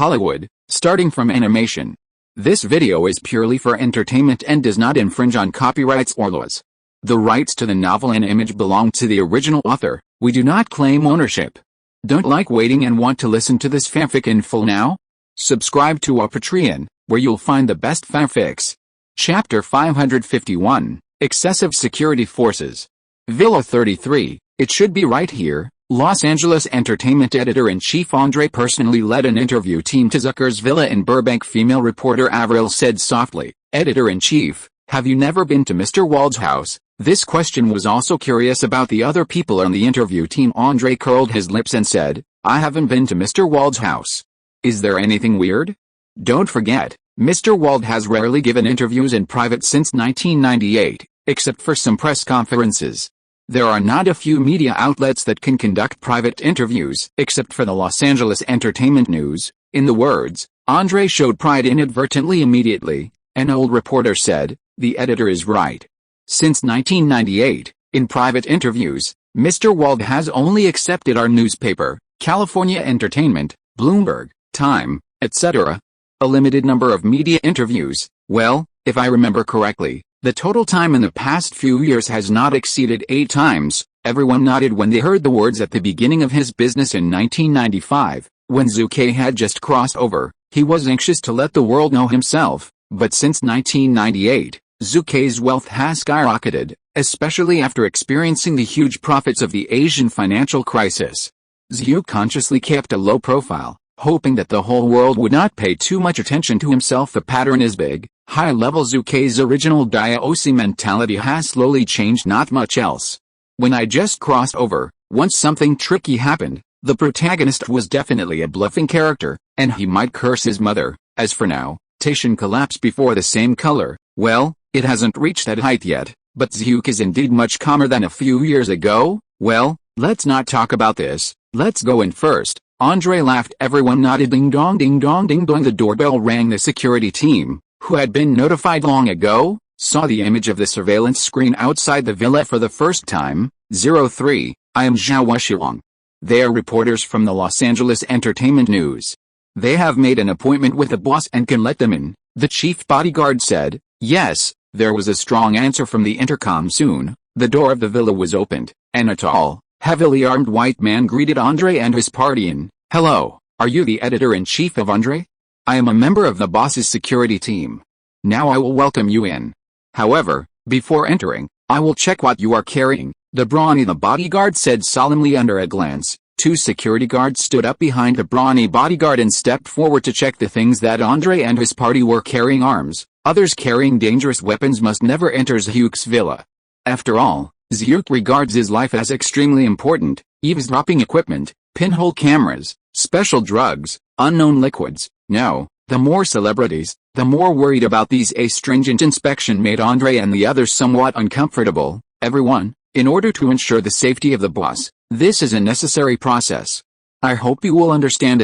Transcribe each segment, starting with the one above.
Hollywood, starting from animation. This video is purely for entertainment and does not infringe on copyrights or laws. The rights to the novel and image belong to the original author. We do not claim ownership. Don't like waiting and want to listen to this fanfic in full now? Subscribe to our Patreon, where you'll find the best fanfics. Chapter 551, Excessive Security Forces. Villa 33, it should be right here. Los Angeles entertainment editor-in-chief Andre personally led an interview team to Zucker's villa in Burbank. Female reporter Avril said softly, "Editor-in-chief, have you never been to Mr. Wald's house?" This question was also curious about the other people on the interview team. Andre curled his lips and said, "I haven't been to Mr. Wald's house. Is there anything weird?" Don't forget, Mr. Wald has rarely given interviews in private since 1998, except for some press conferences. There are not a few media outlets that can conduct private interviews, except for the Los Angeles Entertainment News. In the words, Andre showed pride inadvertently immediately. An old reporter said, "The editor is right. Since 1998, in private interviews, Mr. Wald has only accepted our newspaper, California Entertainment, Bloomberg, Time, etc. A limited number of media interviews. Well, if I remember correctly, the total time in the past few years has not exceeded 8 times. Everyone nodded when they heard the words at the beginning of his business in 1995, when Zhu Ke had just crossed over. He was anxious to let the world know himself, but since 1998, Zhu Ke's wealth has skyrocketed, especially after experiencing the huge profits of the Asian financial crisis. Zhu consciously kept a low profile, hoping that the whole world would not pay too much attention to himself. The pattern is big, high-level. Zhu Ke's original Diaosi mentality has slowly changed, not much else. When I just crossed over, once something tricky happened, the protagonist was definitely a bluffing character, and he might curse his mother. As for now, Taishan collapsed before the same color. Well, it hasn't reached that height yet, but Zhu is indeed much calmer than a few years ago. Well, let's not talk about this, let's go in first. Andre laughed. Everyone nodded. Ding dong, ding dong, ding dong. The doorbell rang. The security team, who had been notified long ago, saw the image of the surveillance screen outside the villa for the first time. 03, I am Zhao Wuxiang. They are reporters from the Los Angeles Entertainment News. They have made an appointment with the boss and can let them in, the chief bodyguard said. Yes, there was a strong answer from the intercom. Soon, the door of the villa was opened, and a tall, heavily armed white man greeted Andre and his party in. "Hello, are you the editor-in-chief of Andre? I am a member of the boss's security team. Now I will welcome you in. However, before entering, I will check what you are carrying," the bodyguard said solemnly. Under a glance, 2 security guards stood up behind the brawny bodyguard and stepped forward to check the things that Andre and his party were carrying. Arms. Others carrying dangerous weapons must never enter Zhu's villa. After all, Zhu regards his life as extremely important. Eavesdropping equipment, pinhole cameras, special drugs, unknown liquids. No, the more celebrities, the more worried about these. A stringent inspection made Andre and the others somewhat uncomfortable. Everyone, in order to ensure the safety of the boss, this is a necessary process. I hope you will understand,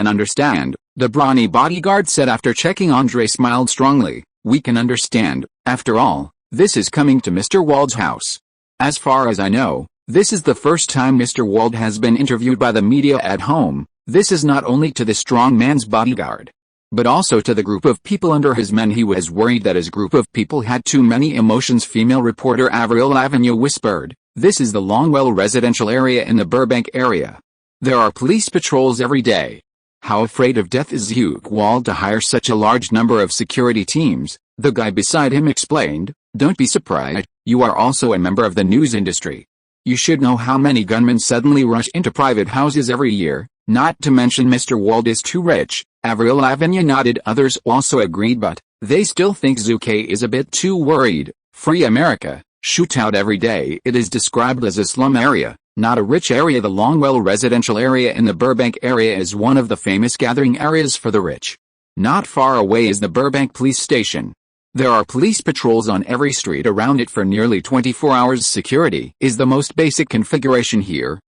the brawny bodyguard said after checking. Andre smiled strongly. We can understand. After all, this is coming to Mr. Wald's house. As far as I know, this is the first time Mr. Wald has been interviewed by the media at home. This is not only to the strong man's bodyguard, but also to the group of people under his men. He was worried that his group of people had too many emotions. Female reporter Avril Avenue whispered, "This is the Longwell residential area in the Burbank area. There are police patrols every day. How afraid of death is Zhu Ke Wald to hire such a large number of security teams?" The guy beside him explained, "Don't be surprised, you are also a member of the news industry. You should know how many gunmen suddenly rush into private houses every year, not to mention Mr. Wald is too rich." Avril Avenue nodded. Others also agreed, but they still think Zhu Ke is a bit too worried. Free America, shootout every day. It is described as a slum area, not a rich area. The Longwell residential area in the Burbank area is one of the famous gathering areas for the rich. Not far away is the Burbank police station. There are police patrols on every street around it for nearly 24 hours. Security is the most basic configuration here.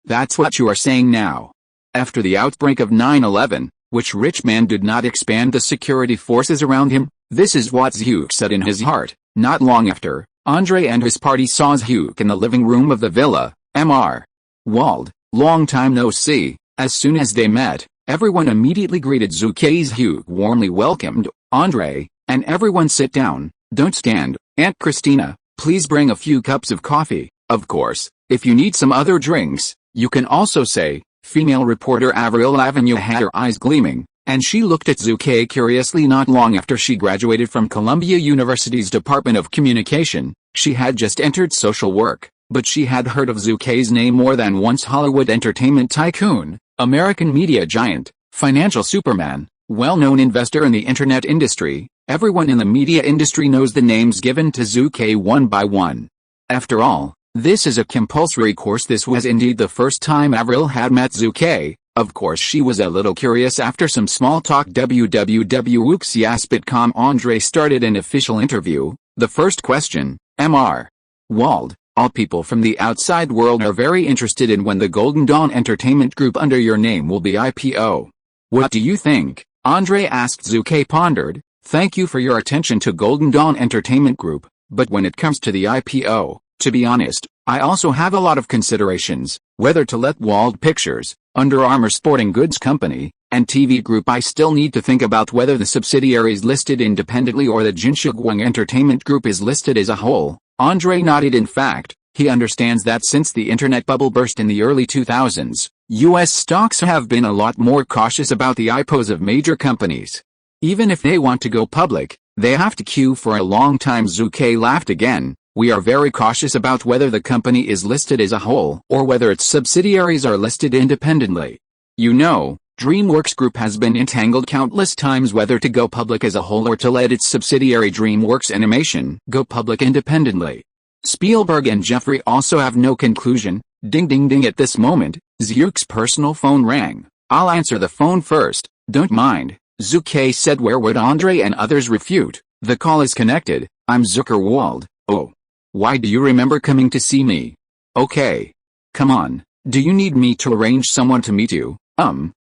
That's what you are saying now. After the outbreak of 9/11, which rich man did not expand the security forces around him? This is what Zhu said in his heart. Not long after, Andre and his party saw Zhu in the living room of the villa. Mr. Wald, long time no see. As soon as they met, Everyone immediately greeted Zhu Ke's Hugh warmly welcomed, Andre, and everyone sit down, don't stand, Aunt Christina, please bring a few cups of coffee, of course, if you need some other drinks, you can also say, female reporter Avril Lavigne had her eyes gleaming, and she looked at Zhu Ke curiously. Not long after she graduated from Columbia University's Department of Communication, she had just entered social work, but she had heard of Zhu Ke's name more than once. Hollywood entertainment tycoon, American media giant, financial superman, well-known investor in the internet industry, everyone in the media industry knows the names given to Zhu Ke one by one. After all, this is a compulsory course. This was indeed the first time Avril had met Zhu Ke. Of course she was a little curious. After some small talk www.ooksias.com, Andre started an official interview. The first question, Mr. Wald, all people from the outside world are very interested in when the Golden Dawn Entertainment Group under your name will be IPO. What do you think? Andre asked. Zhu Ke pondered, thank you for your attention to Golden Dawn Entertainment Group, but when it comes to the IPO, to be honest, I also have a lot of considerations, whether to let Wald Pictures, Under Armour Sporting Goods Company, and TV Group. I still need to think about whether the subsidiaries listed independently or the Jinshiguang Entertainment Group is listed as a whole. Andre nodded. In fact, he understands that since the internet bubble burst in the early 2000s, U.S. stocks have been a lot more cautious about the IPOs of major companies. Even if they want to go public, they have to queue for a long time. Zhu Ke laughed again. We are very cautious about whether the company is listed as a whole or whether its subsidiaries are listed independently. You know, DreamWorks Group has been entangled countless times whether to go public as a whole or to let its subsidiary DreamWorks Animation go public independently. Spielberg and Jeffrey also have no conclusion. Ding ding ding. At this moment, Zhu's personal phone rang. I'll answer the phone first, don't mind, Zhu Ke said. Where would Andre and others refute? The call is connected. I'm Zhu Ke Wald. Oh. Why do you remember coming to see me? Okay. Come on, do you need me to arrange someone to meet you?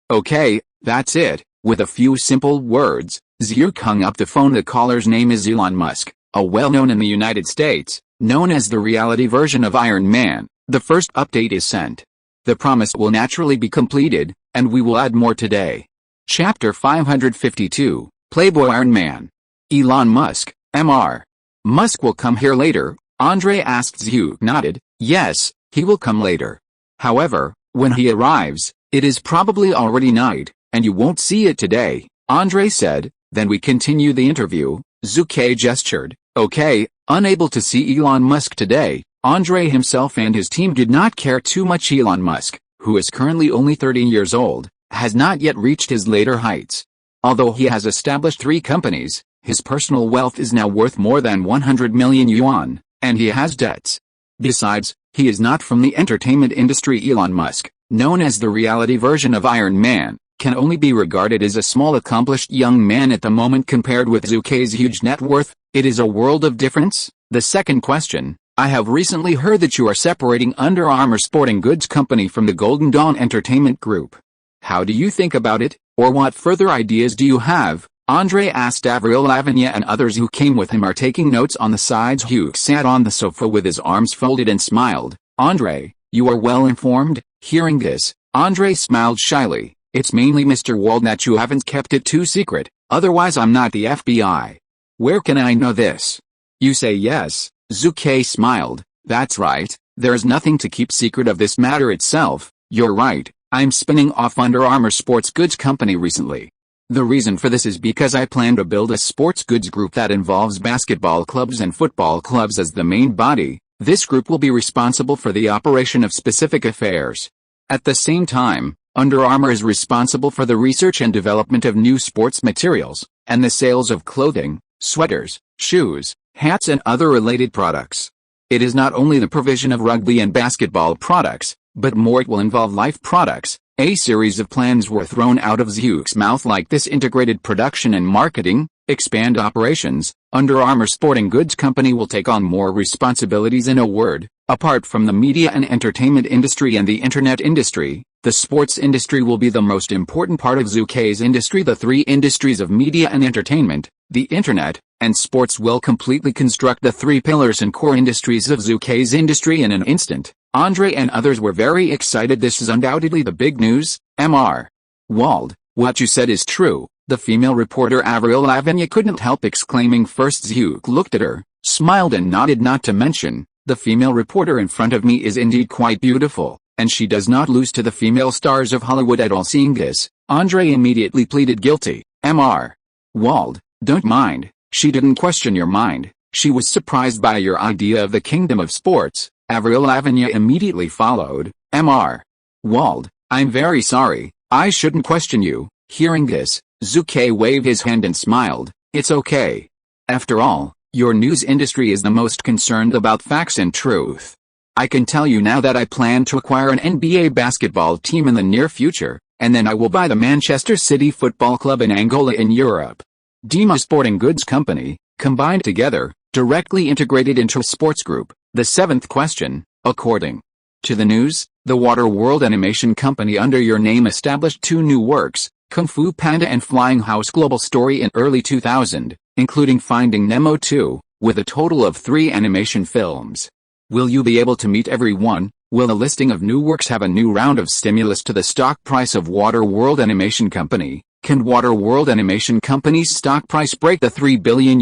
Okay, that's it. With a few simple words, Zhu hung up the phone. The caller's name is Elon Musk, a well-known in the United States, known as the reality version of Iron Man. The first update is sent. The promise will naturally be completed, and we will add more today. Chapter 552, Playboy Iron Man. Elon Musk, Mr. Musk will come here later, Andre asked. Zhu nodded, yes, he will come later. However, when he arrives, it is probably already night, and you won't see it today, Andre said. Then we continue the interview. Zhu Ke gestured, okay. Unable to see Elon Musk today, Andre himself and his team did not care too much. Elon Musk, who is currently only 30 years old, has not yet reached his later heights. Although he has established 3 companies, his personal wealth is now worth more than 100 million yuan, and he has debts. Besides, he is not from the entertainment industry. Elon Musk, known as the reality version of Iron Man, can only be regarded as a small accomplished young man at the moment compared with Zhu Ke's huge net worth. It is a world of difference. The second question, I have recently heard that you are separating Under Armour Sporting Goods Company from the Golden Dawn Entertainment Group. How do you think about it, or what further ideas do you have? Andre asked. Avril Lavigne and others who came with him are taking notes on the sides. Hugh sat on the sofa with his arms folded and smiled. Andre, you are well informed? Hearing this, Andre smiled shyly. It's mainly Mr. Wald that you haven't kept it too secret, otherwise I'm not the FBI. Where can I know this? You say yes, Zhu Ke smiled. That's right, there's nothing to keep secret of this matter itself. You're right, I'm spinning off Under Armour Sports Goods Company recently. The reason for this is because I plan to build a sports goods group that involves basketball clubs and football clubs as the main body. This group will be responsible for the operation of specific affairs. At the same time, Under Armour is responsible for the research and development of new sports materials, and the sales of clothing, sweaters, shoes, hats and other related products. It is not only the provision of rugby and basketball products, but more. It will involve life products. A series of plans were thrown out of Zhu's mouth like this: integrated production and marketing, expand operations. Under Armour Sporting Goods Company will take on more responsibilities. In a word, apart from the media and entertainment industry and the internet industry, the sports industry will be the most important part of Zhu Ke's industry. The 3 industries of media and entertainment, the internet, and sports will completely construct the 3 pillars and core industries of Zhu Ke's industry. In an instant, Andre and others were very excited. This is undoubtedly the big news, Mr. Wald, what you said is true, the female reporter Avril Lavigne couldn't help exclaiming. First Zhu looked at her, smiled and nodded. Not to mention, the female reporter in front of me is indeed quite beautiful, and she does not lose to the female stars of Hollywood at all. Seeing this, Andre immediately pleaded guilty. Mr. Wald, don't mind, she didn't question your mind, she was surprised by your idea of the kingdom of sports. Avril Lavigne immediately followed. Mr. Wald, I'm very sorry, I shouldn't question you. Hearing this, Zhu Ke waved his hand and smiled. It's okay. After all, your news industry is the most concerned about facts and truth. I can tell you now that I plan to acquire an NBA basketball team in the near future, and then I will buy the Manchester City Football Club in Angola in Europe. Dima Sporting Goods Company, combined together, directly integrated into a sports group. The seventh question, according to the news, the Waterworld Animation Company under your name established 2 new works, Kung Fu Panda and Flying House Global Story in early 2000, including Finding Nemo 2, with a total of 3 animation films. Will you be able to meet everyone? Will the listing of new works have a new round of stimulus to the stock price of Waterworld Animation Company? Can Waterworld Animation Company's stock price break the $3 billion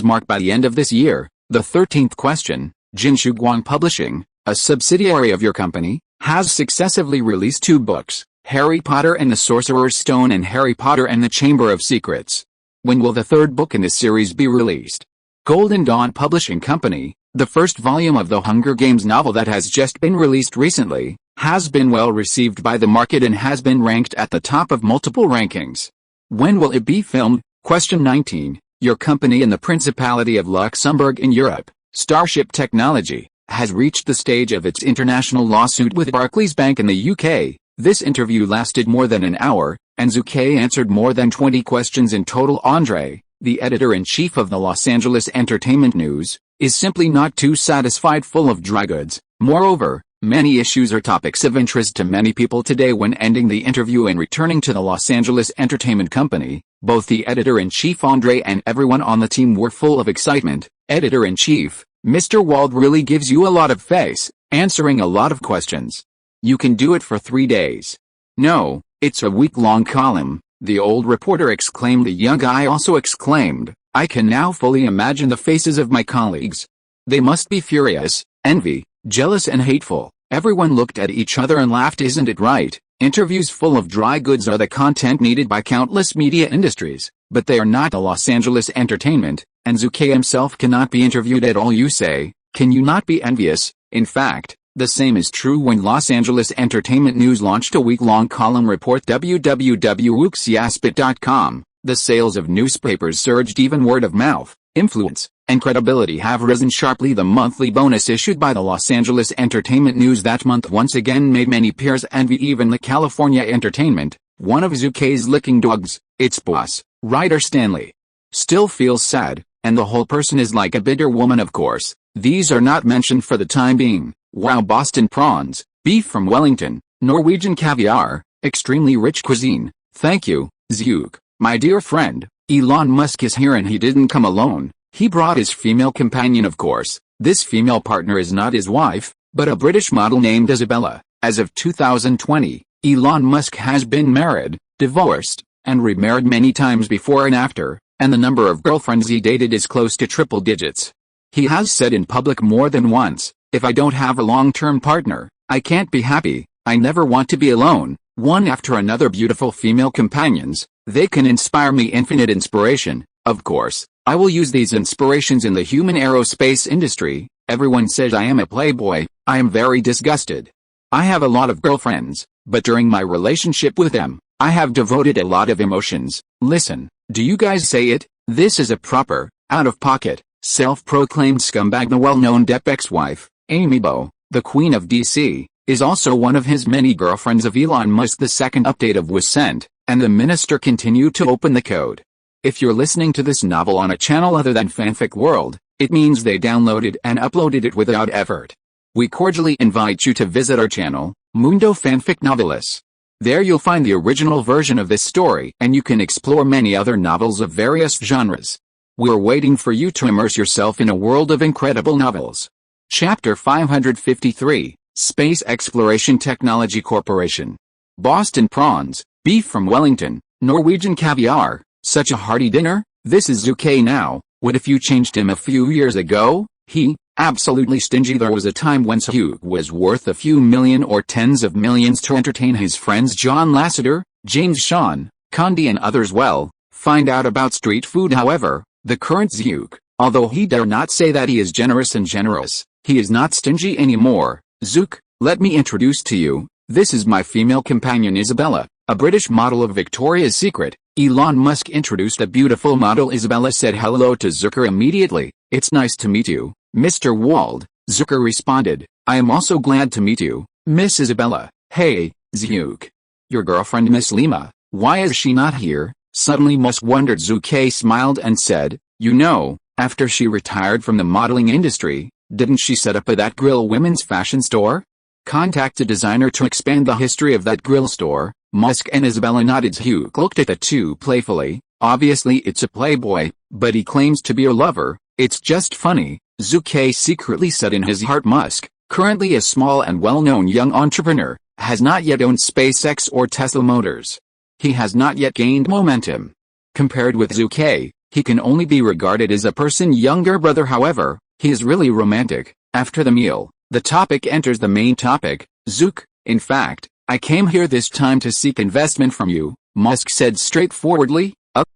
mark by the end of this year? The 13th question, Jinshu Guang Publishing, a subsidiary of your company, has successively released 2 books, Harry Potter and the Sorcerer's Stone and Harry Potter and the Chamber of Secrets. When will the 3rd book in this series be released? Golden Dawn Publishing Company, the first volume of the Hunger Games novel that has just been released recently, has been well received by the market and has been ranked at the top of multiple rankings. When will it be filmed? Question 19. Your company in the Principality of Luxembourg in Europe, Starship Technology, has reached the stage of its international lawsuit with Barclays Bank in the UK. This interview lasted more than an hour, and Zhu Ke answered more than 20 questions in total. Andre, the editor-in-chief of the Los Angeles Entertainment News, is simply not too satisfied, full of dry goods. Moreover, many issues are topics of interest to many people today. When ending the interview and returning to the Los Angeles Entertainment Company, both the editor-in-chief Andre and everyone on the team were full of excitement. Editor-in-chief, Mr. Wald really gives you a lot of face, answering a lot of questions. You can do it for 3 days. No, it's a week-long column, the old reporter exclaimed. The young guy also exclaimed, I can now fully imagine the faces of my colleagues. They must be furious, envy, jealous and hateful. Everyone looked at each other and laughed. Isn't it right? Interviews full of dry goods are the content needed by countless media industries, but they are not the Los Angeles Entertainment, and Zhu Ke himself cannot be interviewed at all. You say, can you not be envious? In fact, the same is true when Los Angeles Entertainment News launched a week-long column report. www.uxiaspit.com. The sales of newspapers surged. Even word of mouth, influence, and credibility have risen sharply. The monthly bonus issued by the Los Angeles Entertainment News that month once again made many peers envy. Even the California Entertainment, one of Zhu Ke's licking dogs, its boss, writer Stanley, still feels sad, and the whole person is like a bitter woman. Of course, these are not mentioned for the time being. Wow, Boston prawns, beef from Wellington, Norwegian caviar, extremely rich cuisine. Thank you, Zhu. My dear friend, Elon Musk is here and he didn't come alone. He brought his female companion, of course. This female partner is not his wife, but a British model named Isabella. As of 2020, Elon Musk has been married, divorced, and remarried many times before and after, and the number of girlfriends he dated is close to triple digits. He has said in public more than once, if I don't have a long-term partner, I can't be happy. I never want to be alone. One after another beautiful female companions, they can inspire me infinite inspiration. Of course, I will use these inspirations in the human aerospace industry. Everyone says I am a playboy. I am very disgusted. I have a lot of girlfriends, but during my relationship with them, I have devoted a lot of emotions. Listen, do you guys say it? This is a proper, out-of-pocket, self-proclaimed scumbag. The well-known Depp ex-wife, Amy Bo, the Queen of DC, is also one of his many girlfriends of Elon Musk. The second update of was sent, and the minister continued to open the code. If you're listening to this novel on a channel other than Fanfic World, it means they downloaded and uploaded it without effort. We cordially invite you to visit our channel, Mundo Fanfic Novelis. There you'll find the original version of this story, and you can explore many other novels of various genres. We're waiting for you to immerse yourself in a world of incredible novels. Chapter 553, Space Exploration Technology Corporation. Boston prawns, Beef from Wellington, Norwegian caviar, such a hearty dinner. This is Zhu Ke now. What if you changed him a few years ago? He, absolutely stingy. There was a time when Zhu was worth a few million or tens of millions to entertain his friends John Lasseter, James Sean, Condi and others. Well, find out about street food. However, the current Zhu, although he dare not say that he is generous and generous, he is not stingy anymore. Zhu, let me introduce to you, this is my female companion Isabella, a British model of Victoria's Secret. Elon Musk introduced the beautiful model. Isabella said hello to Zucker immediately. It's nice to meet you, Mr. Wald. Zucker responded, I am also glad to meet you, Miss Isabella. Hey, Zhu. Your girlfriend Miss Lima, why is she not here? Suddenly Musk wondered. Zhu Ke smiled and said, you know, after she retired from the modeling industry, didn't she set up a That Grill women's fashion store? Contact a designer to expand the history of that grill store. Musk and Isabella nodded. Zhu looked at the two playfully. Obviously it's a playboy, but he claims to be a lover. It's just funny. Zhu Ke secretly said in his heart Musk, currently a small and well-known young entrepreneur, has not yet owned SpaceX or Tesla Motors. He has not yet gained momentum. Compared with Zhu Ke, he can only be regarded as a person younger brother. However, he is really romantic. After the meal, the topic enters the main topic. Zhu, in fact, I came here this time to seek investment from you, Musk said straightforwardly.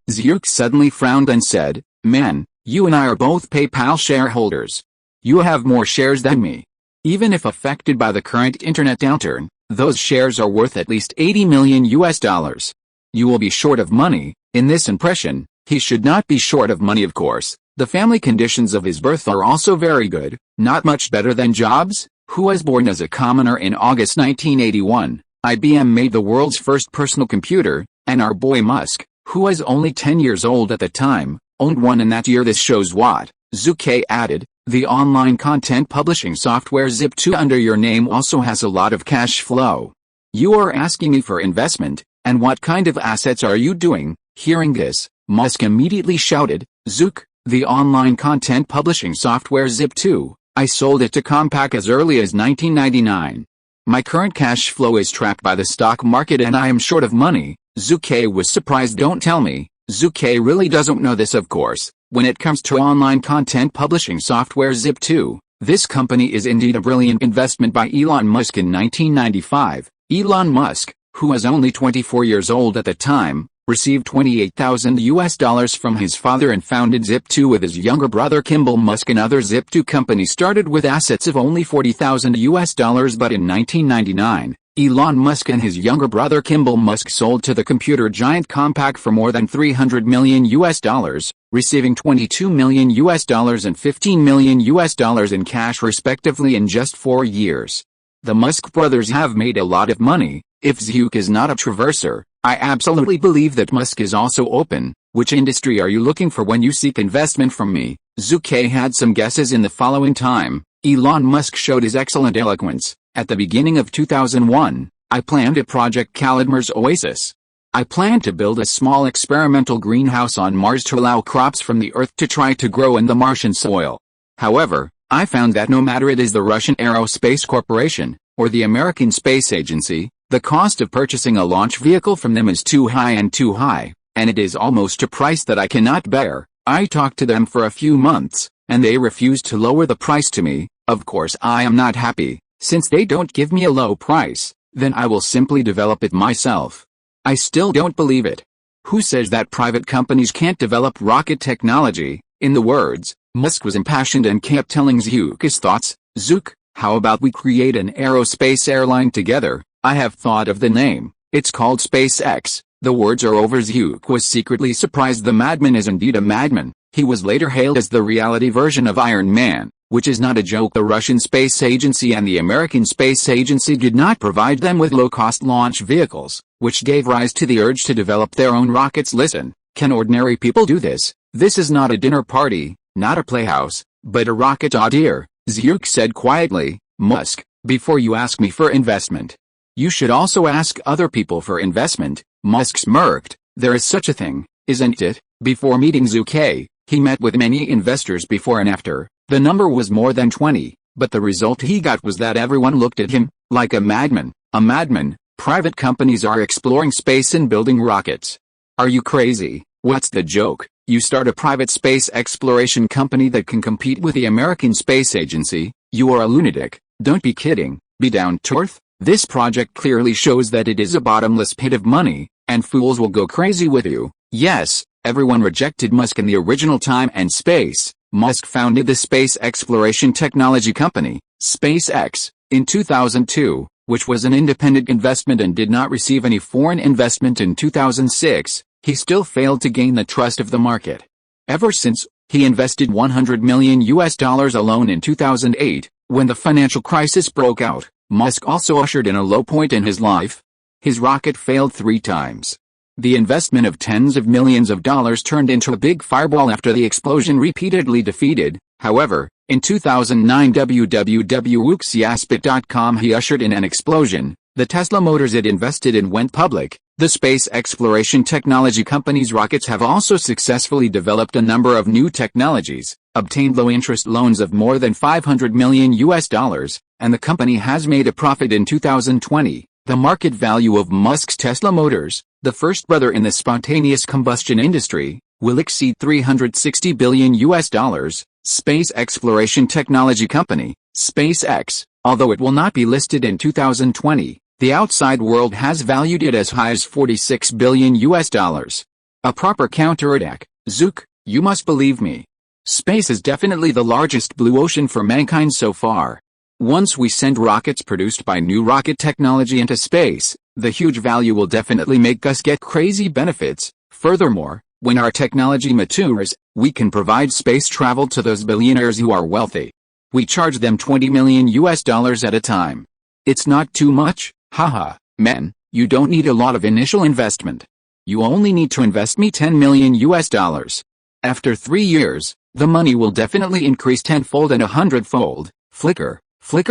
Zhu suddenly frowned and said, man, you and I are both PayPal shareholders. You have more shares than me. Even if affected by the current internet downturn, those shares are worth at least $80 million. You will be short of money. In this impression, he should not be short of money, of course. The family conditions of his birth are also very good, not much better than Jobs, who was born as a commoner in August 1981. IBM made the world's first personal computer, and our boy Musk, who was only 10 years old at the time, owned one in that year. This shows what, Zhu Ke added, the online content publishing software Zip2 under your name also has a lot of cash flow. You are asking me for investment, and what kind of assets are you doing? Hearing this, Musk immediately shouted, Zhu, the online content publishing software Zip2, I sold it to Compaq as early as 1999. My current cash flow is tracked by the stock market and I am short of money. Zhu Ke was surprised. Don't tell me. Zhu Ke really doesn't know this, of course. When it comes to online content publishing software Zip2, this company is indeed a brilliant investment by Elon Musk. In 1995, Elon Musk, who was only 24 years old at the time, received $28,000 from his father and founded Zip2 with his younger brother Kimball Musk. Another Zip2 company started with assets of only $40,000, but in 1999, Elon Musk and his younger brother Kimball Musk sold to the computer giant Compaq for more than $300 million, receiving $22 million and $15 million in cash respectively in just 4 years. The Musk brothers have made a lot of money. If Zhu is not a traverser, I absolutely believe that Musk is also open. Which industry are you looking for when you seek investment from me? Zhu Ke had some guesses in the following time. Elon Musk showed his excellent eloquence. At the beginning of 2001, I planned a project called Mars Oasis. I planned to build a small experimental greenhouse on Mars to allow crops from the Earth to try to grow in the Martian soil. However, I found that no matter it is the Russian Aerospace Corporation, or the American Space Agency, the cost of purchasing a launch vehicle from them is too high, and it is almost a price that I cannot bear. I talked to them for a few months, and they refused to lower the price to me. Of course I am not happy. Since they don't give me a low price, then I will simply develop it myself. I still don't believe it. Who says that private companies can't develop rocket technology? In the words, Musk was impassioned and kept telling Zhu his thoughts. Zhu, how about we create an aerospace airline together? I have thought of the name. It's called SpaceX. The words are over. Zhu was secretly surprised. The madman is indeed a madman. He was later hailed as the reality version of Iron Man, which is not a joke. The Russian Space Agency and the American Space Agency did not provide them with low-cost launch vehicles, which gave rise to the urge to develop their own rockets. Listen, can ordinary people do this? This is not a dinner party, not a playhouse, but a rocket. Oh dear, Zhu said quietly. Musk, before you ask me for investment, you should also ask other people for investment. Musk smirked. There is such a thing, isn't it? Before meeting Zhu Ke, he met with many investors before and after. The number was more than 20, but the result he got was that everyone looked at him like a madman. A madman? Private companies are exploring space and building rockets. Are you crazy? What's the joke? You start a private space exploration company that can compete with the American Space Agency? You are a lunatic. Don't be kidding. Be down to earth. This project clearly shows that it is a bottomless pit of money, and fools will go crazy with you. Yes, everyone rejected Musk in the original time and space. Musk founded the space exploration technology company, SpaceX, in 2002, which was an independent investment and did not receive any foreign investment in 2006. He still failed to gain the trust of the market. Ever since, he invested $100 million alone in 2008, when the financial crisis broke out. Musk also ushered in a low point in his life. His rocket failed 3 times. The investment of tens of millions of dollars turned into a big fireball after the explosion repeatedly defeated. However, in 2009 www.wooksyaspit.com he ushered in an explosion. The Tesla Motors it invested in went public. The space exploration technology company's rockets have also successfully developed a number of new technologies, obtained low-interest loans of more than $500 million, and the company has made a profit in 2020. The market value of Musk's Tesla Motors, the first brother in the spontaneous combustion industry, will exceed $360 billion. Space exploration technology company, SpaceX, although it will not be listed in 2020, the outside world has valued it as high as $46 billion. A proper counterattack. Zook, you must believe me. Space is definitely the largest blue ocean for mankind so far. Once we send rockets produced by new rocket technology into space, the huge value will definitely make us get crazy benefits. Furthermore, when our technology matures, we can provide space travel to those billionaires who are wealthy. We charge them $20 million at a time. It's not too much? Haha, man, you don't need a lot of initial investment. You only need to invest me $10 million. After 3 years, the money will definitely increase tenfold and 100-fold. Flicker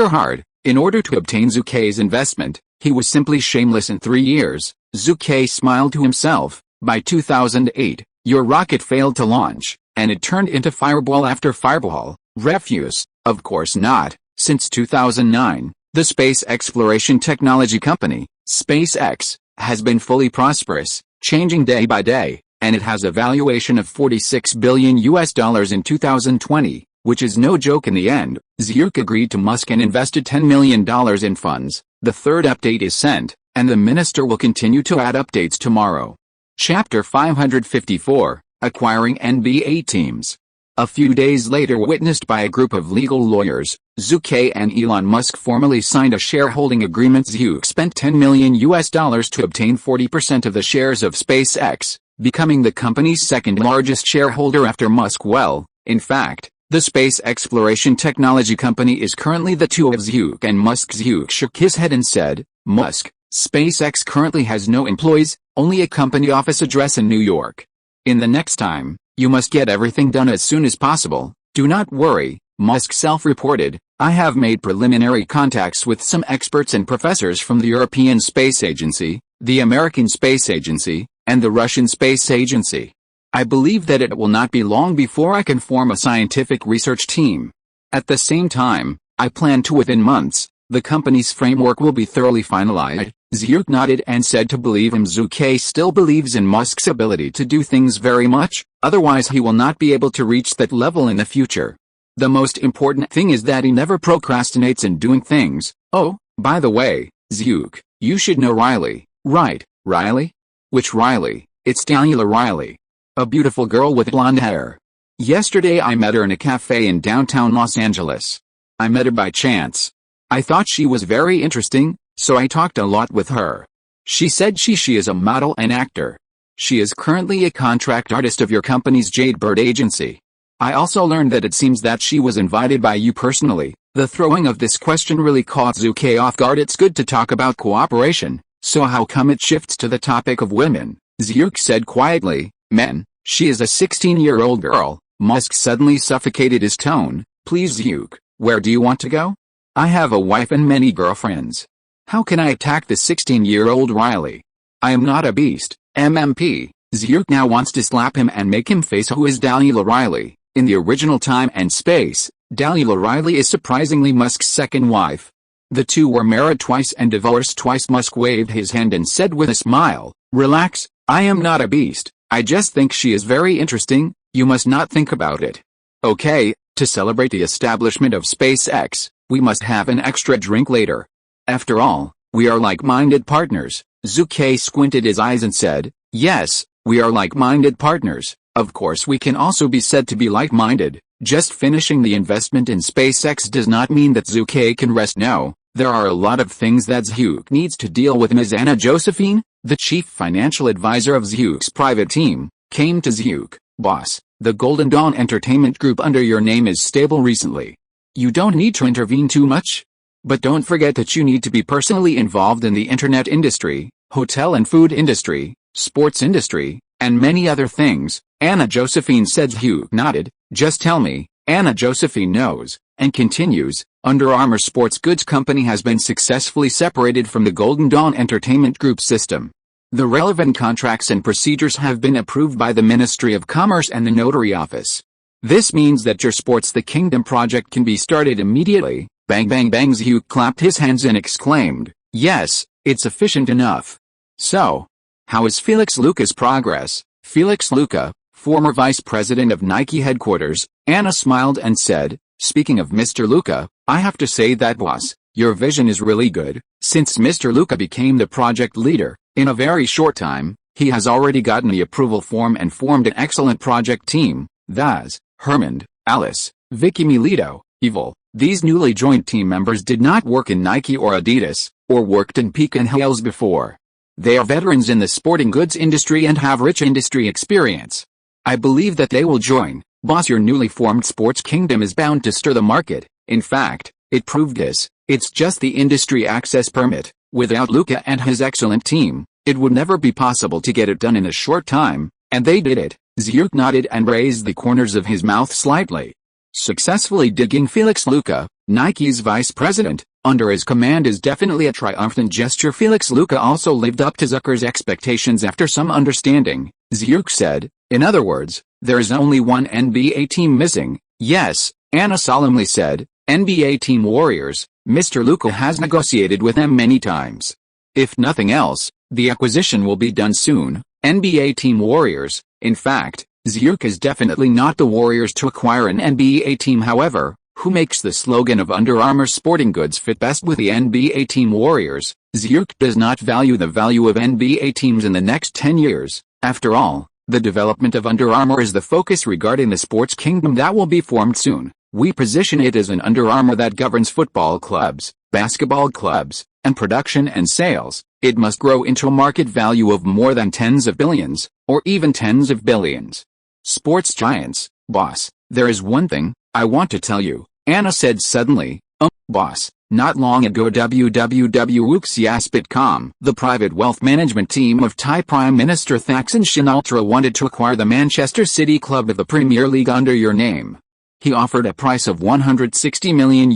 hard. In order to obtain Zhu Ke's investment, he was simply shameless in 3 years. Zhu Ke smiled to himself. By 2008, your rocket failed to launch, and it turned into fireball after fireball. Refuse. Of course not. Since 2009, the space exploration technology company, SpaceX, has been fully prosperous, changing day by day, and it has a valuation of $46 billion in 2020, which is no joke in the end. Zhu Ke agreed to Musk and invested $10 million in funds. The third update is sent, and the minister will continue to add updates tomorrow. Chapter 554, Acquiring NBA Teams. A few days later, witnessed by a group of legal lawyers, Zhu Ke and Elon Musk formally signed a shareholding agreement. Zhu spent $10 million to obtain 40% of the shares of SpaceX, becoming the company's second largest shareholder after Musk. Well, in fact, the space exploration technology company is currently the two of Zhu and Musk. Zhu shook his head and said, Musk, SpaceX currently has no employees, only a company office address in New York. In the next time, you must get everything done as soon as possible. Do not worry, Musk self-reported, I have made preliminary contacts with some experts and professors from the European Space Agency, the American Space Agency, and the Russian Space Agency. I believe that it will not be long before I can form a scientific research team. At the same time, I plan to within months, the company's framework will be thoroughly finalized. Zhu nodded and said to believe him. Zhu Ke still believes in Musk's ability to do things very much, otherwise he will not be able to reach that level in the future. The most important thing is that he never procrastinates in doing things. Oh, by the way, Zhu, you should know Riley. Right, Riley? Which Riley? It's Daniela Riley. A beautiful girl with blonde hair. Yesterday I met her in a cafe in downtown Los Angeles. I met her by chance. I thought she was very interesting, so I talked a lot with her. She said she is a model and actor. She is currently a contract artist of your company's Jade Bird agency. I also learned that it seems that she was invited by you personally. The throwing of this question really caught Zhu Ke off guard. It's good to talk about cooperation, so how come it shifts to the topic of women? Zhu said quietly, men, she is a 16-year-old girl. Musk suddenly suffocated his tone. Please Zhu, where do you want to go? I have a wife and many girlfriends. How can I attack the 16-year-old Riley? I am not a beast, MMP. Zhu now wants to slap him and make him face who is Daniela Riley. In the original time and space, Daniela Riley is surprisingly Musk's second wife. The two were married twice and divorced twice. Musk waved his hand and said with a smile, "Relax, I am not a beast, I just think she is very interesting, you must not think about it. Okay, to celebrate the establishment of SpaceX, we must have an extra drink later. After all, we are like-minded partners." Zhu Ke squinted his eyes and said, "Yes, we are like-minded partners. Of course we can also be said to be like-minded. Just finishing the investment in SpaceX does not mean that Zhu Ke can rest. No, there are a lot of things that Zhuke needs to deal with." Ms. Anna Josephine, the chief financial advisor of Zhuke's private team, came to Zhuke. "Boss, the Golden Dawn Entertainment Group under your name is stable recently. You don't need to intervene too much. But don't forget that you need to be personally involved in the internet industry, hotel and food industry, sports industry, and many other things." Anna Josephine said. Zhuke nodded. "Just tell me." Anna Josephine knows, and continues, Under Armour Sports Goods Company has been successfully separated from the Golden Dawn Entertainment Group system. The relevant contracts and procedures have been approved by the Ministry of Commerce and the Notary Office. This means that your Sports the Kingdom project can be started immediately. Bang bang bang. Zhuke clapped his hands and exclaimed, "Yes, it's efficient enough." "So, how is Felix Luca's progress?" Felix Luca, former vice president of Nike headquarters, Anna smiled and said, "Speaking of Mr. Luca, I have to say that boss, your vision is really good. Since Mr. Luca became the project leader, in a very short time, he has already gotten the approval form and formed an excellent project team. Thus, Hermond, Alice, Vicky Milito, Evil, these newly joined team members did not work in Nike or Adidas, or worked in Peak and Hales before. They are veterans in the sporting goods industry and have rich industry experience. I believe that they will join. Boss, your newly formed Sports Kingdom is bound to stir the market. In fact, it proved this. It's just the industry access permit. Without Luca and his excellent team, it would never be possible to get it done in a short time, and they did it." Zhuke nodded and raised the corners of his mouth slightly. Successfully digging Felix Luca, Nike's vice president, under his command is definitely a triumphant gesture. Felix Luca also lived up to Zucker's expectations after some understanding, Zhuke said. "In other words, there is only one NBA team missing." "Yes," Anna solemnly said, "NBA Team Warriors. Mr. Luca has negotiated with them many times. If nothing else, the acquisition will be done soon." NBA Team Warriors. In fact, Zhuke is definitely not the Warriors to acquire an NBA team. However, who makes the slogan of Under Armour sporting goods fit best with the NBA Team Warriors? Zhuke does not value the value of NBA teams in the next 10 years. After all, the development of Under Armour is the focus regarding the sports kingdom that will be formed soon. We position it as an Under Armour that governs football clubs, basketball clubs, and production and sales. It must grow into a market value of more than tens of billions, or even tens of billions. Sports giants. Boss, there is one thing I want to tell you, Anna said suddenly. Boss, not long ago www.wuxias.com, the private wealth management team of Thai Prime Minister Thaksin Shinawatra wanted to acquire the Manchester City club of the Premier League under your name. He offered a price of $160 million.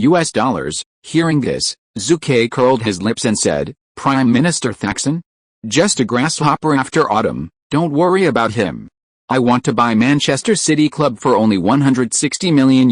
Hearing this, Zhu Ke curled his lips and said, "Prime Minister Thaksin? Just a grasshopper after autumn, don't worry about him. I want to buy Manchester City club for only $160 million.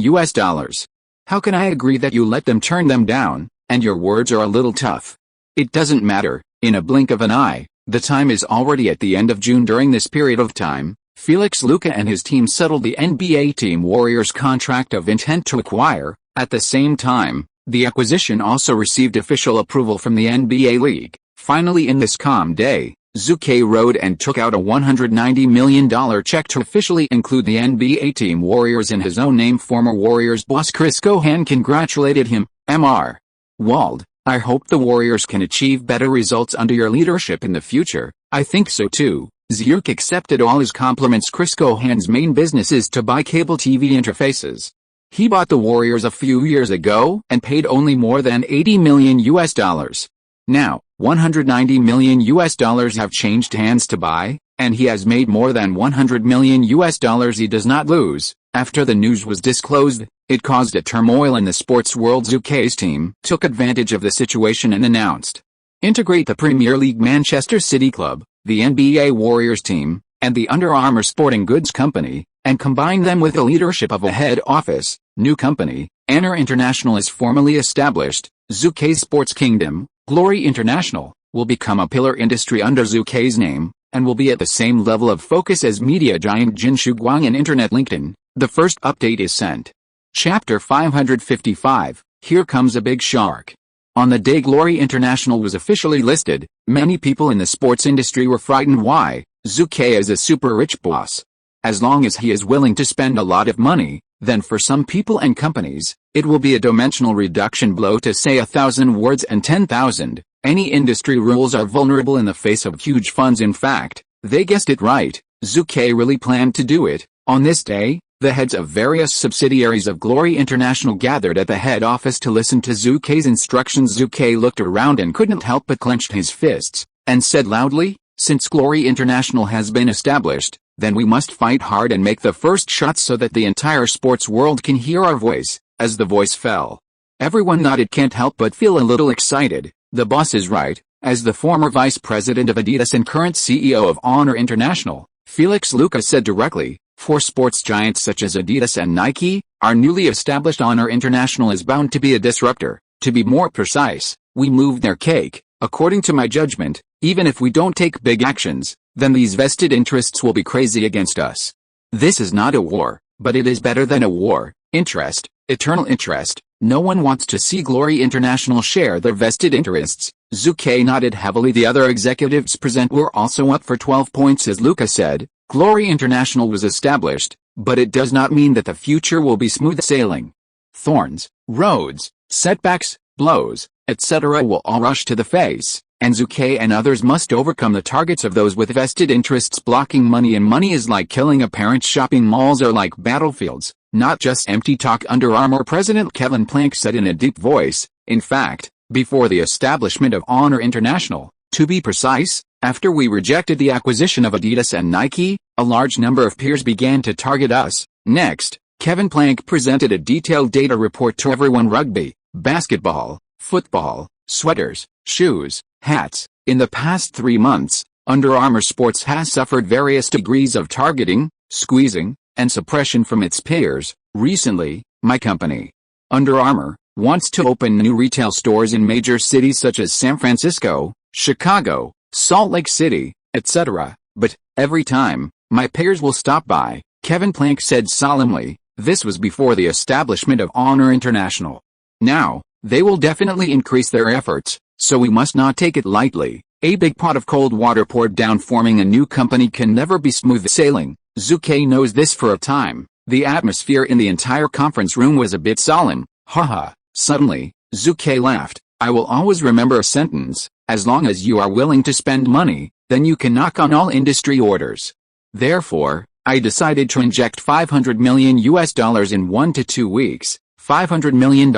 How can I agree that you let them turn them down, and your words are a little tough? It doesn't matter, in a blink of an eye, the time is already at the end of June. During this period of time, Felix Luca and his team settled the NBA Team Warriors contract of intent to acquire. At the same time, the acquisition also received official approval from the NBA League. Finally, in this calm day, Zhu Ke wrote and took out a $190 million check to officially include the NBA Team Warriors in his own name. Former Warriors boss Chris Cohan congratulated him. Mr. Wald, I hope the Warriors can achieve better results under your leadership in the future. I think so too. Zhuke accepted all his compliments. Chris Cohan's main business is to buy cable TV interfaces. He bought the Warriors a few years ago and paid only more than $80 million. Now, $190 million have changed hands to buy, and he has made more than $100 million. He does not lose. After the news was disclosed, it caused a turmoil in the sports world. Zhu Ke's team took advantage of the situation and announced, integrate the Premier League Manchester City Club, the NBA Warriors team, and the Under Armour Sporting Goods Company, and combine them with the leadership of a head office. New company, Honor International is formally established. Zhu Ke Sports Kingdom, Glory International, will become a pillar industry under Zhu Ke's name, and will be at the same level of focus as media giant Jinshu Guang and internet LinkedIn. The first update is sent. Chapter 555, Here Comes a Big Shark. On the day Glory International was officially listed, many people in the sports industry were frightened. Why? Zhu Ke is a super rich boss. As long as he is willing to spend a lot of money, then for some people and companies, it will be a dimensional reduction blow to say 1,000 words and 10,000. Any industry rules are vulnerable in the face of huge funds. In fact, they guessed it right. Zhu Ke really planned to do it. On this day, the heads of various subsidiaries of Glory International gathered at the head office to listen to Zhu Ke's instructions. Zhu Ke looked around and couldn't help but clenched his fists, and said loudly, "Since Glory International has been established, then we must fight hard and make the first shot so that the entire sports world can hear our voice." As the voice fell, everyone nodded. Can't help but feel a little excited. The boss is right. As the former vice president of Adidas and current CEO of Honor International, Felix Luca said directly, for sports giants such as Adidas and Nike, our newly established Honor International is bound to be a disruptor. To be more precise, we moved their cake. According to my judgment, even if we don't take big actions, then these vested interests will be crazy against us. This is not a war, but it is better than a war. Interest, eternal interest. No one wants to see Glory International share their vested interests. Zhu Ke nodded heavily. The other executives present were also up for 12 points. As Luca said, Glory International was established, but it does not mean that the future will be smooth sailing. Thorns, roads, setbacks, blows, etc. will all rush to the face, and Zhu Ke and others must overcome the targets of those with vested interests blocking money. And money is like killing a parent. Shopping malls are like battlefields, not just empty talk. Under Armour President Kevin Plank said in a deep voice. In fact, before the establishment of Honor International, to be precise, after we rejected the acquisition of Adidas and Nike, a large number of peers began to target us. Next, Kevin Plank presented a detailed data report to everyone. Rugby, basketball, football, sweaters, shoes, hats. In the past 3 months, Under Armour Sports has suffered various degrees of targeting, squeezing, and suppression from its peers. Recently, my company, Under Armour, wants to open new retail stores in major cities such as San Francisco, Chicago, Salt Lake City, etc. But, every time, my peers will stop by, Kevin Plank said solemnly. This was before the establishment of Honor International. Now, they will definitely increase their efforts, so we must not take it lightly. A big pot of cold water poured down. Forming a new company can never be smooth sailing. Zhu Ke knows this. For a time, the atmosphere in the entire conference room was a bit solemn. Haha. Suddenly, Zhu Ke laughed. I will always remember a sentence. As long as you are willing to spend money, then you can knock on all industry orders. Therefore, I decided to inject $500 million in 1 to 2 weeks. $500 million.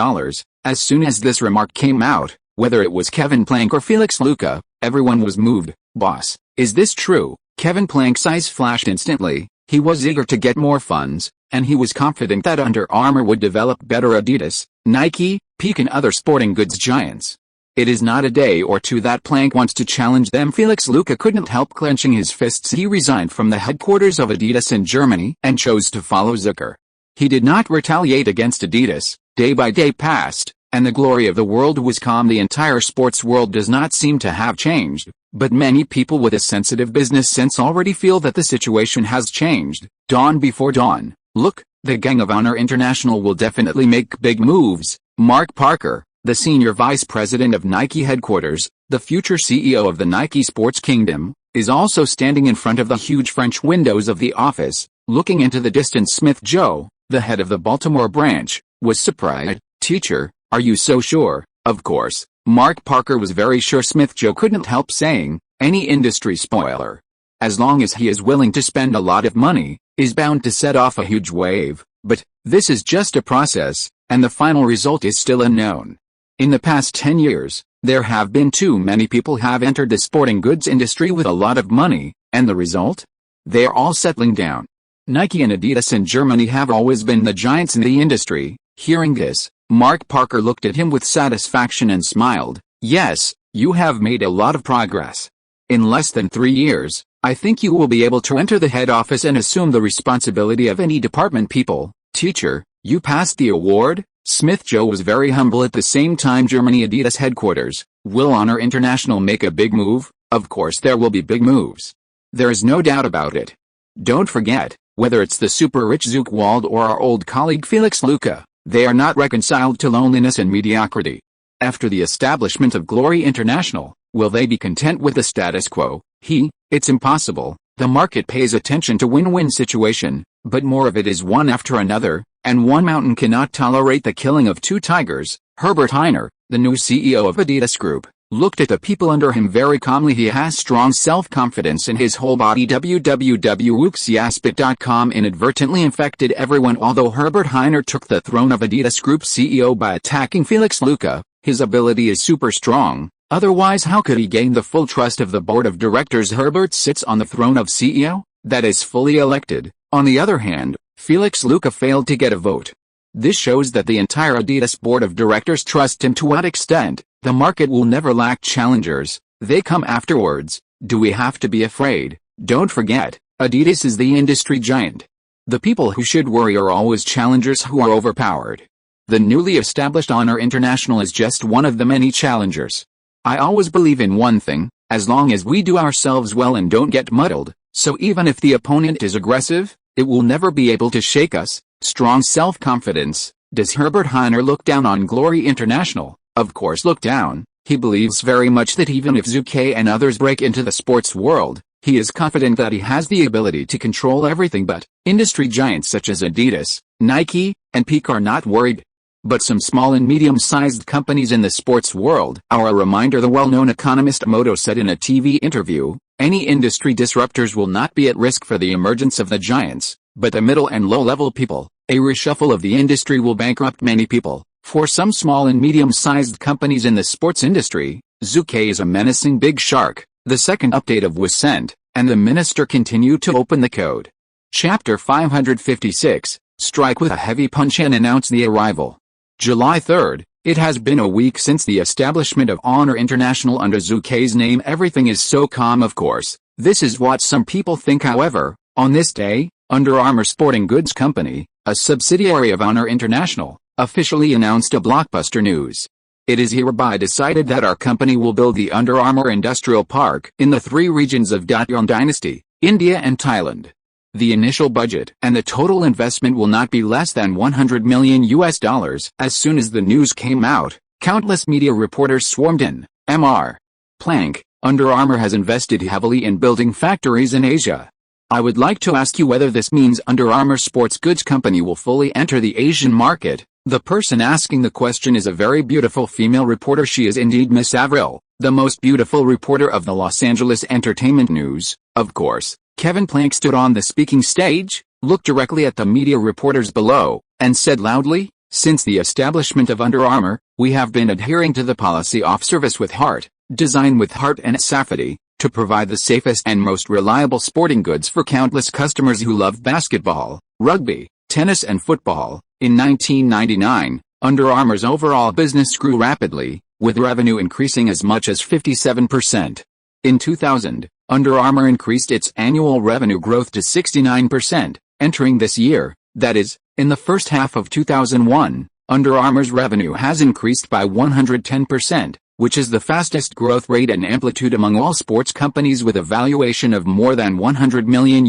As soon as this remark came out, whether it was Kevin Plank or Felix Luca, everyone was moved. Boss, is this true? Kevin Plank's eyes flashed instantly. He was eager to get more funds, and he was confident that Under Armour would develop better Adidas, Nike, Peak and other sporting goods giants. It is not a day or two that Plank wants to challenge them. Felix Luca couldn't help clenching his fists. He resigned from the headquarters of Adidas in Germany and chose to follow Zucker. He did not retaliate against Adidas. Day by day passed, and the glory of the world was calm. The entire sports world does not seem to have changed, but many people with a sensitive business sense already feel that the situation has changed. Dawn before dawn. Look, the gang of Honor International will definitely make big moves. Mark Parker, the senior vice president of Nike headquarters, the future CEO of the Nike Sports Kingdom, is also standing in front of the huge French windows of the office, looking into the distance. Smith Joe, the head of the Baltimore branch, was surprised. Teacher, are you so sure? Of course, Mark Parker was very sure. Smith Joe couldn't help saying, any industry spoiler, as long as he is willing to spend a lot of money, is bound to set off a huge wave. But, this is just a process, and the final result is still unknown. In the past 10 years, there have been too many people have entered the sporting goods industry with a lot of money, and the result? They are all settling down. Nike and Adidas in Germany have always been the giants in the industry. Hearing this, Mark Parker looked at him with satisfaction and smiled. Yes, you have made a lot of progress. In less than 3 years, I think you will be able to enter the head office and assume the responsibility of any department. People, teacher, You passed the award? Smith Joe was very humble. At the same time, Germany Adidas headquarters. Will Honor International make a big move? Of course there will be big moves. There is no doubt about it. Don't forget, whether it's the super-rich Zhu Ke Wald or our old colleague Felix Luca, they are not reconciled to loneliness and mediocrity. After the establishment of Glory International, will they be content with the status quo? It's impossible. The market pays attention to win-win situation, but more of it is one after another, and one mountain cannot tolerate the killing of two tigers. Herbert Hainer, the new CEO of Adidas Group, looked at the people under him very calmly. He has strong self-confidence in his whole body. www.wooksiaspit.com inadvertently infected everyone. Although Herbert Hainer took the throne of Adidas Group CEO by attacking Felix Luca, his ability is super strong. Otherwise, how could he gain the full trust of the board of directors? Herbert sits on the throne of CEO, that is fully elected. On the other hand, Felix Luca failed to get a vote. This shows that the entire Adidas board of directors trust him. To what extent? The market will never lack challengers. They come afterwards. Do we have to be afraid? Don't forget, Adidas is the industry giant. The people who should worry are always challengers who are overpowered. The newly established Honor International is just one of the many challengers. I always believe in one thing, as long as we do ourselves well and don't get muddled, so even if the opponent is aggressive, it will never be able to shake us. Strong self-confidence. Does Herbert Hainer look down on Glory International? Of course look down. He believes very much that even if Zhu Ke and others break into the sports world, he is confident that he has the ability to control everything. But industry giants such as Adidas, Nike, and Pixar are not worried. But some small and medium-sized companies in the sports world are a reminder. The well-known economist Moto said in a TV interview, any industry disruptors will not be at risk for the emergence of the giants, but the middle and low-level people. A reshuffle of the industry will bankrupt many people. For some small and medium-sized companies in the sports industry, Zhu Ke is a menacing big shark. The second update of was sent, and the minister continued to open the code. Chapter 556, strike with a heavy punch and announce the arrival. July 3rd, it has been a week since the establishment of Honor International under Zhu Ke's name. Everything is so calm. Of course, this is what some people think. However, on this day, Under Armour Sporting Goods Company, a subsidiary of Honor International, officially announced a blockbuster news. It is hereby decided that our company will build the Under Armour Industrial Park in the three regions of Yon Dynasty, India and Thailand. The initial budget and the total investment will not be less than $100 million. As soon as the news came out, countless media reporters swarmed in. Mr. Plank, Under Armour has invested heavily in building factories in Asia. I would like to ask you whether this means Under Armour Sports Goods Company will fully enter the Asian market. The person asking the question is a very beautiful female reporter. She is indeed Miss Avril, the most beautiful reporter of the Los Angeles Entertainment News. Of course, Kevin Plank stood on the speaking stage, looked directly at the media reporters below, and said loudly, "Since the establishment of Under Armour, we have been adhering to the policy of service with heart, design with heart and safety, to provide the safest and most reliable sporting goods for countless customers who love basketball, rugby, tennis and football." In 1999, Under Armour's overall business grew rapidly, with revenue increasing as much as 57%. In 2000, Under Armour increased its annual revenue growth to 69%. Entering this year, that is, in the first half of 2001, Under Armour's revenue has increased by 110%, which is the fastest growth rate and amplitude among all sports companies with a valuation of more than $100 million.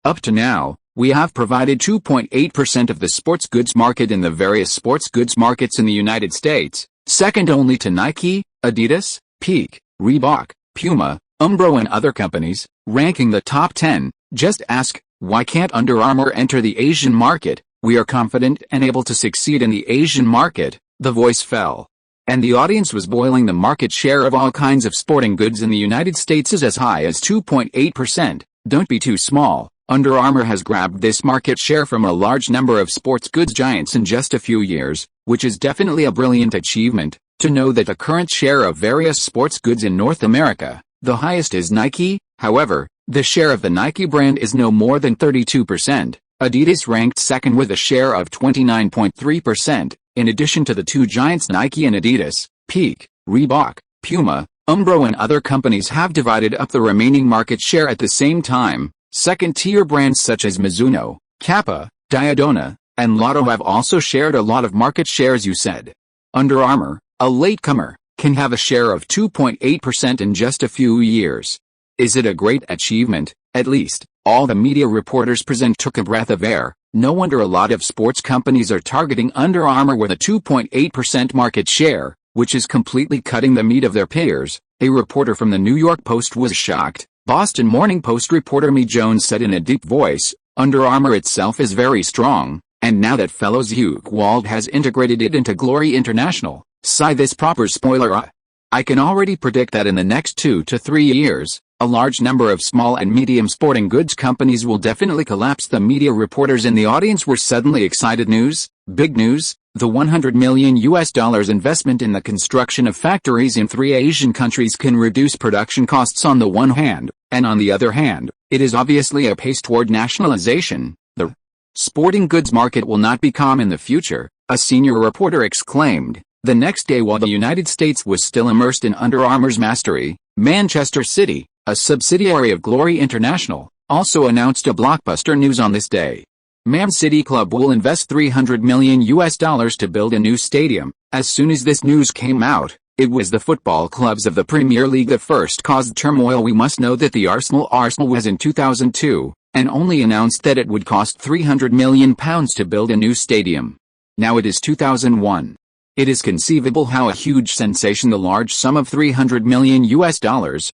Up to now, we have provided 2.8% of the sports goods market in the various sports goods markets in the United States, second only to Nike, Adidas, Peak, Reebok, Puma, Umbro and other companies, ranking the top 10. Just ask, why can't Under Armour enter the Asian market? We are confident and able to succeed in the Asian market. The voice fell, and the audience was boiling. The market share of all kinds of sporting goods in the United States is as high as 2.8%. Don't be too small. Under Armour has grabbed this market share from a large number of sports goods giants in just a few years, which is definitely a brilliant achievement. To know that the current share of various sports goods in North America, the highest is Nike. However, the share of the Nike brand is no more than 32%. Adidas ranked second with a share of 29.3%. In addition to the two giants Nike and Adidas, Peak, Reebok, Puma, Umbro and other companies have divided up the remaining market share at the same time. Second-tier brands such as Mizuno, Kappa, Diadora, and Lotto have also shared a lot of market shares, you said. Under Armour, a latecomer, can have a share of 2.8% in just a few years. Is it a great achievement? At least, all the media reporters present took a breath of air. No wonder a lot of sports companies are targeting Under Armour with a 2.8% market share, which is completely cutting the meat of their peers. A reporter from the New York Post was shocked. Boston Morning Post reporter Me Jones said in a deep voice, Under Armour itself is very strong, and now that fellow Zhu Ke Wald has integrated it into Glory International, sigh this proper spoiler. I can already predict that in the next 2 to 3 years, a large number of small and medium sporting goods companies will definitely collapse. The media reporters in the audience were suddenly excited. News, big news, the $100 million investment in the construction of factories in 3 Asian countries can reduce production costs on the one hand, and on the other hand, it is obviously a pace toward nationalization. The sporting goods market will not be calm in the future, a senior reporter exclaimed. The next day, while the United States was still immersed in Under Armour's mastery, Manchester City, a subsidiary of Glory International, also announced a blockbuster news on this day. Man City Club will invest $300 million to build a new stadium. As soon as this news came out, it was the football clubs of the Premier League that first caused turmoil. We must know that the Arsenal was in 2002, and only announced that it would cost £300 million to build a new stadium. Now it is 2001. It is conceivable how a huge sensation, the large sum of $300 million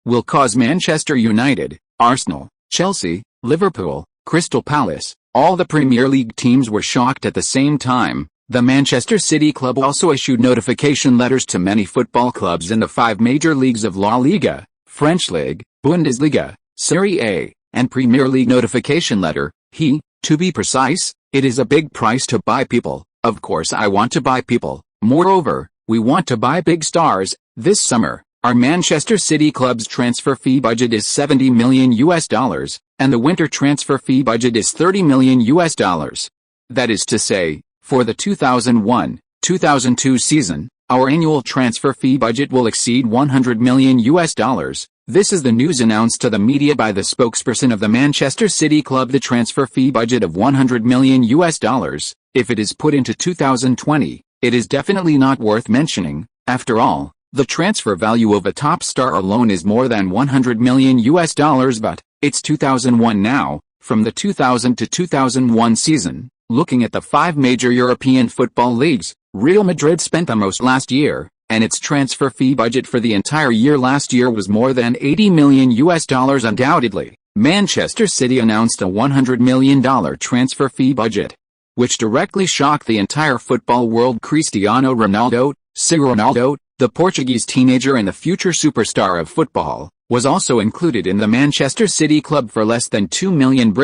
will cause Manchester United, Arsenal, Chelsea, Liverpool, Crystal Palace. All the Premier League teams were shocked at the same time. The Manchester City Club also issued notification letters to many football clubs in the 5 major leagues of La Liga, French League, Bundesliga, Serie A, and Premier League. Notification letter, to be precise, it is a big price to buy people. Of course I want to buy people. Moreover, we want to buy big stars. This summer, our Manchester City Club's transfer fee budget is $70 million, and the winter transfer fee budget is $30 million. That is to say, for the 2001-2002 season, our annual transfer fee budget will exceed $100 million. This is the news announced to the media by the spokesperson of the Manchester City Club. The transfer fee budget of $100 million, if it is put into 2020, it is definitely not worth mentioning. After all, the transfer value of a top star alone is more than $100 million, but it's 2001 now. From the 2000 to 2001 season, looking at the 5 major European football leagues, Real Madrid spent the most last year, and its transfer fee budget for the entire year last year was more than $80 million. Undoubtedly, Manchester City announced a $100 million transfer fee budget, which directly shocked the entire football world. Cristiano Ronaldo, the Portuguese teenager and the future superstar of football, was also included in the Manchester City Club for less than £2 million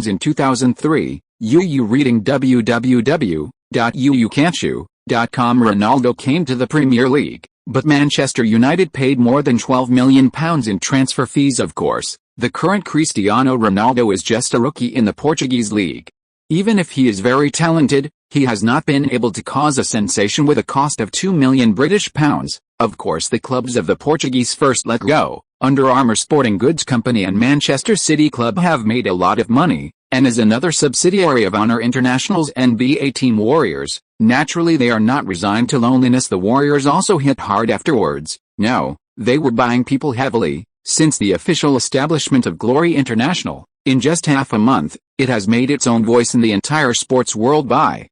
in 2003. Reading www.uucan'tchoo.com. Ronaldo came to the Premier League, but Manchester United paid more than £12 million in transfer fees. Of course, the current Cristiano Ronaldo is just a rookie in the Portuguese league. Even if he is very talented, he has not been able to cause a sensation with a cost of £2 million. Of course, the clubs of the Portuguese first let go. Under Armour Sporting Goods Company and Manchester City Club have made a lot of money, and as another subsidiary of Honor International's NBA team Warriors, naturally they are not resigned to loneliness. The Warriors also hit hard afterwards. No, they were buying people heavily. Since the official establishment of Glory International, in just half a month, it has made its own voice in the entire sports world. The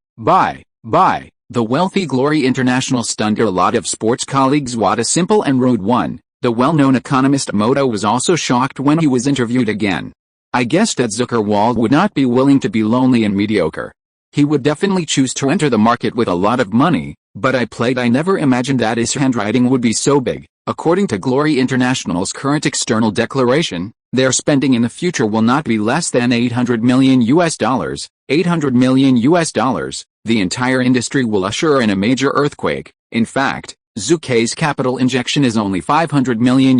wealthy Glory International stunned a lot of sports colleagues. What a simple and rude one. The well-known economist Moto was also shocked when he was interviewed again. I guessed that Zhu Ke Wald would not be willing to be lonely and mediocre. He would definitely choose to enter the market with a lot of money, but I never imagined that his handwriting would be so big. According to Glory International's current external declaration, their spending in the future will not be less than $800 million. $800 million. The entire industry will usher in a major earthquake. In fact, Zhu Ke's capital injection is only $500 million,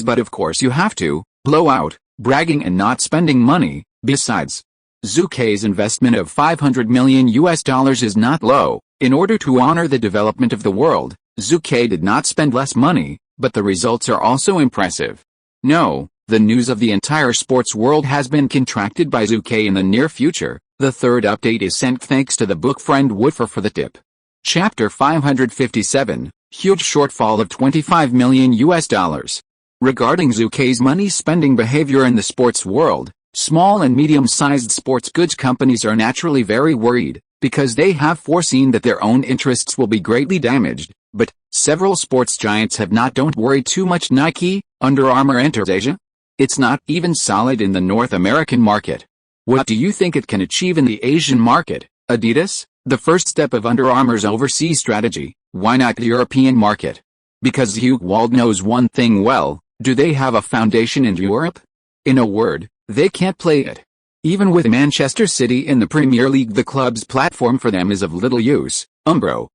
but of course you have to blow out, bragging and not spending money. Besides, Zhu Ke's investment of $500 million is not low. In order to honor the development of the world, Zhu Ke did not spend less money, but the results are also impressive. No, the news of the entire sports world has been contracted by Zhu Ke in the near future. The third update is sent thanks to the book friend Woodford for the tip. Chapter 557, Huge Shortfall of $25 million US. Regarding Zhu Ke's money spending behavior in the sports world, small and medium-sized sports goods companies are naturally very worried, because they have foreseen that their own interests will be greatly damaged. But several sports giants have not. Don't worry too much. Nike, Under Armour enters Asia. It's not even solid in the North American market. What do you think it can achieve in the Asian market? Adidas, the first step of Under Armour's overseas strategy. Why not the European market? Because Zhu Ke Wald knows one thing well. Do they have a foundation in Europe? In a word, they can't play it. Even with Manchester City in the Premier League, the club's platform for them is of little use. Umbro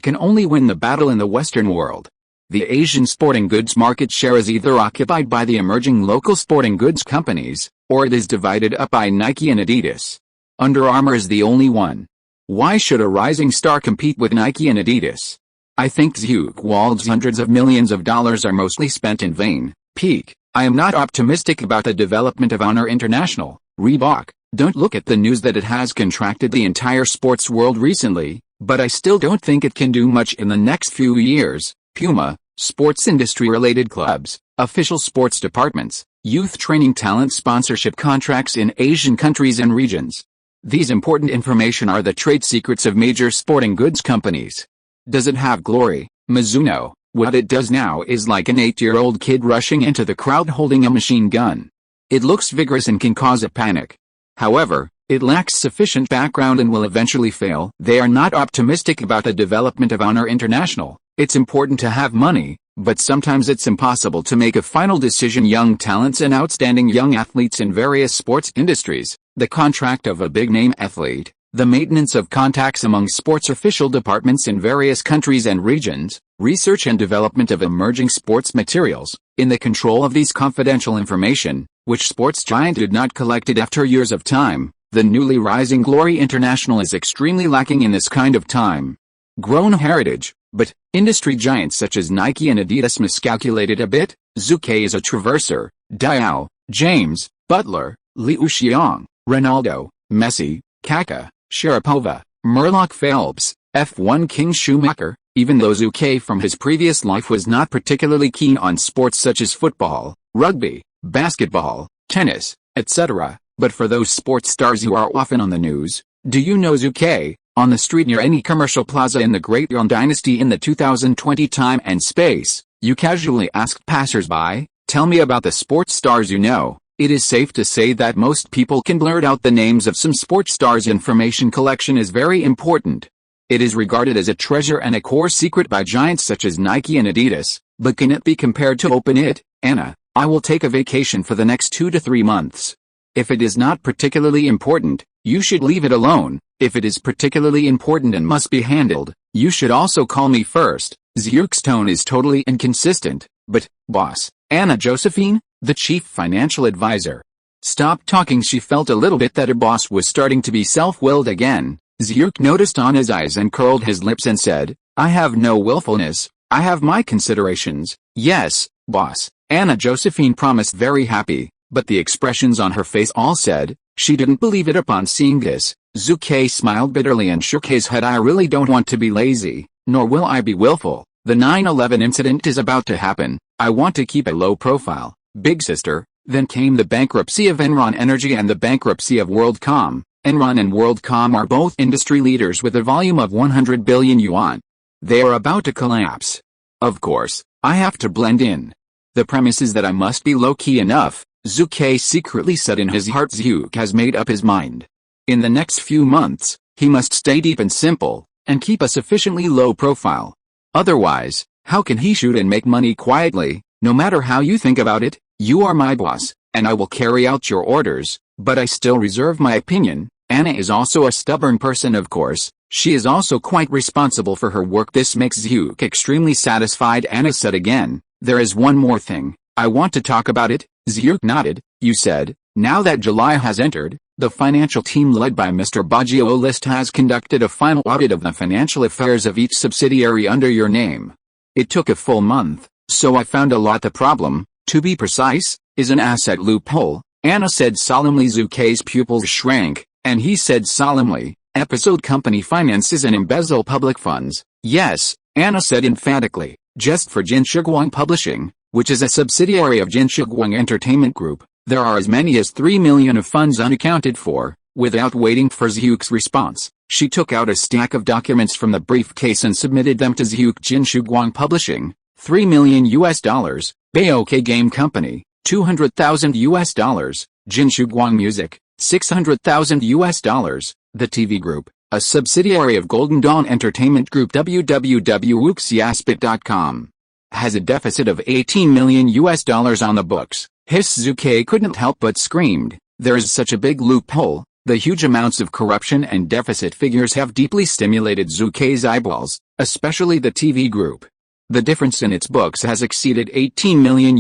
can only win the battle in the Western world. The Asian sporting goods market share is either occupied by the emerging local sporting goods companies, or it is divided up by Nike and Adidas. Under Armour is the only one. Why should a rising star compete with Nike and Adidas? I think Zhu Ke Wald's hundreds of millions of dollars are mostly spent in vain. Peak. I am not optimistic about the development of Honor International. Reebok. Don't look at the news that it has contracted the entire sports world recently, but I still don't think it can do much in the next few years. Puma. Sports industry-related clubs, official sports departments, youth training, talent sponsorship contracts in Asian countries and regions. These important information are the trade secrets of major sporting goods companies. Does it have glory? Mizuno. What it does now is like an 8-year-old kid rushing into the crowd holding a machine gun. It looks vigorous and can cause a panic. However, it lacks sufficient background and will eventually fail. They are not optimistic about the development of Honor International. It's important to have money, but sometimes it's impossible to make a final decision. Young talents and outstanding young athletes in various sports industries, the contract of a big-name athlete, the maintenance of contacts among sports official departments in various countries and regions, research and development of emerging sports materials, in the control of these confidential information, which sports giant did not collect it after years of time. The newly rising Glory International is extremely lacking in this kind of time. Grown heritage, but industry giants such as Nike and Adidas miscalculated a bit. Zhu Ke is a traverser. Diao, James, Butler, Liu Xiong, Ronaldo, Messi, Kaká, Sharapova, Murloc Phelps, F1 King Schumacher. Even though Zhu Ke from his previous life was not particularly keen on sports such as football, rugby, basketball, tennis, etc., but for those sports stars who are often on the news, do you know Zhu Ke? On the street near any commercial plaza in the Great Yuan Dynasty in the 2020 Time and Space, you casually asked passers-by, tell me about the sports stars you know. It is safe to say that most people can blurt out the names of some sports stars. Information collection is very important. It is regarded as a treasure and a core secret by giants such as Nike and Adidas, but can it be compared to open it? Anna, I will take a vacation for the next 2 to 3 months. If it is not particularly important, you should leave it alone. If it is particularly important and must be handled, you should also call me first. Zhu Ke's tone is totally inconsistent. But, boss, Anna Josephine, the chief financial advisor. Stop talking. She felt a little bit that her boss was starting to be self-willed again. Zhu Ke noticed Anna's eyes and curled his lips and said, I have no willfulness, I have my considerations. Yes, boss, Anna Josephine promised, very happy, but the expressions on her face all said, she didn't believe it. Upon seeing this, Zhu Ke smiled bitterly and shook his head. I really don't want to be lazy, nor will I be willful. The 9/11 incident is about to happen. I want to keep a low profile, big sister. Then came the bankruptcy of Enron Energy and the bankruptcy of WorldCom. Enron and WorldCom are both industry leaders with a volume of 100 billion yuan. They are about to collapse. Of course, I have to blend in. The premise is that I must be low-key enough. Zhu Ke secretly said in his heart. Zhu Ke has made up his mind. In the next few months, he must stay deep and simple, and keep a sufficiently low profile. Otherwise, how can he shoot and make money quietly? No matter how you think about it, you are my boss, and I will carry out your orders, but I still reserve my opinion. Anna is also a stubborn person, of course. She is also quite responsible for her work. This makes Zhu Ke extremely satisfied. Anna said again, there is one more thing. I want to talk about it. Zhu Ke nodded. You said, now that July has entered, the financial team led by Mr. Baggio List has conducted a final audit of the financial affairs of each subsidiary under your name. It took a full month, so I found a lot. The problem, to be precise, is an asset loophole, Anna said solemnly. Zhu Ke's pupils shrank, And he said solemnly, "Episode company finances and embezzle public funds." "Yes," Anna said emphatically, "just for Jin Shiguang Publishing, which is a subsidiary of Jin Shiguang Entertainment Group, there are as many as 3 million of funds unaccounted for." Without waiting for Zhuke's response, she took out a stack of documents from the briefcase and submitted them to Zhuke. Jin Shiguang Publishing, $3 million. Baok Game Company, $200,000. Jin Shiguang Music, $600,000. The TV Group, a subsidiary of Golden Dawn Entertainment Group www.wuxiaspit.com, has a deficit of $18 million on the books. Zhuke couldn't help but screamed, "There's such a big loophole." The huge amounts of corruption and deficit figures have deeply stimulated Zhuke's eyeballs, especially the TV Group. The difference in its books has exceeded $18 million.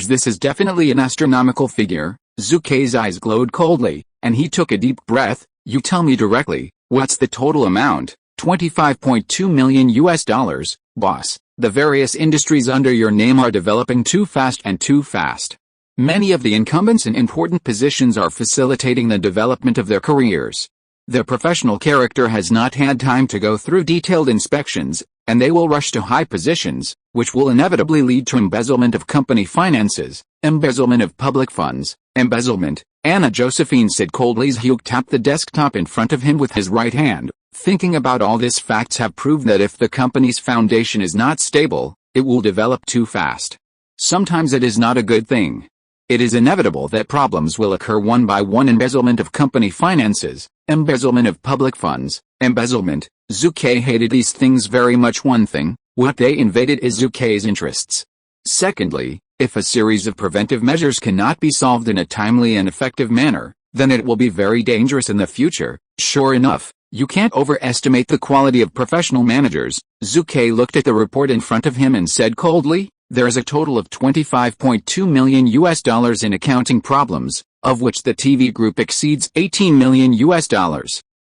This is definitely an astronomical figure. Zhuke's eyes glowed coldly, and he took a deep breath. "You tell me directly, what's the total amount?" $25.2 million, boss. The various industries under your name are developing too fast and too fast. Many of the incumbents in important positions are facilitating the development of their careers. Their professional character has not had time to go through detailed inspections, and they will rush to high positions, which will inevitably lead to embezzlement of company finances, embezzlement of public funds, embezzlement, Anna Josephine said coldly. Zhuke tapped the desktop in front of him with his right hand. Thinking about all this, facts have proved that if the company's foundation is not stable, it will develop too fast. Sometimes it is not a good thing. It is inevitable that problems will occur one by one. Embezzlement of company finances, embezzlement of public funds, embezzlement. Zhuke hated these things very much. One thing, what they invaded is Zhuke's interests. Secondly, if a series of preventive measures cannot be solved in a timely and effective manner, then it will be very dangerous in the future. Sure enough, you can't overestimate the quality of professional managers. Zhuke looked at the report in front of him and said coldly, "There is a total of $25.2 million in accounting problems, of which the TV Group exceeds $18 million.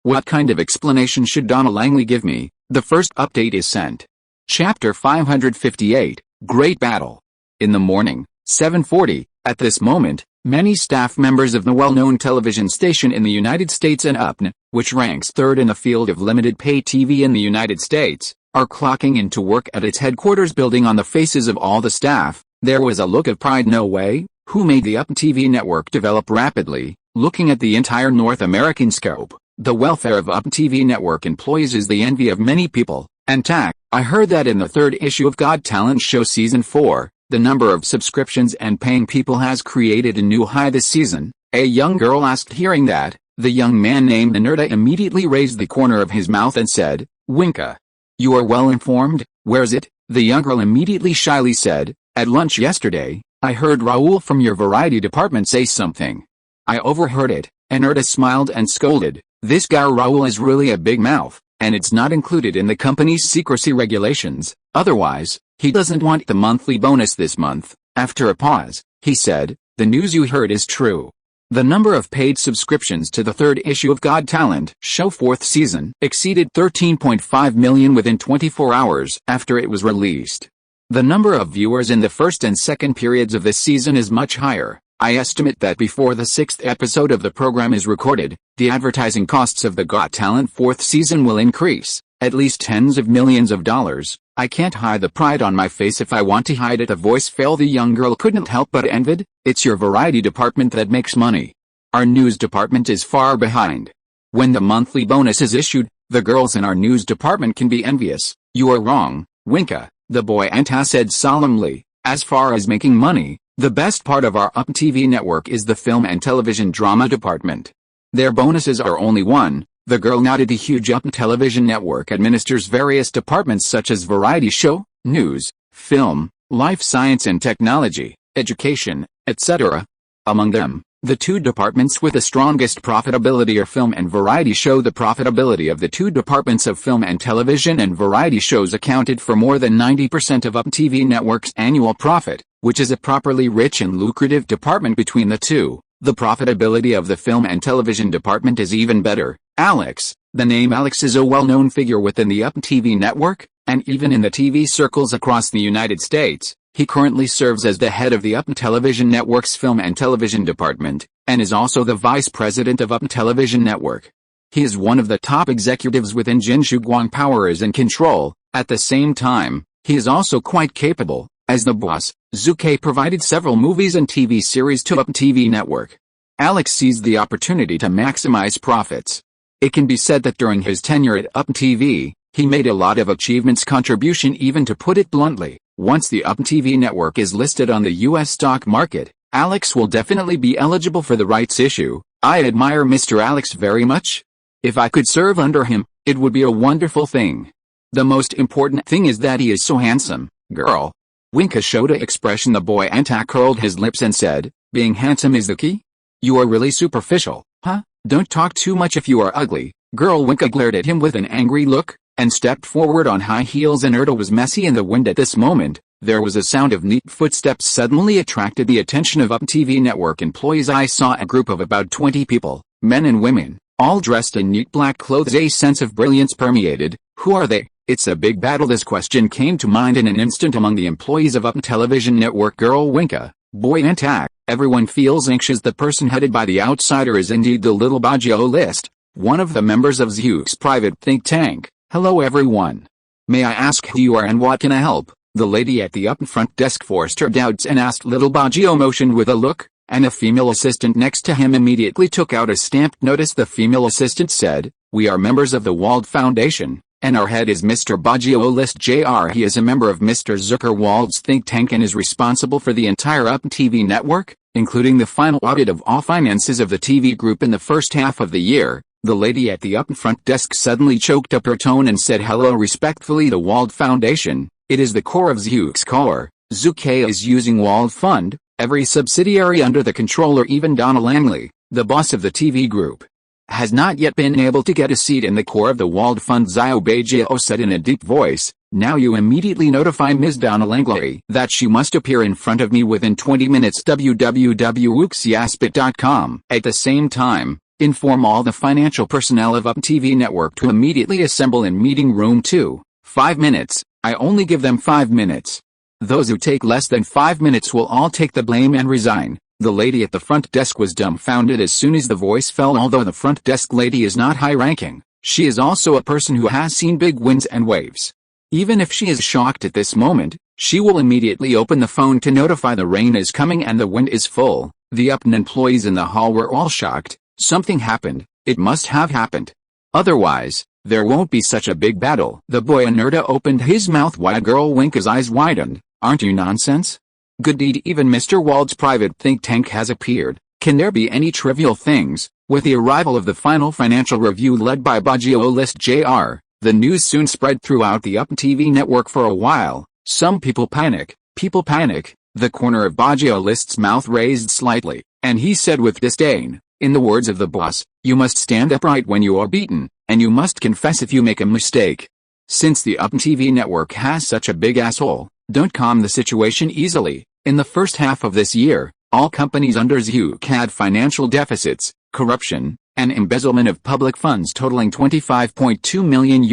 What kind of explanation should Donna Langley give me?" The first update is sent. Chapter 558, Great Battle. In the morning, 7:40, at this moment, many staff members of the well-known television station in the United States and UPN, which ranks third in the field of limited pay TV in the United States, are clocking into work at its headquarters building. On the faces of all the staff, there was a look of pride. No way, who made the UPN TV network develop rapidly? Looking at the entire North American scope, the welfare of UPN TV network employees is the envy of many people. And tack, I heard that in the third issue of Got Talent Show Season 4, the number of subscriptions and paying people has created a new high this season. A young girl asked. Hearing that, the young man named Inerta immediately raised the corner of his mouth and said, "Winka. You are well informed, where's it?" The young girl immediately shyly said, "At lunch yesterday, I heard Raoul from your variety department say something. I overheard it." Inerta smiled and scolded, "This guy Raoul is really a big mouth, and it's not included in the company's secrecy regulations. Otherwise, he doesn't want the monthly bonus this month." After a pause, he said, "The news you heard is true. The number of paid subscriptions to the third issue of Got Talent Show fourth season exceeded 13.5 million within 24 hours after it was released. The number of viewers in the first and second periods of this season is much higher. I estimate that before the sixth episode of the program is recorded, the advertising costs of the Got Talent fourth season will increase, at least tens of millions of dollars. I can't hide the pride on my face if I want to hide it." The voice fell. The young girl couldn't help but envied. "It's your variety department that makes money. Our news department is far behind. When the monthly bonus is issued, the girls in our news department can be envious." "You are wrong, Winka," the boy Anta said solemnly. "As far as making money, the best part of our UPN TV network is the film and television drama department. Their bonuses are only one." The girl nodded. The huge UPN television network administers various departments such as variety show, news, film, life science and technology, education, etc. Among them, the two departments with the strongest profitability are film and variety show. The profitability of the two departments of film and television and variety shows accounted for more than 90% of UPN TV network's annual profit, which is a properly rich and lucrative department. Between the two, the profitability of the film and television department is even better. Alex, the name Alex is a well-known figure within the UPN TV network, and even in the TV circles across the United States. He currently serves as the head of the UP Television Network's Film and Television Department, and is also the vice president of UP Television Network. He is one of the top executives within Jinshuguang Power is in control. At the same time, he is also quite capable. As the boss, Zhu Ke provided several movies and TV series to UP TV Network. Alex seized the opportunity to maximize profits. It can be said that during his tenure at UP TV, he made a lot of achievements contribution. Even to put it bluntly, once the UP TV Network is listed on the US stock market, Alex will definitely be eligible for the rights issue. I admire Mr. Alex very much. If I could serve under him, it would be a wonderful thing. The most important thing is that he is so handsome, girl. Winka showed an expression. The boy Antak curled his lips and said, being handsome is the key? You are really superficial, huh? Don't talk too much if you are ugly. Girl Winka glared at him with an angry look, and stepped forward on high heels. And Erda was messy in the wind at this moment. There was a sound of neat footsteps suddenly attracted the attention of UP TV Network employees. I saw a group of about 20 people, men and women, all dressed in neat black clothes. A sense of brilliance permeated. Who are they? It's a big battle. This question came to mind in an instant among the employees of UP Television Network. Girl Winka, boy Antak, everyone feels anxious. The person headed by the outsider is indeed the little Baggio list, one of the members of Zhu's private think tank. Hello everyone. May I ask who you are and what can I help? The lady at the UP front desk forced her doubts and asked. Little Baggio motioned with a look, and a female assistant next to him immediately took out a stamped notice. The female assistant said, we are members of the Wald Foundation, and our head is Mr. Baggio List Jr. He is a member of Mr. Zhu Ke Wald's think tank and is responsible for the entire UP TV network, including the final audit of all finances of the TV group in the first half of the year. The lady at the UP front desk suddenly choked up her tone and said, hello respectfully. The Wald Foundation, it is the core of Zhu's core. Zhu Ke is using Wald Fund, every subsidiary under the controller. Even Donna Langley, the boss of the TV group, has not yet been able to get a seat in the core of the Wald Fund. Zhao Beijio said in a deep voice, now you immediately notify Ms. Donna Langley that she must appear in front of me within 20 minutes. www.wuxiaspit.com. At the same time, inform all the financial personnel of UP TV Network to immediately assemble in meeting room 2. 5 minutes. I only give them 5 minutes. Those who take less than 5 minutes will all take the blame and resign. The lady at the front desk was dumbfounded as soon as the voice fell. Although the front desk lady is not high-ranking, she is also a person who has seen big winds and waves. Even if she is shocked at this moment, she will immediately open the phone to notify the rain is coming and the wind is full. The UP employees in the hall were all shocked. Something happened. It must have happened. Otherwise, there won't be such a big battle. The boy Anerta opened his mouth wide. Girl Winka's eyes widened. Aren't you nonsense? Good deed. Even Mr. Wald's private think tank has appeared. Can there be any trivial things? With the arrival of the final financial review led by Baggio List Jr., the news soon spread throughout the UP TV network. For a while, some people panic. People panic. The corner of Baggio List's mouth raised slightly, and he said with disdain, in the words of the boss, you must stand upright when you are beaten, and you must confess if you make a mistake. Since the UP TV network has such a big asshole, don't calm the situation easily. In the first half of this year, all companies under Zhu had financial deficits, corruption, and embezzlement of public funds totaling $25.2 million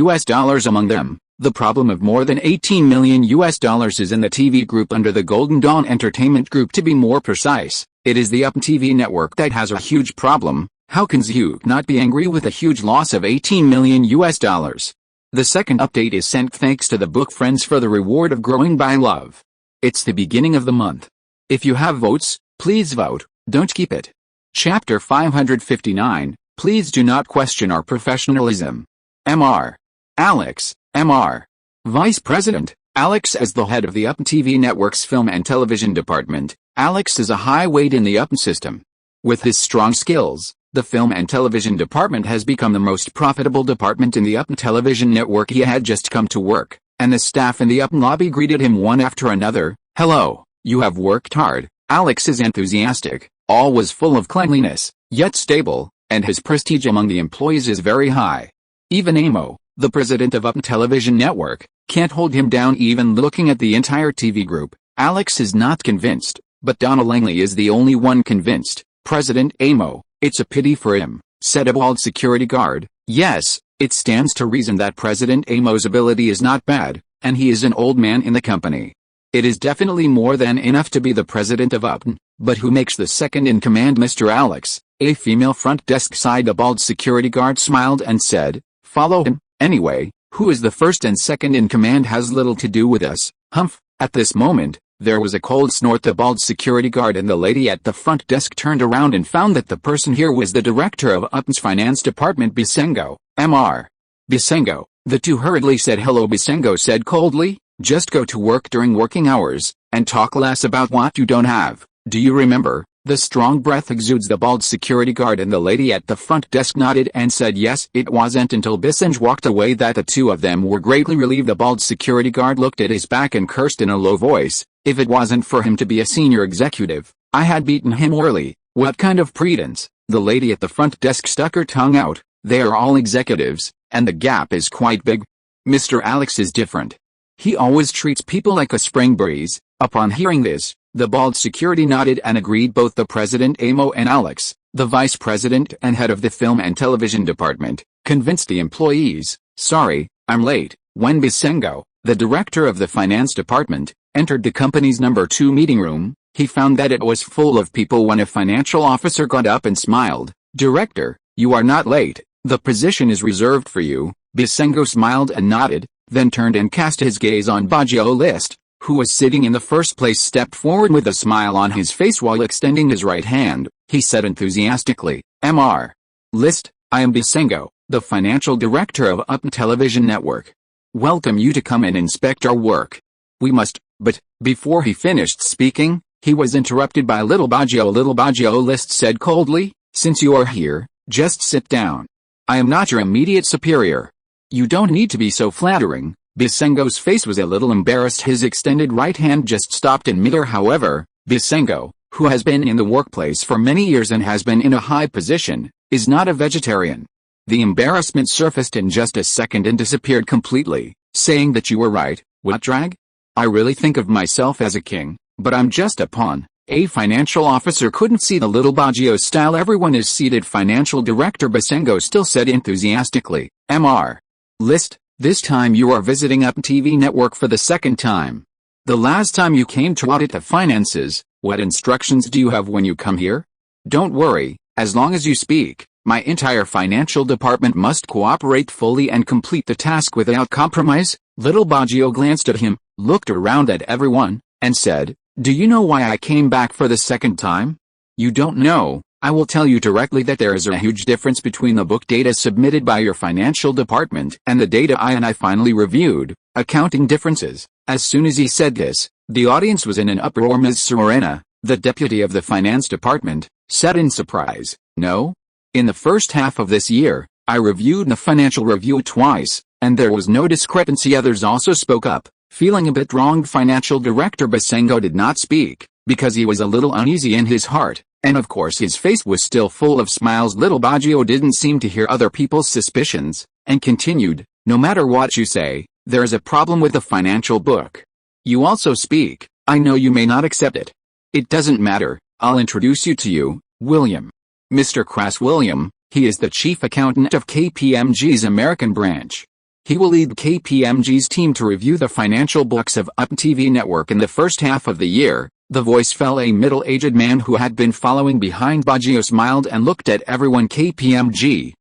among them. The problem of more than $18 million is in the TV group under the Golden Dawn Entertainment Group. To be more precise, it is the UP TV network that has a huge problem. How can Zhu not be angry with a huge loss of $18 million? The second update is sent thanks to the book Friends for the Reward of Growing by Love. It's the beginning of the month. If you have votes, please vote, don't keep it. Chapter 559, please do not question our professionalism. Mr. Alex, Mr. Vice President, Alex. As the head of the UP TV network's film and television department, Alex is a high weight in the UP system. With his strong skills, the film and television department has become the most profitable department in the UP television network. He had just come to work, and the staff in the UP lobby greeted him one after another. Hello, you have worked hard. Alex is enthusiastic. All was full of cleanliness, yet stable, and his prestige among the employees is very high. Even Amo, the president of UP Television Network, can't hold him down. Even looking at the entire TV group, Alex is not convinced, but Donna Langley is the only one convinced. President Amo, it's a pity for him, said a bald security guard. Yes, it stands to reason that President Amo's ability is not bad, and he is an old man in the company. It is definitely more than enough to be the president of Upton, but who makes the second in command? Mr. Alex, a female front desk side. The bald security guard smiled and said, follow him. Anyway, who is the first and second in command has little to do with us. Humph. At this moment, there was a cold snort. The bald security guard and the lady at the front desk turned around and found that the person here was the director of Upton's finance department, Bisengo, Mr. Bisengo. The two hurriedly said hello. Bisengo said coldly, just go to work during working hours, and talk less about what you don't have. Do you remember? The strong breath exudes. The bald security guard and the lady at the front desk nodded and said yes. It wasn't until Bisengo walked away that the two of them were greatly relieved. The bald security guard looked at his back and cursed in a low voice. If it wasn't for him to be a senior executive, I had beaten him early. What kind of pretense? The lady at the front desk stuck her tongue out. They are all executives, and the gap is quite big. Mr. Alex is different. He always treats people like a spring breeze. Upon hearing this, the bald security nodded and agreed. Both the president Amo and Alex, the vice president and head of the film and television department, convinced the employees, sorry, I'm late. When Bisengo, the director of the finance department, entered the company's number 2 meeting room, he found that it was full of people. When a financial officer got up and smiled, Director, you are not late, the position is reserved for you. Bisengo smiled and nodded, then turned and cast his gaze on Baggio List, who was sitting in the first place. Stepped forward with a smile on his face while extending his right hand. He said enthusiastically, Mr. List, I am Bisengo, the financial director of Upton Television Network. Welcome you to come and inspect our work. We must, but, before he finished speaking, he was interrupted by Little Baggio. Little Baggio List said coldly, since you are here, just sit down. I am not your immediate superior. You don't need to be so flattering. Bisengo's face was a little embarrassed. His extended right hand just stopped in midair. However, Bisengo, who has been in the workplace for many years and has been in a high position, is not a vegetarian. The embarrassment surfaced in just a second and disappeared completely, saying that you were right. What drag? I really think of myself as a king, but I'm just a pawn. A financial officer couldn't see the Little Baggio style. Everyone is seated. Financial director Bisengo still said enthusiastically, Mr. List, this time you are visiting Upton TV network for the second time. The last time you came to audit the finances. What instructions do you have when you come here? Don't worry, as long as you speak, my entire financial department must cooperate fully and complete the task without compromise. Little Baggio glanced at him, looked around at everyone, and said, do you know why I came back for the second time? You don't know. I will tell you directly that there is a huge difference between the book data submitted by your financial department and the data I finally reviewed, accounting differences. As soon as he said this, the audience was in an uproar. Ms. Serena, the deputy of the finance department, said in surprise, no? In the first half of this year, I reviewed the financial review twice, and there was no discrepancy. Others also spoke up, feeling a bit wronged. Financial director Bisengo did not speak, because he was a little uneasy in his heart, and of course his face was still full of smiles. Little Baggio didn't seem to hear other people's suspicions, and continued, no matter what you say, there is a problem with the financial book. You also speak, I know you may not accept it. It doesn't matter, I'll introduce you to you, William. Mr. Crass William, he is the chief accountant of KPMG's American branch. He will lead KPMG's team to review the financial books of Upton TV network in the first half of the year. The voice fell. A middle-aged man who had been following behind Baggio smiled and looked at everyone. KPMG,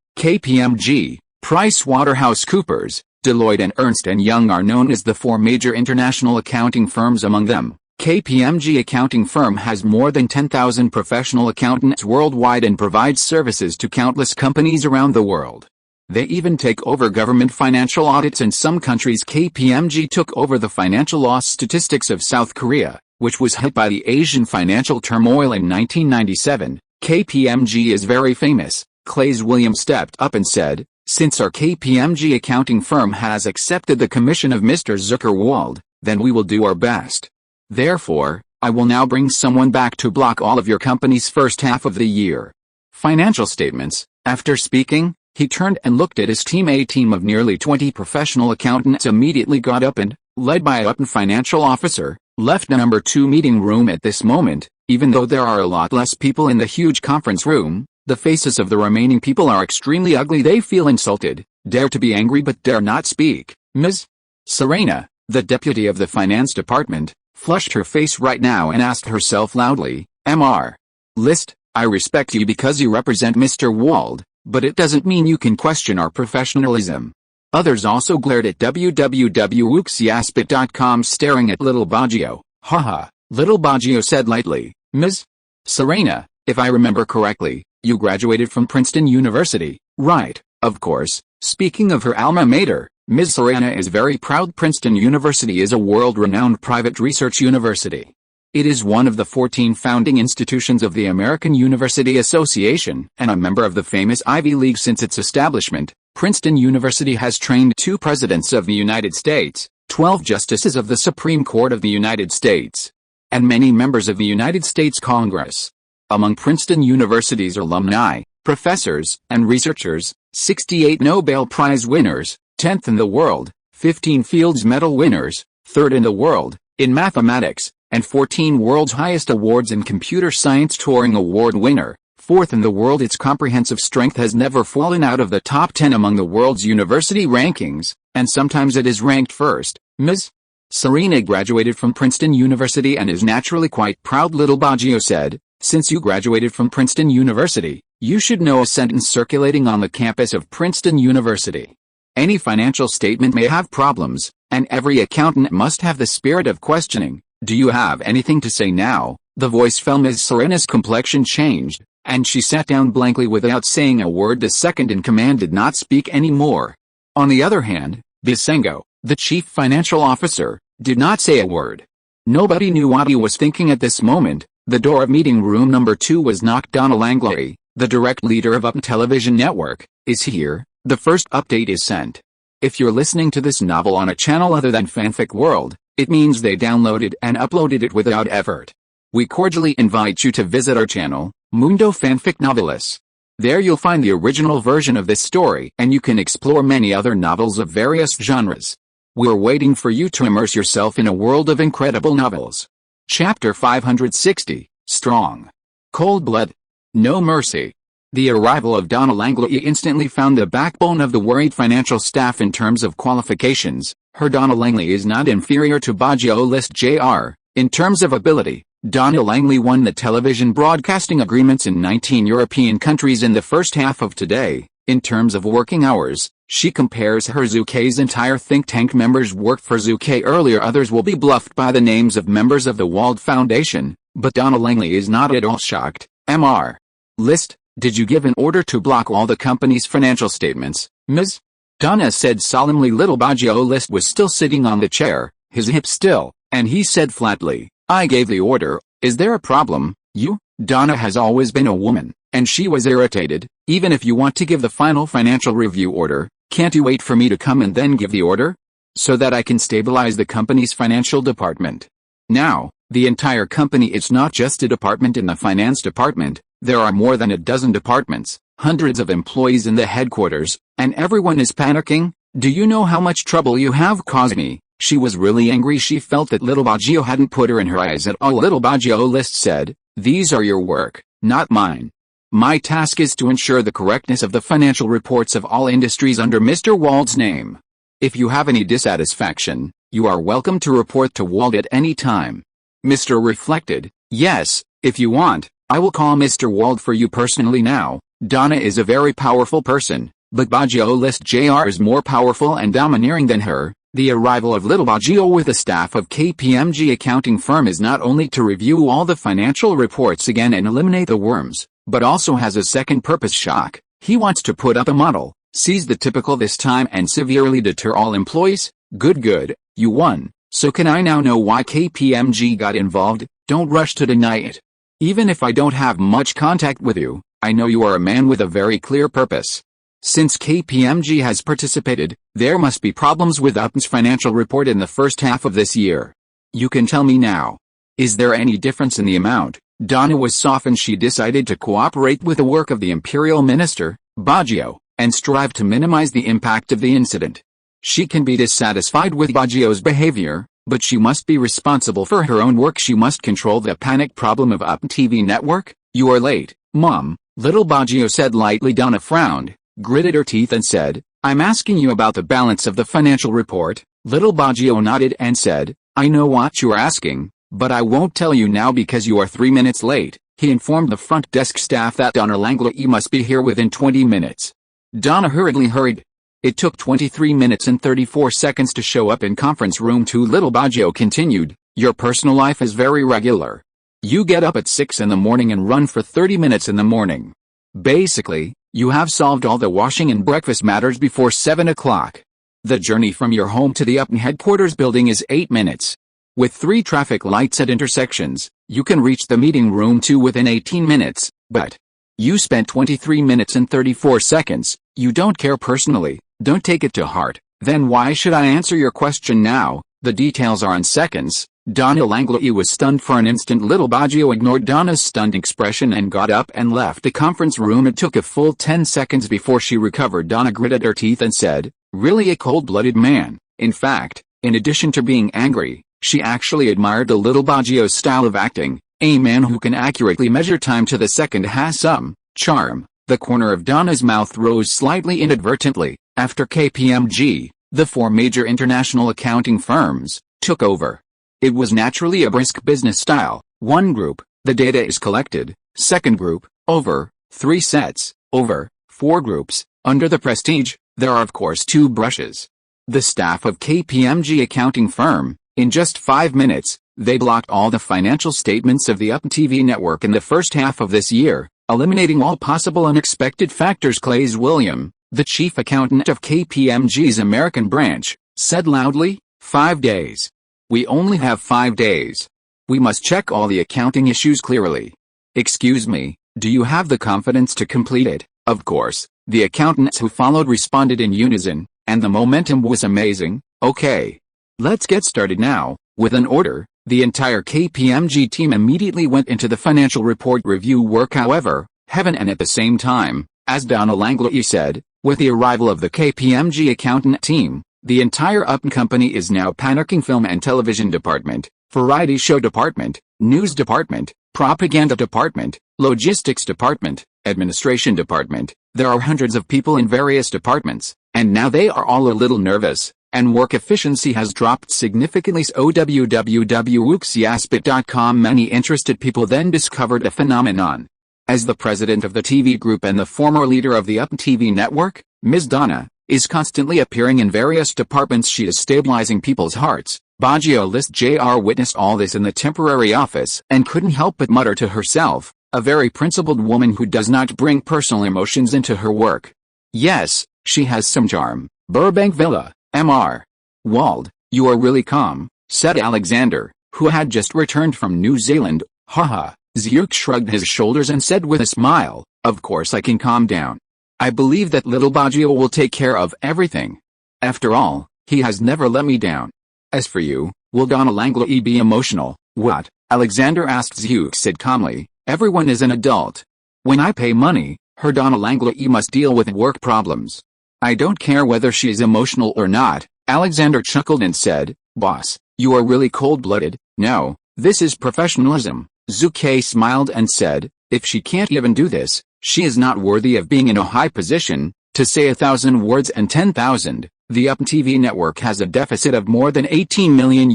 PricewaterhouseCoopers, Deloitte and Ernst & Young are known as the 4 major international accounting firms. Among them, KPMG accounting firm has more than 10,000 professional accountants worldwide and provides services to countless companies around the world. They even take over government financial audits in some countries. KPMG took over the financial loss statistics of South Korea, which was hit by the Asian financial turmoil in 1997. KPMG is very famous. Claes William stepped up and said, since our KPMG accounting firm has accepted the commission of Mr. Zhu Ke Wald, then we will do our best. Therefore, I will now bring someone back to block all of your company's first half of the year financial statements. After speaking, he turned and looked at his team. A team of nearly 20 professional accountants immediately got up and, led by a Upton financial officer, left the number 2 meeting room. At this moment, even though there are a lot less people in the huge conference room, the faces of the remaining people are extremely ugly. They feel insulted, dare to be angry but dare not speak. Ms. Serena, the deputy of the finance department, flushed her face right now and asked herself loudly, Mr. List, I respect you because you represent Mr. Wald, but it doesn't mean you can question our professionalism. Others also glared at www.wooksiaspit.com staring at Little Baggio. Haha, Little Baggio said lightly, Ms. Serena, if I remember correctly, you graduated from Princeton University, right? Of course. Speaking of her alma mater, Ms. Serena is very proud. Princeton University is a world-renowned private research university. It is one of the 14 founding institutions of the American University Association and a member of the famous Ivy League. Since its establishment, Princeton University has trained 2 presidents of the United States, 12 justices of the Supreme Court of the United States, and many members of the United States Congress. Among Princeton University's alumni, professors, and researchers, 68 Nobel Prize winners, 10th in the world, 15 Fields Medal winners, 3rd in the world, in mathematics, and 14 world's highest awards in computer science Turing Award winner, 4th in the world. Its comprehensive strength has never fallen out of the top 10 among the world's university rankings, and sometimes it is ranked first. Ms. Serena graduated from Princeton University and is naturally quite proud. Little Baggio said, since you graduated from Princeton University, you should know a sentence circulating on the campus of Princeton University. Any financial statement may have problems, and every accountant must have the spirit of questioning. Do you have anything to say now? The voice fell. Ms. Serena's complexion changed, and she sat down blankly without saying a word. The second in command did not speak any more. On the other hand, Bisengo, the chief financial officer, did not say a word. Nobody knew what he was thinking at this moment. The door of meeting room number 2 was knocked. Donald Langley, the direct leader of UP Television Network, is here. The first update is sent. If you're listening to this novel on a channel other than Fanfic World, it means they downloaded and uploaded it without effort. We cordially invite you to visit our channel, Mundo Fanfic Novelis. There you'll find the original version of this story and you can explore many other novels of various genres. We're waiting for you to immerse yourself in a world of incredible novels. Chapter 560, Strong. Cold Blood. No Mercy. The arrival of Donna Langley instantly found the backbone of the worried financial staff in terms of qualifications. Her Donna Langley is not inferior to Baggio List Jr. In terms of ability, Donna Langley won the television broadcasting agreements in 19 European countries in the first half of today. In terms of working hours, she compares her Zhu Ke's entire think tank. Members worked for Zhu Ke earlier. Others will be bluffed by the names of members of the Wald Foundation, but Donna Langley is not at all shocked. Mr. List, did you give an order to block all the company's financial statements, Ms.? Donna said solemnly. Little Baggio List was still sitting on the chair, his hips still, and he said flatly, I gave the order. Is there a problem? You? Donna has always been a woman, and she was irritated. Even if you want to give the final financial review order, can't you wait for me to come and then give the order? So that I can stabilize the company's financial department. Now, the entire company is not just a department in the finance department. There are more than a dozen departments, hundreds of employees in the headquarters, and everyone is panicking. Do you know how much trouble you have caused me? She was really angry. She felt that Little Baggio hadn't put her in her eyes at all. Little Baggio List said, these are your work, not mine. My task is to ensure the correctness of the financial reports of all industries under Mr. Wald's name. If you have any dissatisfaction, you are welcome to report to Wald at any time. Mr. reflected, yes, if you want, I will call Mr. Wald for you personally now. Donna is a very powerful person, but Baggio List Jr. is more powerful and domineering than her. The arrival of Little Baggio with the staff of KPMG accounting firm is not only to review all the financial reports again and eliminate the worms, but also has a second purpose. Shock. He wants to put up a model, seize the typical this time and severely deter all employees. Good, you won. So can I now know why KPMG got involved? Don't rush to deny it. Even if I don't have much contact with you, I know you are a man with a very clear purpose. Since KPMG has participated, there must be problems with UP's financial report in the first half of this year. You can tell me now. Is there any difference in the amount? Donna was softened. She decided to cooperate with the work of the imperial minister, Baggio, and strive to minimize the impact of the incident. She can be dissatisfied with Baggio's behavior, but she must be responsible for her own work. She must control the panic problem of UP TV network. You are late, Mom, Little Baggio said lightly. Donna frowned, gritted her teeth and said, I'm asking you about the balance of the financial report. Little Baggio nodded and said, I know what you're asking. But I won't tell you now because you are 3 minutes late. He informed the front desk staff that Donna Langley must be here within 20 minutes. Donna hurriedly hurried. It took 23 minutes and 34 seconds to show up in conference room 2. Little Baggio continued, your personal life is very regular. You get up at 6 in the morning and run for 30 minutes in the morning. Basically, you have solved all the washing and breakfast matters before 7 o'clock. The journey from your home to the UPN headquarters building is 8 minutes. With 3 traffic lights at intersections, you can reach the meeting room 2 within 18 minutes, but you spent 23 minutes and 34 seconds. You don't care personally, don't take it to heart. Then why should I answer your question now? The details are in seconds. Donna Langley was stunned for an instant. Little Baggio ignored Donna's stunned expression and got up and left the conference room. It took a full 10 seconds before she recovered. Donna gritted her teeth and said, really a cold-blooded man. In fact, in addition to being angry, she actually admired the Little Baggio's style of acting. A man who can accurately measure time to the second has some charm. The corner of Donna's mouth rose slightly inadvertently. After KPMG, the 4 major international accounting firms took over. It was naturally a brisk business style. 1 group, the data is collected. 2nd group, over. 3 sets, over. 4 groups, under the prestige. There are of course 2 brushes. The staff of KPMG accounting firm, in just 5 minutes, they blocked all the financial statements of the UPN TV network in the first half of this year, eliminating all possible unexpected factors. Claes William, the chief accountant of KPMG's American branch, said loudly, 5 days. We only have 5 days. We must check all the accounting issues clearly. Excuse me, do you have the confidence to complete it? Of course, the accountants who followed responded in unison, and the momentum was amazing. Okay. Let's get started now. With an order, the entire KPMG team immediately went into the financial report review work. However, heaven, and at the same time, as Donna Langley said, with the arrival of the KPMG accountant team, the entire UPN company is now panicking. Film and television department, variety show department, news department, propaganda department, logistics department, administration department. There are hundreds of people in various departments, and now they are all a little nervous, and work efficiency has dropped significantly. So www.uxiaspit.com. Many interested people then discovered a phenomenon. As the president of the TV group and the former leader of the UPN TV network, Ms. Donna is constantly appearing in various departments. She is stabilizing people's hearts. Baggio list Jr. witnessed all this in the temporary office and couldn't help but mutter to herself, a very principled woman who does not bring personal emotions into her work. Yes, she has some charm. Burbank Villa, Mr. Wald, you are really calm, said Alexander, who had just returned from New Zealand. Haha. Zhu shrugged his shoulders and said with a smile, of course I can calm down. I believe that little Baggio will take care of everything. After all, he has never let me down. As for you, will Donna Langley be emotional? What? Alexander asked. Zhu said calmly, everyone is an adult. When I pay money, her Donna Langley must deal with work problems. I don't care whether she is emotional or not. Alexander chuckled and said, boss, you are really cold-blooded. No, this is professionalism. Zhu Ke smiled and said, if she can't even do this, she is not worthy of being in a high position. To say 1,000 words and 10,000, the UPN TV network has a deficit of more than $18 million,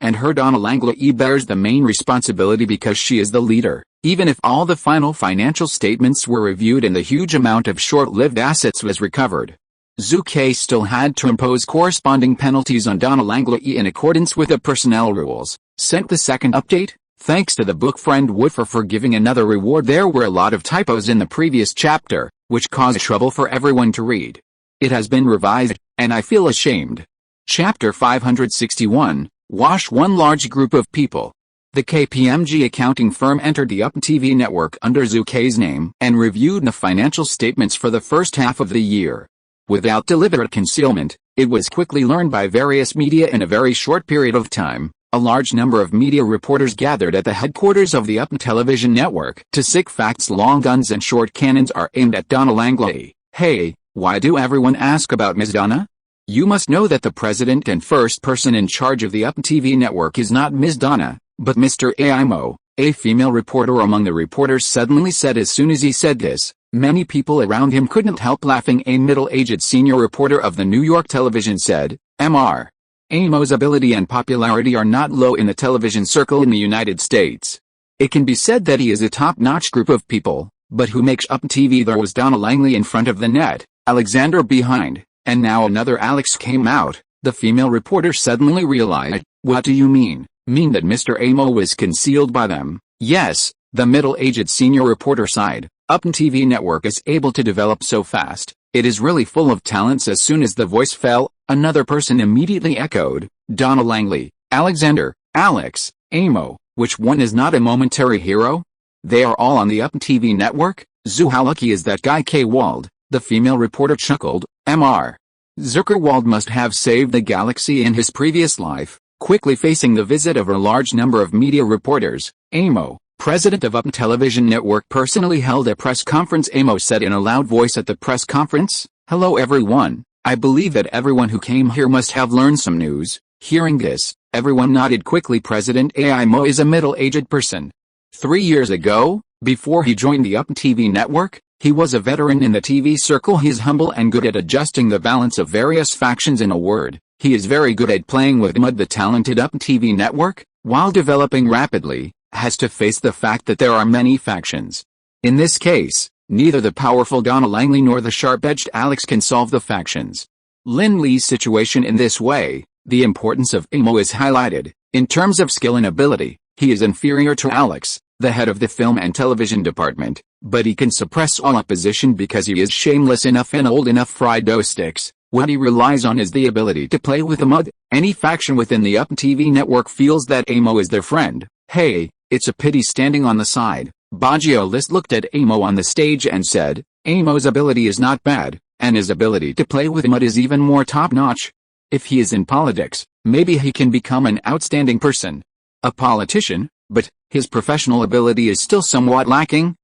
and her Donna Langley bears the main responsibility because she is the leader. Even if all the final financial statements were reviewed and the huge amount of short-lived assets was recovered, Zhu Ke still had to impose corresponding penalties on Donna Langley in accordance with the personnel rules. Sent the second update? Thanks to the book friend Woodford for giving another reward. There were a lot of typos in the previous chapter, which caused trouble for everyone to read. It has been revised, and I feel ashamed. Chapter 561, Wash. One large group of people. The KPMG accounting firm entered the UPN TV network under Zhu Ke's name and reviewed the financial statements for the first half of the year. Without deliberate concealment, it was quickly learned by various media in a very short period of time. A large number of media reporters gathered at the headquarters of the UPN television network to seek facts. Long guns and short cannons are aimed at Donna Langley. Hey, why do everyone ask about Ms. Donna? You must know that the president and first person in charge of the UPN TV network is not Ms. Donna, but Mr. Aimo, a female reporter among the reporters suddenly said. As soon as he said this, many people around him couldn't help laughing. A middle-aged senior reporter of the New York television said, Mr. Amo's ability and popularity are not low in the television circle in the United States. It can be said that he is a top-notch group of people, but who makes up TV? There was Donna Langley in front of the net, Alexander behind, and now another Alex came out. The female reporter suddenly realized, what do you mean? Mean that Mr. Amo was concealed by them? Yes, the middle-aged senior reporter sighed. TV network is able to develop so fast. It is really full of talents. As soon as the voice fell, another person immediately echoed, Donna Langley, Alexander, Alex, Amo, which one is not a momentary hero? They are all on the TV network? Zhu, how lucky is that guy? Ke Wald, the female reporter chuckled, Mr. Zhu Ke Wald must have saved the galaxy in his previous life, quickly facing the visit of a large number of media reporters. Amo, president of Television Network, personally held a press conference. Amo said in a loud voice at the press conference, hello everyone, I believe that everyone who came here must have learned some news. Hearing this, everyone nodded quickly. President Amo is a middle-aged person. 3 years ago, before he joined the TV network, he was a veteran in the TV circle. He is humble and good at adjusting the balance of various factions. In a word, he is very good at playing with mud. The talented TV network, while developing rapidly, has to face the fact that there are many factions. In this case, neither the powerful Donna Langley nor the sharp-edged Alex can solve the factions. Lin Lee's situation in this way, the importance of Amo is highlighted. In terms of skill and ability, he is inferior to Alex, the head of the film and television department, but he can suppress all opposition because he is shameless enough and old enough. Fried dough sticks. What he relies on is the ability to play with the mud. Any faction within the TV network feels that Amo is their friend. Hey, it's a pity standing on the side. Baggio List looked at Amo on the stage and said, Amo's ability is not bad, and his ability to play with mud is even more top-notch. If he is in politics, maybe he can become an outstanding person. A politician, but his professional ability is still somewhat lacking.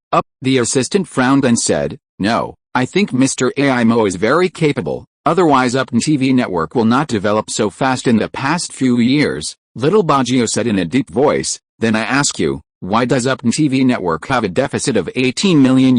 The assistant frowned and said, no, I think Mr. Amo is very capable, otherwise TV network will not develop so fast in the past few years. Little Baggio said in a deep voice, then I ask you, why does TV network have a deficit of $18 million,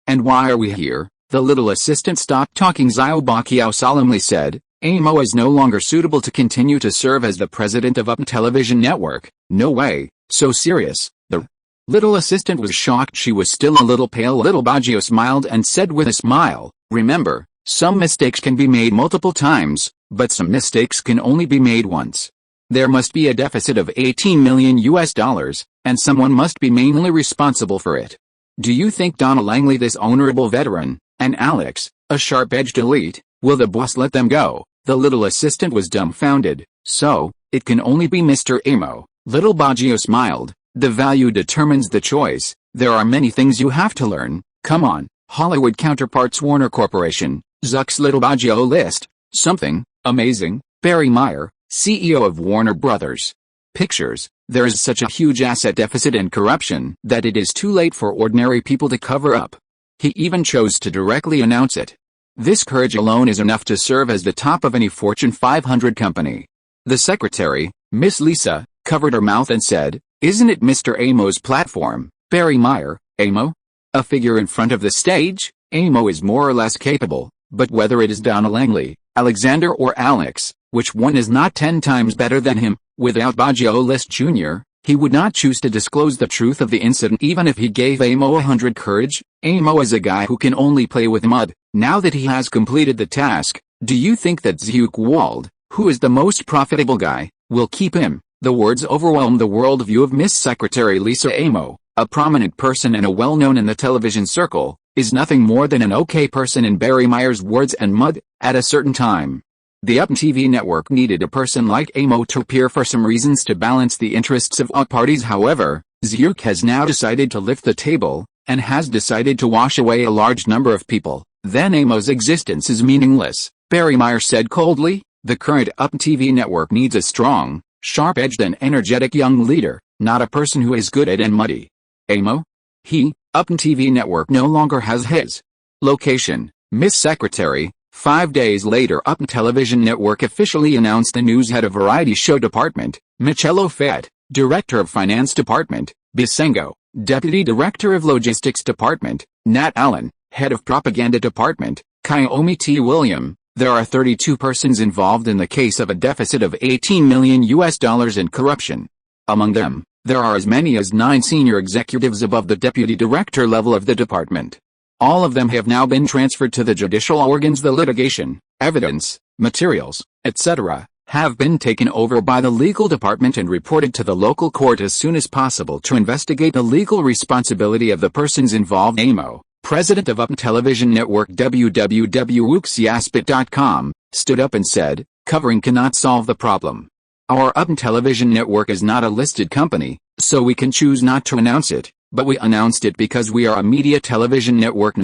and why are we here? The little assistant stopped talking. Zhao Baqiao solemnly said, Amo is no longer suitable to continue to serve as the president of Television Network. No way, so serious. The little assistant was shocked. She was still a little pale. Little Baggio smiled and said with a smile, remember, some mistakes can be made multiple times, but some mistakes can only be made once. There must be a deficit of $18 million, and someone must be mainly responsible for it. Do you think Donna Langley, this honorable veteran, and Alex, a sharp-edged elite, will the boss let them go? The little assistant was dumbfounded. So, it can only be Mr. Amo. Little Baggio smiled. The value determines the choice. There are many things you have to learn. Come on, Hollywood counterparts. Warner Corporation, Zuck's Little Baggio List. Something amazing. Barry Meyer, CEO of Warner Brothers Pictures. There is such a huge asset deficit and corruption that it is too late for ordinary people to cover up. He even chose to directly announce it. This courage alone is enough to serve as the top of any Fortune 500 company. The secretary, Miss Lisa, covered her mouth and said, isn't it Mr. Amo's platform? Barry Meyer, Amo? A figure in front of the stage? Amo is more or less capable, but whether it is Donna Langley, Alexander or Alex, which one is not 10 times better than him? Without Baggio List Jr., he would not choose to disclose the truth of the incident even if he gave Amo 100 courage. Amo is a guy who can only play with mud. Now that he has completed the task, do you think that Zhu Ke Wald, who is the most profitable guy, will keep him? The words overwhelmed the worldview of Miss Secretary Lisa. Amo, a prominent person and a well-known in the television circle, is nothing more than an okay person in Barry Meyer's words. And mud, at a certain time. The TV network needed a person like Amo to appear for some reasons to balance the interests of all parties. However, Zhu has now decided to lift the table, and has decided to wash away a large number of people. Then Amo's existence is meaningless, Barry Meyer said coldly. The current TV network needs a strong, sharp-edged and energetic young leader, not a person who is good at and muddy. Amo? TV network no longer has his location. Miss Secretary. 5 days later, Television Network officially announced the news head of variety show department, Michello Fett, director of finance department, Bisengo, deputy director of logistics department, Nat Allen, head of propaganda department, Kaiomi T. William, There are 32 persons involved in the case of a deficit of $18 million in corruption. Among them, there are as many as 9 senior executives above the deputy director level of the department. All of them have now been transferred to the judicial organs. The litigation, evidence, materials, etc., have been taken over by the legal department and reported to the local court as soon as possible to investigate the legal responsibility of the persons involved. Amo, president of UPN television network www.uxiaspit.com, stood up and said, "Covering cannot solve the problem. Our UPN television network is not a listed company, so we can choose not to announce it, but we announced it because we are a media television network.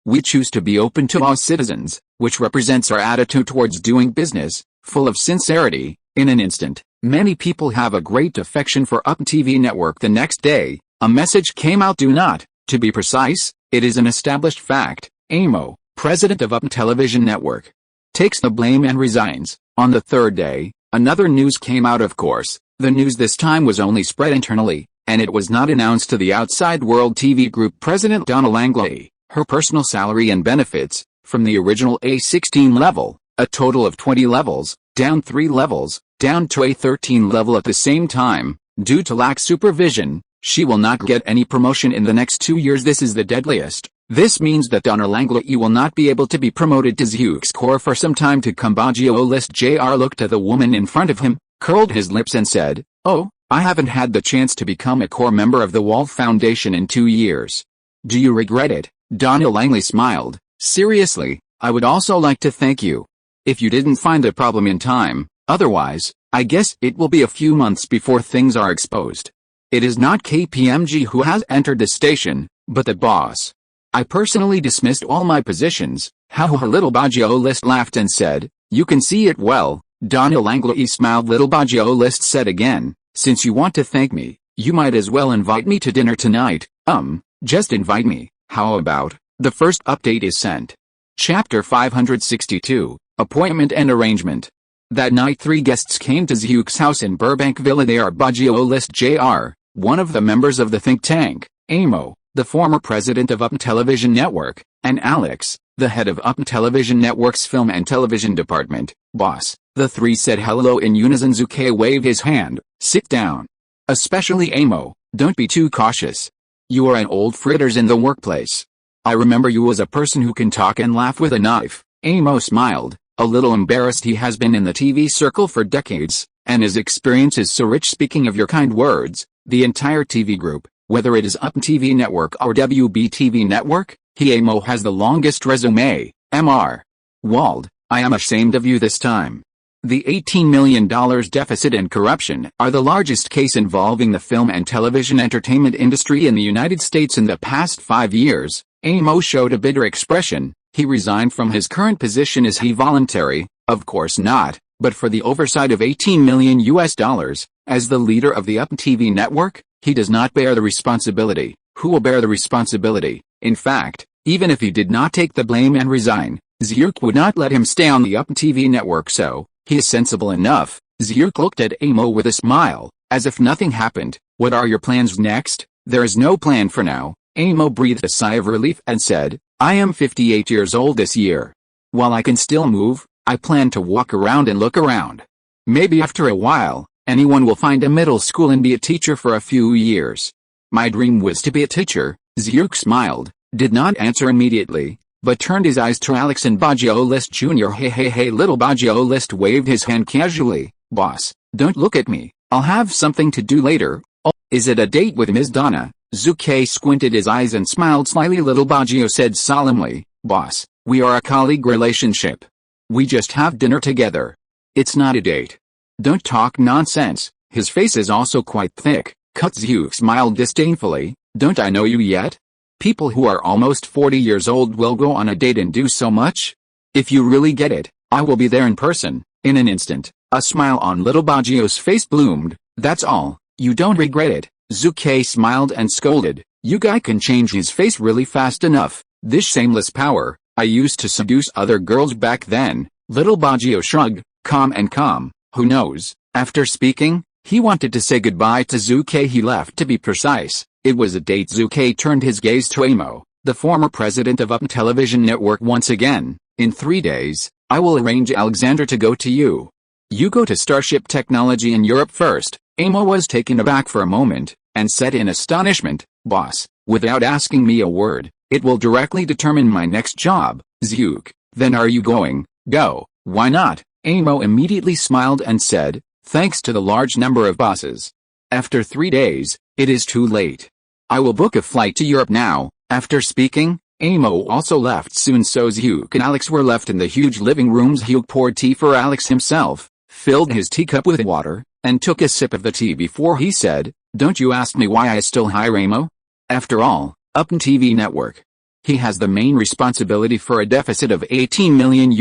We choose to be open to all citizens, which represents our attitude towards doing business, full of sincerity." In an instant, many people have a great affection for UPN TV network. The next day, a message came out. Do not, to be precise, it is an established fact. Amo, president of UPN television network, takes the blame and resigns. On the third day, another news came out. Of course, the news this time was only spread internally, and it was not announced to the outside world. TV Group President Donna Langley, her personal salary and benefits, from the original A16 level, a total of 20 levels, down 3 levels, down to A13 level at the same time, due to lack supervision. She will not get any promotion in the next 2 years. This is the deadliest. This means that Donna Langley will not be able to be promoted to Zhuke's core for some time to come. List Jr. looked at the woman in front of him, curled his lips and said, "Oh, I haven't had the chance to become a core member of the Wald Foundation in 2 years. Do you regret it?" Donna Langley smiled. "Seriously, I would also like to thank you. If you didn't find the problem in time, otherwise, I guess it will be a few months before things are exposed. It is not KPMG who has entered the station, but the boss. I personally dismissed all my positions." Little Baggio List laughed and said, "You can see it well." Donna Langley smiled. Little Baggio List said again, "Since you want to thank me, you might as well invite me to dinner tonight. Just invite me, how about?" The first update is sent. Chapter 562, Appointment and Arrangement. That night 3 guests came to Zhuke's house in Burbank Villa. They are Baggio List Jr., one of the members of the think tank, Amo, the former president of UPN Television Network, and Alex, the head of UPN Television Network's film and television department, boss. The 3 said hello in unison. Zhu Ke waved his hand. "Sit down. Especially Amo, don't be too cautious. You are an old fritters in the workplace. I remember you as a person who can talk and laugh with a knife." Amo smiled, a little embarrassed. He has been in the TV circle for decades, and his experience is so rich. "Speaking of your kind words, the entire TV group, whether it is UPN TV Network or WBTV Network, Amo has the longest resume. Mr. Wald, I am ashamed of you this time. The $18 million deficit and corruption are the largest case involving the film and television entertainment industry in the United States in the past 5 years." Amo showed a bitter expression. He resigned from his current position. Is he voluntary? Of course not, but for the oversight of $18 million as the leader of the UPN TV network, he does not bear the responsibility. Who will bear the responsibility? In fact, even if he did not take the blame and resign, Zhuke would not let him stay on the UPN TV network, so he is sensible enough. Zhuke looked at Amo with a smile, as if nothing happened. "What are your plans next?" "There is no plan for now." Amo breathed a sigh of relief and said, "I am 58 years old this year. While I can still move, I plan to walk around and look around. Maybe after a while, anyone will find a middle school and be a teacher for a few years." "My dream was to be a teacher." Zhuke smiled, did not answer immediately, but turned his eyes to Alex and Baggio List Jr. Hey, little Baggio List waved his hand casually. "Boss, don't look at me. I'll have something to do later." "Oh, is it a date with Ms. Donna?" Zhu Ke squinted his eyes and smiled slyly. Little Baggio said solemnly, "Boss, we are a colleague relationship. We just have dinner together. It's not a date." "Don't talk nonsense." His face is also quite thick. Zhuke smiled disdainfully. "Don't I know you yet? People who are almost 40 years old will go on a date and do so much. If you really get it, I will be there in person." In an instant, a smile on little Baggio's face bloomed. "That's all. You don't regret it?" Zhu Ke smiled and scolded, "You guy can change his face really fast enough. This shameless power, I used to seduce other girls back then." Little Baggio shrugged, calm and calm. Who knows, after speaking, he wanted to say goodbye to Zhu Ke. He left. To be precise, it was a date. Zhu Ke turned his gaze to Amo, the former president of UPN Television Network once again. "In 3 days, I will arrange Alexander to go to you. You go to Starship Technology in Europe first. Amo was taken aback for a moment, and said in astonishment, Boss, without asking me a word, it will directly determine my next job. Zhuke, then are you going? Go, why not? Amo immediately smiled and said, thanks to the large number of bosses. After 3 days, it is too late. I will book a flight to Europe now. After speaking, Amo also left soon, so Zhuke and Alex were left in the huge living rooms. Zhuke poured tea for Alex himself, filled his teacup with water, and took a sip of the tea before he said, don't you ask me why I still hire Amo? After all, Upn TV network. He has the main responsibility for a deficit of $18 million.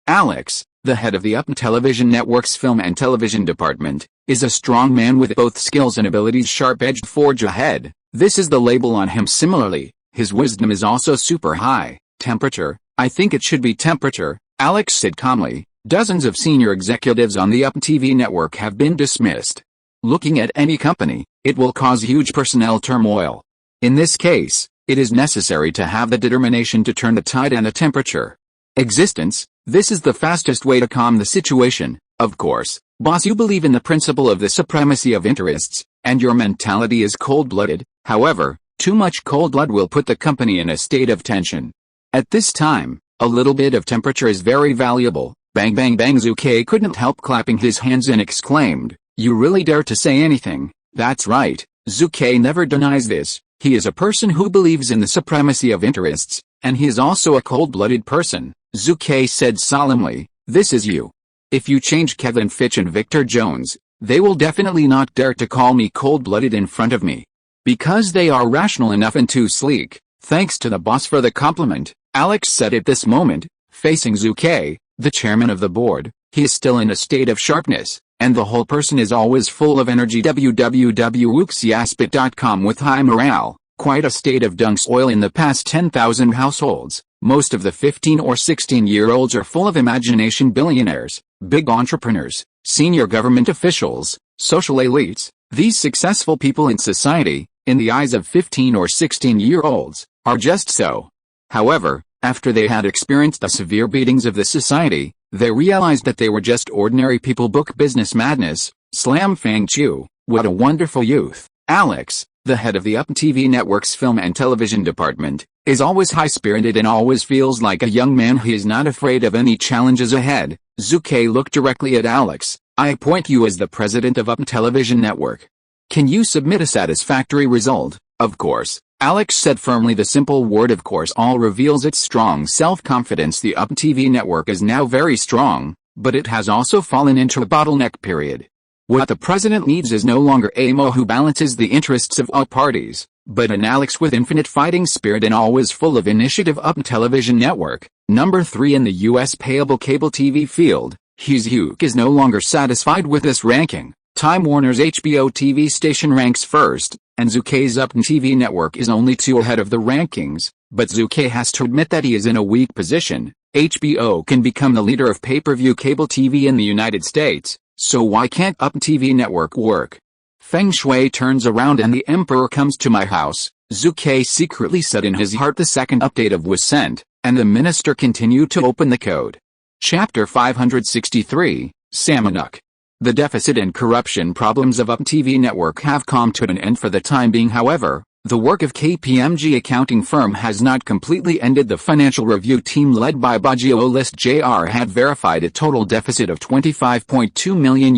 Alex, the head of the Upn television network's film and television department, is a strong man with both skills and abilities, sharp-edged, forge ahead. This is the label on him. Similarly, his wisdom is also super high. Temperature, I think it should be temperature, Alex said calmly. Dozens of senior executives on the Upn TV network have been dismissed. Looking at any company, it will cause huge personnel turmoil. In this case, it is necessary to have the determination to turn the tide and the temperature. Existence, this is the fastest way to calm the situation. Of course, boss, you believe in the principle of the supremacy of interests, and your mentality is cold-blooded. However, too much cold blood will put the company in a state of tension. At this time, a little bit of temperature is very valuable. Bang bang bang. Zhu Ke couldn't help clapping his hands and exclaimed, you really dare to say anything? That's right, Zhu Ke never denies this. He is a person who believes in the supremacy of interests, and he is also a cold-blooded person. Zhu Ke said solemnly, this is you. If you change Kevin Fitch and Victor Jones, they will definitely not dare to call me cold-blooded in front of me. Because they are rational enough and too sleek. Thanks to the boss for the compliment, Alex said at this moment, facing Zhu Ke, the chairman of the board. He is still in a state of sharpness, and the whole person is always full of energy. www.wuxiaspit.com with high morale. Quite a state of dunks oil in the past 10,000 households. Most of the 15 or 16-year-olds are full of imagination. Billionaires, big entrepreneurs, senior government officials, social elites. These successful people in society, in the eyes of 15 or 16-year-olds, are just so. However, after they had experienced the severe beatings of the society, they realized that they were just ordinary people. Book Business Madness, Slam Fang Chu, what a wonderful youth. Alex, the head of the Upn TV network's film and television department, is always high-spirited and always feels like a young man. He is not afraid of any challenges ahead. Zhu Ke looked directly at Alex. I appoint you as the president of Upn television network. Can you submit a satisfactory result? Of course, Alex said firmly. The simple word of course all reveals its strong self-confidence. The Upn TV network is now very strong, but it has also fallen into a bottleneck period. What the president needs is no longer Amo who balances the interests of all parties, but an Alex with infinite fighting spirit and always full of initiative. Upn television network, number 3 in the US payable cable TV field. Zhuke is no longer satisfied with this ranking. Time Warner's HBO TV station ranks first, and Zhu Ke's Upn TV network is only 2 ahead of the rankings, but Zhu Ke has to admit that he is in a weak position. HBO can become the leader of pay-per-view cable TV in the United States, so why can't Upn TV network work? Feng Shui turns around and the emperor comes to my house, Zhu Ke secretly said in his heart. The second update of was sent, and the minister continued to open the code. Chapter 563, Samanuk. The deficit and corruption problems of Upn TV network have come to an end for the time being. However, the work of KPMG accounting firm has not completely ended. The financial review team led by Bajio List Jr. had verified a total deficit of $25.2 million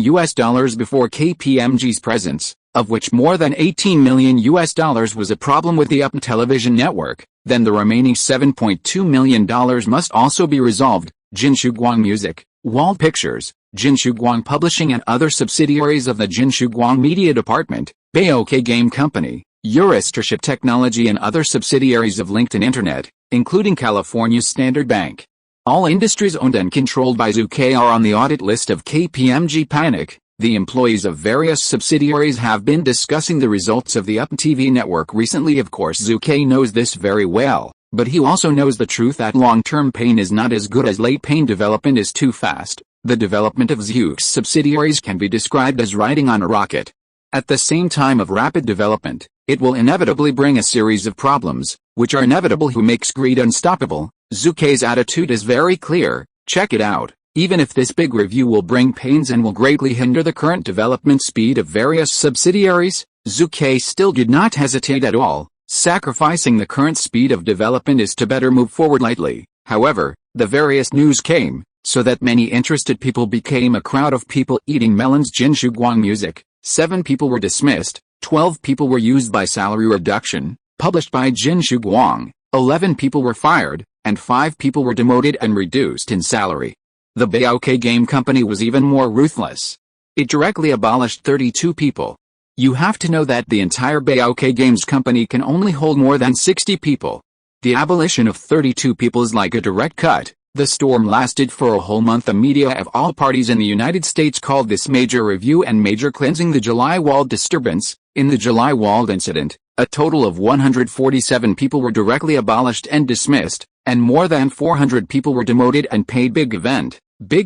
before KPMG's presence, of which more than $18 million was a problem with the Upn television network. Then the remaining $7.2 million must also be resolved. Jinshuguang Music, Wald Pictures, Jinshuguang Publishing and other subsidiaries of the Jinshuguang Media Department, Baoke Game Company, Starship Technology and other subsidiaries of LinkedIn Internet, including California's Standard Bank. All industries owned and controlled by Zhu Ke are on the audit list of KPMG. Panic. The employees of various subsidiaries have been discussing the results of the Upn TV network recently. Of course, Zhu Ke knows this very well. But he also knows the truth that long-term pain is not as good as late pain. Development is too fast. The development of Zhuke's subsidiaries can be described as riding on a rocket. At the same time of rapid development, it will inevitably bring a series of problems, which are inevitable. Who makes greed unstoppable? Zhu Ke's attitude is very clear. Check it out. Even if this big review will bring pains and will greatly hinder the current development speed of various subsidiaries, Zhu Ke still did not hesitate at all. Sacrificing the current speed of development is to better move forward lightly. However, the various news came, so that many interested people became a crowd of people eating melons. Jin Shuguang Music. 7 people were dismissed, 12 people were used by salary reduction, published by Jin Shuguang, 11 people were fired, and 5 people were demoted and reduced in salary. The Baoke Game Company was even more ruthless. It directly abolished 32 people. You have to know that the entire Baoke Games Company can only hold more than 60 people. The abolition of 32 people is like a direct cut. The storm lasted for a whole month. The media of all parties in the United States called this major review and major cleansing the July Wald disturbance. In the July Wald incident, a total of 147 people were directly abolished and dismissed, and more than 400 people were demoted and paid. Big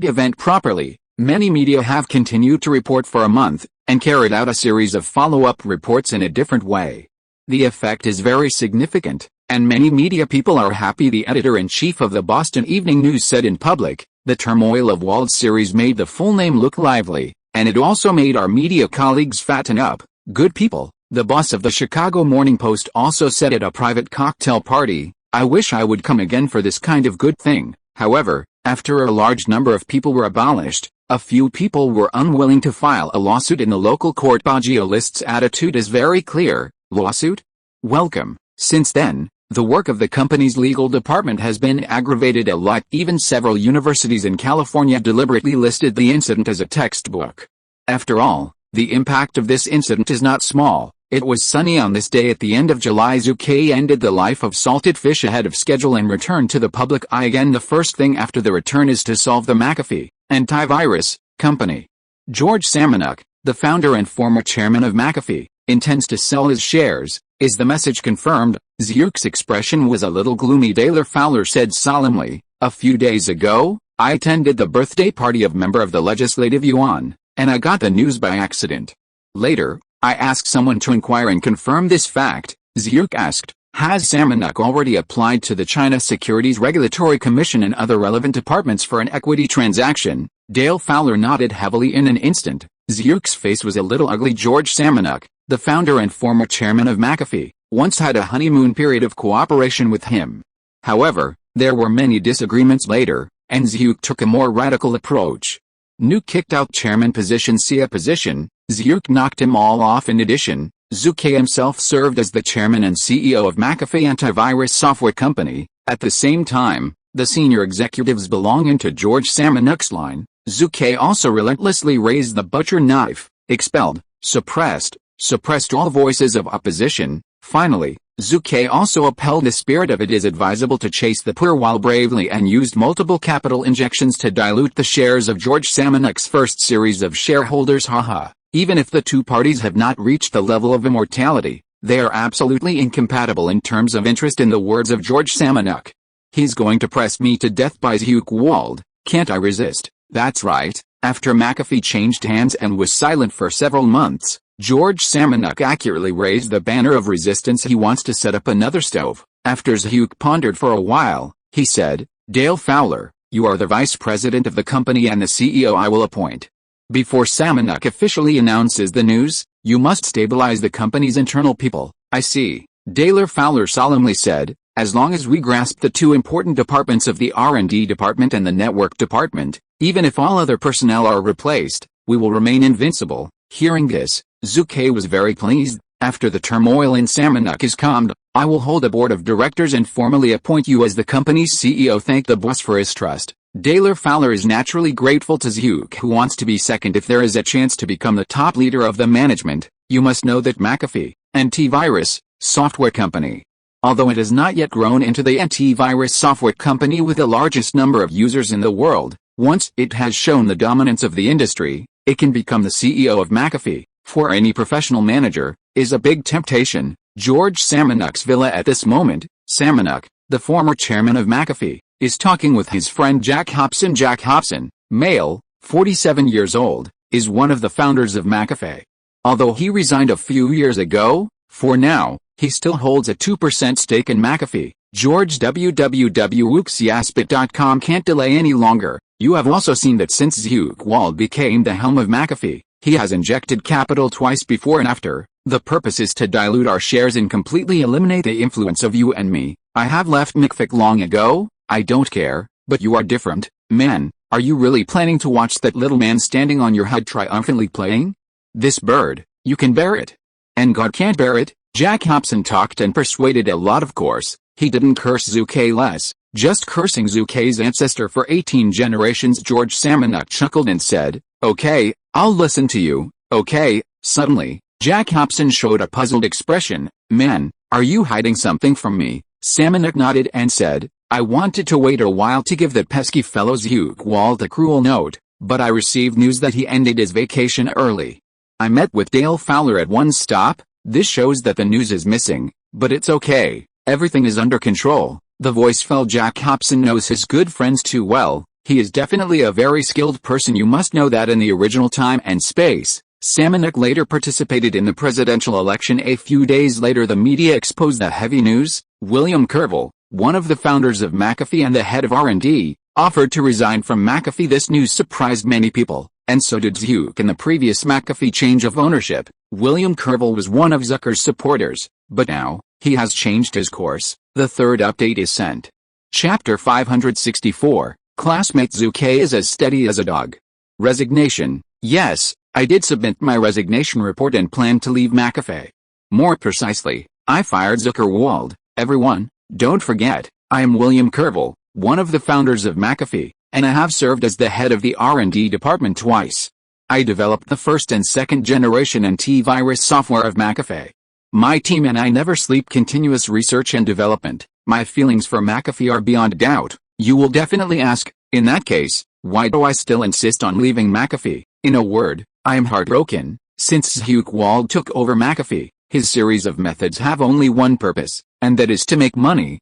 event properly. Many media have continued to report for a month, and carried out a series of follow-up reports in a different way. The effect is very significant, and many media people are happy. The editor-in-chief of the Boston Evening News said in public, the turmoil of Wald's series made the full name look lively, and it also made our media colleagues fatten up. Good people. The boss of the Chicago Morning Post also said at a private cocktail party, I wish I would come again for this kind of good thing. However, after a large number of people were abolished, a few people were unwilling to file a lawsuit in the local court. Baguio List's attitude is very clear. Lawsuit? Welcome. Since then, the work of the company's legal department has been aggravated a lot. Even several universities in California deliberately listed the incident as a textbook. After all, the impact of this incident is not small. It was sunny on this day at the end of July. Zhu Ke ended the life of salted fish ahead of schedule and returned to the public eye again. The first thing after the return is to solve the McAfee antivirus company. George Samanuk, the founder and former chairman of McAfee, intends to sell his shares. Is the message confirmed? Zhuke's expression was a little gloomy. Daler Fowler said solemnly, a few days ago, I attended the birthday party of member of the Legislative Yuan, and I got the news by accident. Later, I asked someone to inquire and confirm this fact. Zhuke asked, has Samanuk already applied to the China Securities Regulatory Commission and other relevant departments for an equity transaction? Dale Fowler nodded heavily in an instant. Zhuke's face was a little ugly. George Samanuk, the founder and former chairman of McAfee, once had a honeymoon period of cooperation with him. However, there were many disagreements later, and Zhuke took a more radical approach. Nuke kicked out chairman position CEO position. Zhuke knocked him all off. In addition, Zhu Ke himself served as the chairman and CEO of McAfee Antivirus Software Company. At the same time, the senior executives belonging to George Samanuk's line, Zhu Ke also relentlessly raised the butcher knife, expelled, suppressed all voices of opposition. Finally, Zhu Ke also upheld the spirit of it is advisable to chase the poor while bravely and used multiple capital injections to dilute the shares of George Samanuk's first series of shareholders. Haha. Even if the two parties have not reached the level of immortality, they are absolutely incompatible in terms of interest. In the words of George Samanuk, he's going to press me to death by Zhu Ke Wald. Can't I resist? That's right. After McAfee changed hands and was silent for several months, George Samanuk accurately raised the banner of resistance. He wants to set up another stove. After Zhu Ke pondered for a while, he said, Dale Fowler, you are the vice president of the company and the CEO I will appoint. Before Samanuk officially announces the news, you must stabilize the company's internal people. I see. Daler Fowler solemnly said, as long as we grasp the two important departments of the R&D department and the network department, even if all other personnel are replaced, we will remain invincible. Hearing this, Zhu Ke was very pleased. After the turmoil in Samanuk is calmed, I will hold a board of directors and formally appoint you as the company's CEO. Thank the boss for his trust. Daler Fowler is naturally grateful to Zhu Ke, who wants to be second if there is a chance to become the top leader of the management. You must know that McAfee, antivirus, software company, although it has not yet grown into the antivirus software company with the largest number of users in the world, once it has shown the dominance of the industry, it can become the CEO of McAfee, for any professional manager, is a big temptation. George Samanuk's villa at this moment. Samanuk, the former chairman of McAfee, is talking with his friend Jack Hobson. Jack Hobson, male, 47 years old, is one of the founders of McAfee. Although he resigned a few years ago, for now, he still holds a 2% stake in McAfee. George www.wooksiaspit.com can't delay any longer. You have also seen that since Zhu Ke Wald became the helm of McAfee, he has injected capital twice before and after. The purpose is to dilute our shares and completely eliminate the influence of you and me. I have left McAfee long ago. I don't care, but you are different, man. Are you really planning to watch that little man standing on your head triumphantly playing? This bird, you can bear it. And God can't bear it. Jack Hobson talked and persuaded a lot, of course. He didn't curse Zhu Ke less, just cursing Zhu Ke's ancestor for 18 generations. George Samanuk chuckled and said, "Okay, I'll listen to you, okay." Suddenly, Jack Hobson showed a puzzled expression. "Man, are you hiding something from me?" Samanuk nodded and said, "I wanted to wait a while to give that pesky fellow Zhu Ke Wald a cruel note, but I received news that he ended his vacation early. I met with Dale Fowler at one stop. This shows that the news is missing, but it's okay. Everything is under control." The voice fell. Jack Hobson knows his good friends too well. He is definitely a very skilled person. You must know that in the original time and space, Samanuk later participated in the presidential election. A few days later, the media exposed the heavy news. William Kervil, one of the founders of McAfee and the head of R&D, offered to resign from McAfee. This news surprised many people, and so did Zhu Ke in the previous McAfee change of ownership. William Kervil was one of Zucker's supporters, but now, he has changed his course. The third update is sent. Chapter 564, Classmate Zhu Ke is as steady as a dog. Resignation. Yes, I did submit my resignation report and plan to leave McAfee. More precisely, I fired Zhu Ke Wald. Everyone, don't forget, I am William Kervil, one of the founders of McAfee, and I have served as the head of the R&D department twice. I developed the first and second generation antivirus software of McAfee. My team and I never sleep. Continuous research and development. My feelings for McAfee are beyond doubt. You will definitely ask, in that case, why do I still insist on leaving McAfee? In a word, I am heartbroken. Since Zhu Ke Wald took over McAfee, his series of methods have only one purpose, and that is to make money,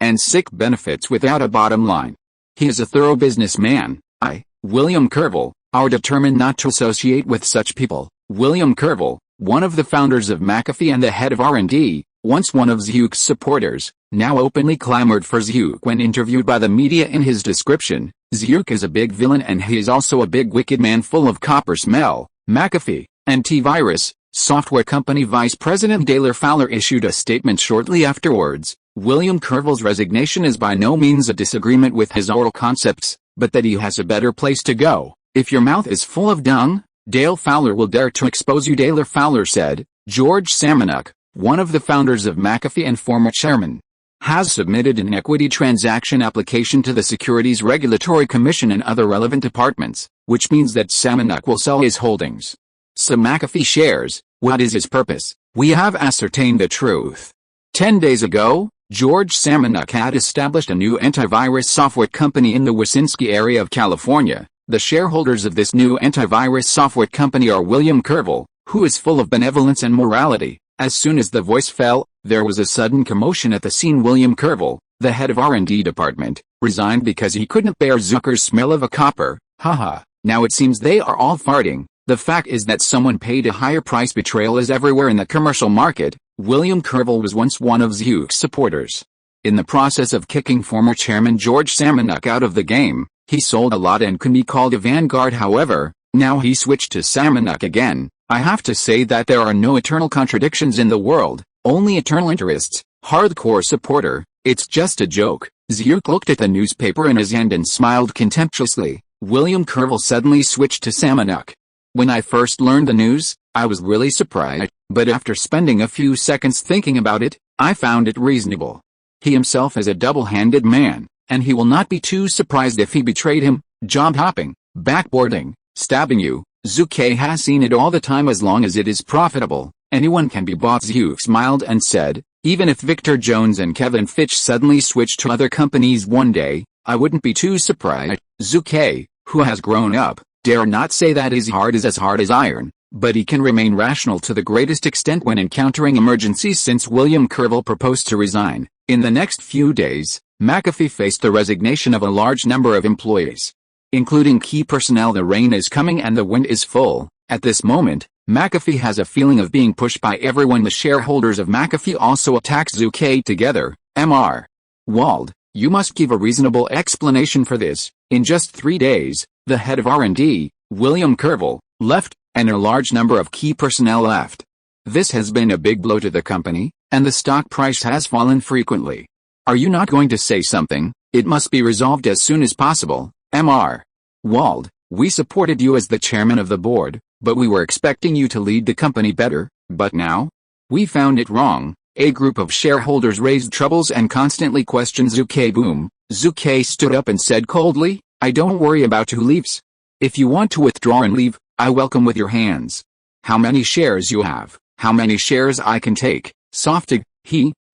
and sick benefits without a bottom line. He is a thorough businessman. I, William Kervil, are determined not to associate with such people. William Kervil, one of the founders of McAfee and the head of R&D, once one of Zhu Ke's supporters, now openly clamored for Zhu Ke when interviewed by the media. In his description, Zhu Ke is a big villain and he is also a big wicked man full of copper smell. McAfee, antivirus, software company Vice President Dale Fowler issued a statement shortly afterwards. William Kervil's resignation is by no means a disagreement with his oral concepts, but that he has a better place to go. If your mouth is full of dung, Dale Fowler will dare to expose you. Dale Fowler said. George Samanuk, one of the founders of McAfee and former chairman, has submitted an equity transaction application to the Securities Regulatory Commission and other relevant departments, which means that Samanuk will sell his holdings. Some McAfee shares. What is his purpose? We have ascertained the truth. 10 days ago, George Samanuk had established a new antivirus software company in the Wyszynski area of California. The shareholders of this new antivirus software company are William Kervil, who is full of benevolence and morality. As soon as the voice fell, there was a sudden commotion at the scene. William Kervil, the head of R&D department, resigned because he couldn't bear Zucker's smell of a copper. Haha, now it seems they are all farting. The fact is that someone paid a higher price. Betrayal is everywhere in the commercial market. William Kervil was once one of Zhu Ke's supporters. In the process of kicking former chairman George Samanuk out of the game, he sold a lot and can be called a vanguard. However, now he switched to Samanuk again. I have to say that there are no eternal contradictions in the world, only eternal interests. Hardcore supporter, it's just a joke. Zhu Ke looked at the newspaper in his hand and smiled contemptuously. William Kervil suddenly switched to Samanuk. When I first learned the news, I was really surprised, but after spending a few seconds thinking about it, I found it reasonable. He himself is a double-handed man, and he will not be too surprised if he betrayed him. Job hopping, backboarding, stabbing you. Zhu Ke has seen it all the time. As long as it is profitable, anyone can be bought. Zhu smiled and said, even if Victor Jones and Kevin Fitch suddenly switched to other companies one day, I wouldn't be too surprised. Zhu Ke, who has grown up, dare not say that his heart is as hard as iron, but he can remain rational to the greatest extent when encountering emergencies. Since William Kervil proposed to resign, in the next few days, McAfee faced the resignation of a large number of employees, including key personnel. The rain is coming and the wind is full. At this moment, McAfee has a feeling of being pushed by everyone. The shareholders of McAfee also attack Zhu Ke together. Mr. Wald, you must give a reasonable explanation for this. In just 3 days, the head of R&D, William Kervil, left, and a large number of key personnel left. This has been a big blow to the company, and the stock price has fallen frequently. Are you not going to say something? It must be resolved as soon as possible. Mr. Wald, we supported you as the chairman of the board, but we were expecting you to lead the company better. But now? We found it wrong. A group of shareholders raised troubles and constantly questioned Zhu Ke. Boom. Zhu Ke stood up and said coldly, I don't worry about who leaves. If you want to withdraw and leave, I welcome with your hands. How many shares you have, how many shares I can take. Softig,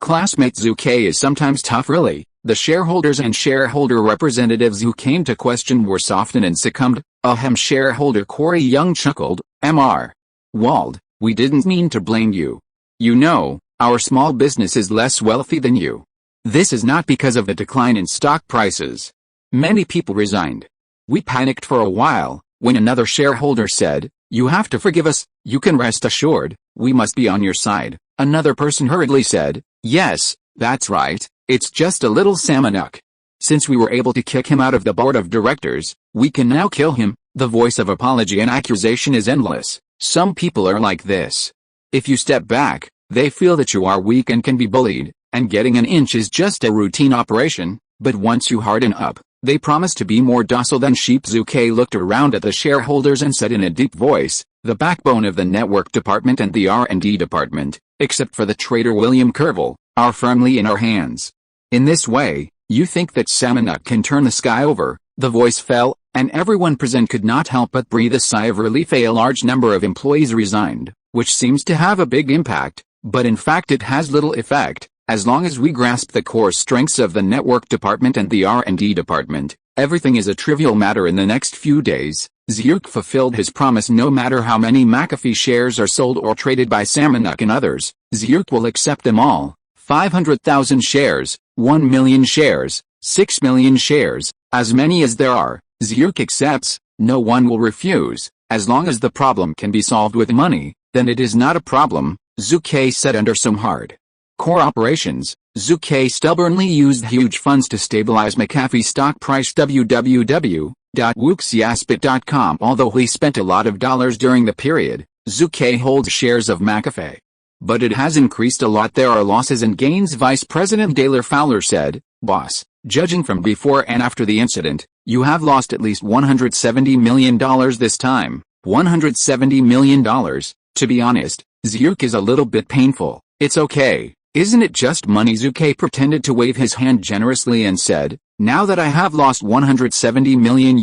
classmate Zhu Ke is sometimes tough really. The shareholders and shareholder representatives who came to question were softened and succumbed. Ahem. Shareholder Corey Young chuckled. Mr. Wald, we didn't mean to blame you. You know, our small business is less wealthy than you. This is not because of the decline in stock prices. Many people resigned. We panicked for a while, when another shareholder said, you have to forgive us, you can rest assured, we must be on your side. Another person hurriedly said, yes, that's right, it's just a little Samanuk. Since we were able to kick him out of the board of directors, we can now kill him. The voice of apology and accusation is endless. Some people are like this. If you step back, they feel that you are weak and can be bullied, and getting an inch is just a routine operation, but once you harden up, they promise to be more docile than sheep. Zhu Ke looked around at the shareholders and said in a deep voice, the backbone of the network department and the R&D department, except for the traitor William Kervil, are firmly in our hands. In this way, you think that Samanuk can turn the sky over? The voice fell, and everyone present could not help but breathe a sigh of relief. A large number of employees resigned, which seems to have a big impact, but in fact it has little effect. As long as we grasp the core strengths of the network department and the R&D department, everything is a trivial matter. In the next few days, Zhu Ke fulfilled his promise. No matter how many McAfee shares are sold or traded by Samanuk and others, Zhu Ke will accept them all. 500,000 shares, 1 million shares, 6 million shares, as many as there are, Zhu Ke accepts. No one will refuse. As long as the problem can be solved with money, then it is not a problem, Zhu Ke said. Under some hard core operations, Zhu Ke stubbornly used huge funds to stabilize McAfee's stock price. www.wuxiaspit.com. Although he spent a lot of dollars during the period, Zhu Ke holds shares of McAfee. But it has increased a lot. There are losses and gains. Vice President Daler Fowler said, boss, judging from before and after the incident, you have lost at least $170 million this time. $170 million. To be honest, Zhu Ke is a little bit painful. It's okay. Isn't it just money? Zhu Ke pretended to wave his hand generously and said, now that I have lost $170 million,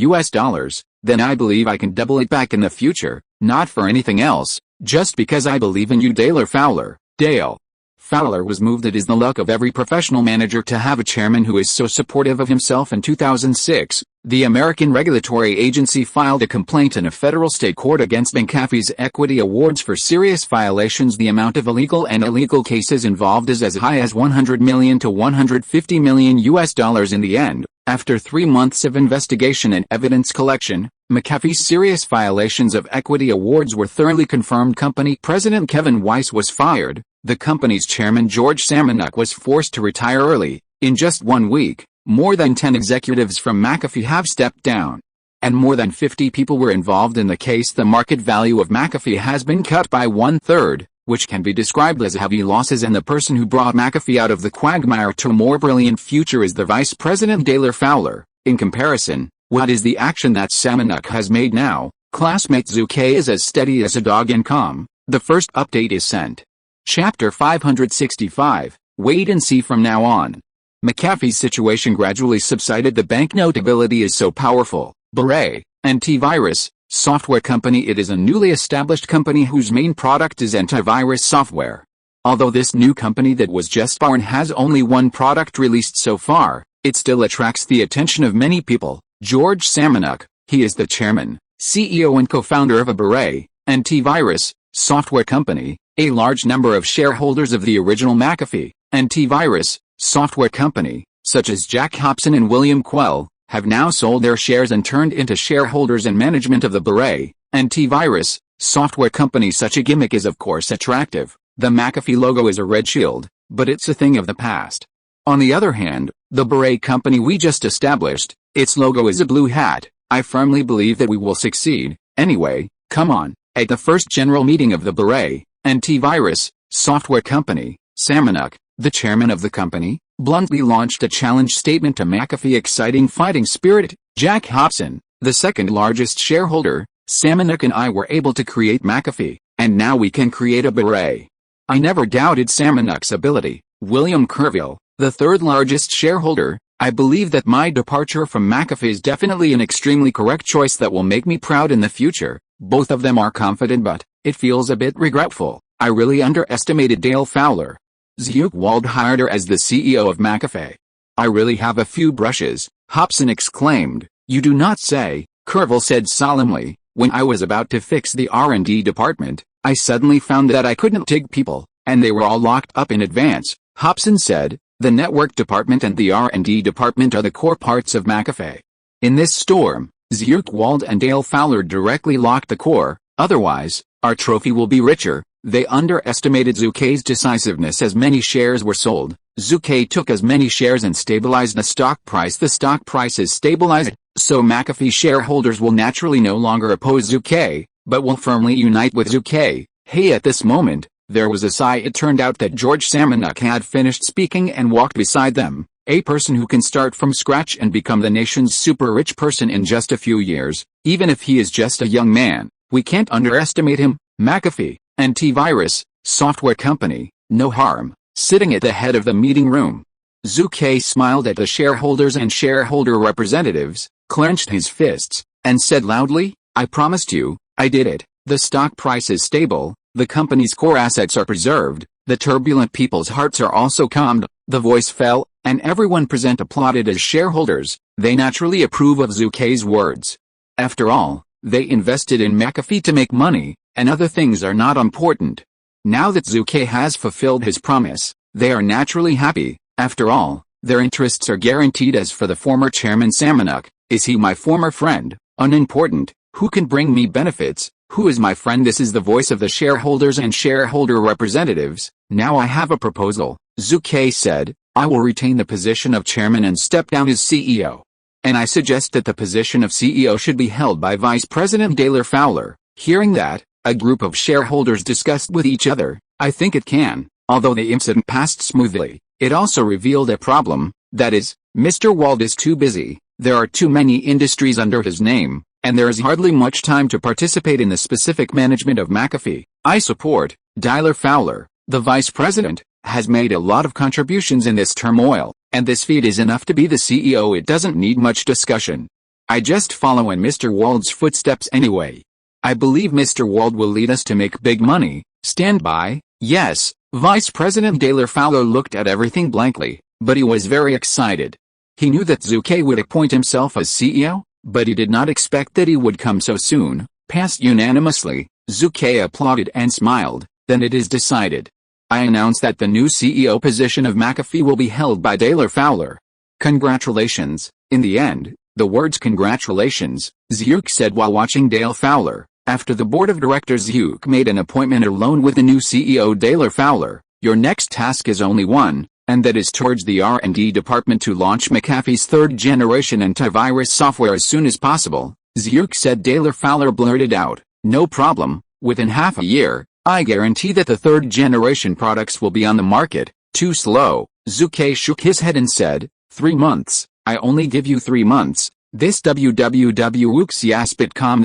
then I believe I can double it back in the future, not for anything else, just because I believe in you. Daler Fowler. Dale Fowler was moved. It is the luck of every professional manager to have a chairman who is so supportive of himself. In 2006, the American Regulatory Agency filed a complaint in a federal state court against McAfee's equity awards for serious violations. The amount of illegal and illegal cases involved is as high as $100 million to $150 million. In the end, after 3 months of investigation and evidence collection, McAfee's serious violations of equity awards were thoroughly confirmed. Company president Kevin Weiss was fired. The company's chairman George Samanuk was forced to retire early. In just 1 week, more than 10 executives from McAfee have stepped down, and more than 50 people were involved in the case. The market value of McAfee has been cut by 1/3, which can be described as heavy losses, and the person who brought McAfee out of the quagmire to a more brilliant future is the Vice President Daler Fowler. In comparison, what is the action that Samanuk has made now? Classmate Zhu Ke is as steady as a dog and calm. The first update is sent. Chapter 565, Wait and see from now on. McAfee's situation gradually subsided. The bank notability is so powerful. Beret, antivirus, software company. It is a newly established company whose main product is antivirus software. Although this new company that was just born has only one product released so far, it still attracts the attention of many people. George Samanuk, he is the chairman, CEO and co-founder of a Beret, antivirus, software company. A large number of shareholders of the original McAfee, antivirus, software company, such as Jack Hobson and William Quell, have now sold their shares and turned into shareholders and management of the Beret, antivirus, software company. Such a gimmick is of course attractive. The McAfee logo is a red shield, but it's a thing of the past. On the other hand, the beret company we just established, its logo is a blue hat. I firmly believe that we will succeed. Anyway, come on. At the first general meeting of the beret, antivirus, software company, Samanuk, the chairman of the company, bluntly launched a challenge statement to McAfee, exciting fighting spirit. Jack Hobson, the second largest shareholder, Samanuk and I were able to create McAfee, and now we can create a beret. I never doubted Samanuk's ability. William Kervill, the third largest shareholder, I believe that my departure from McAfee is definitely an extremely correct choice that will make me proud in the future. Both of them are confident, but it feels a bit regretful. I really underestimated Dale Fowler. Zhu Ke Wald hired her as the CEO of McAfee. I really have a few brushes, Hobson exclaimed. You do not say, Kervill said solemnly. When I was about to fix the R&D department, I suddenly found that I couldn't take people, and they were all locked up in advance, Hobson said. The network department and the R&D department are the core parts of McAfee. In this storm, Zhu Ke Wald and Dale Fowler directly locked the core, otherwise, our trophy will be richer. They underestimated Zhu Ke's decisiveness as many shares were sold. Zhu Ke took as many shares and stabilized the stock price. The stock price is stabilized, so McAfee shareholders will naturally no longer oppose Zhu Ke, but will firmly unite with Zhu Ke. Hey, at this moment, there was a sigh. It turned out that George Samanuk had finished speaking and walked beside them, a person who can start from scratch and become the nation's super rich person in just a few years, even if he is just a young man. We can't underestimate him. McAfee, antivirus, software company, no harm, sitting at the head of the meeting room. Zhu Ke smiled at the shareholders and shareholder representatives, clenched his fists, and said loudly, I promised you, I did it. The stock price is stable, the company's core assets are preserved, the turbulent people's hearts are also calmed. The voice fell, and everyone present applauded as shareholders. They naturally approve of Zhu Ke's words. After all, they invested in McAfee to make money, and other things are not important. Now that Zhu Ke has fulfilled his promise, they are naturally happy. After all, their interests are guaranteed. As for the former chairman Samanuk, is he my former friend? Unimportant. Who can bring me benefits? Who is my friend? This is the voice of the shareholders and shareholder representatives. Now I have a proposal, Zhu Ke said. I will retain the position of chairman and step down as CEO. And I suggest that the position of CEO should be held by Vice President Dale Fowler. Hearing that, a group of shareholders discussed with each other. I think it can. Although the incident passed smoothly, it also revealed a problem, that is, Mr. Wald is too busy. There are too many industries under his name, and there is hardly much time to participate in the specific management of McAfee. I support, Dale Fowler, the vice president, has made a lot of contributions in this turmoil, and this feat is enough to be the CEO. It doesn't need much discussion. I just follow in Mr. Wald's footsteps anyway. I believe Mr. Wald will lead us to make big money. Stand by. Yes, Vice President Dale Fowler looked at everything blankly, but he was very excited. He knew that Zhu Ke would appoint himself as CEO, but he did not expect that he would come so soon. Passed unanimously. Zhu Ke applauded and smiled. Then it is decided. I announce that the new CEO position of McAfee will be held by Dale Fowler. Congratulations. In the end, the words congratulations, Zhu Ke said while watching Dale Fowler. After the board of directors, Zhu Ke made an appointment alone with the new CEO Dale Fowler. Your next task is only one, and that is towards the R&D department to launch McAfee's third-generation antivirus software as soon as possible, Zhu Ke said. Dale Fowler blurted out, no problem, within half a year, I guarantee that the third-generation products will be on the market. Too slow, Zhu Ke shook his head and said, 3 months, I only give you 3 months, this www.uxiaspit.com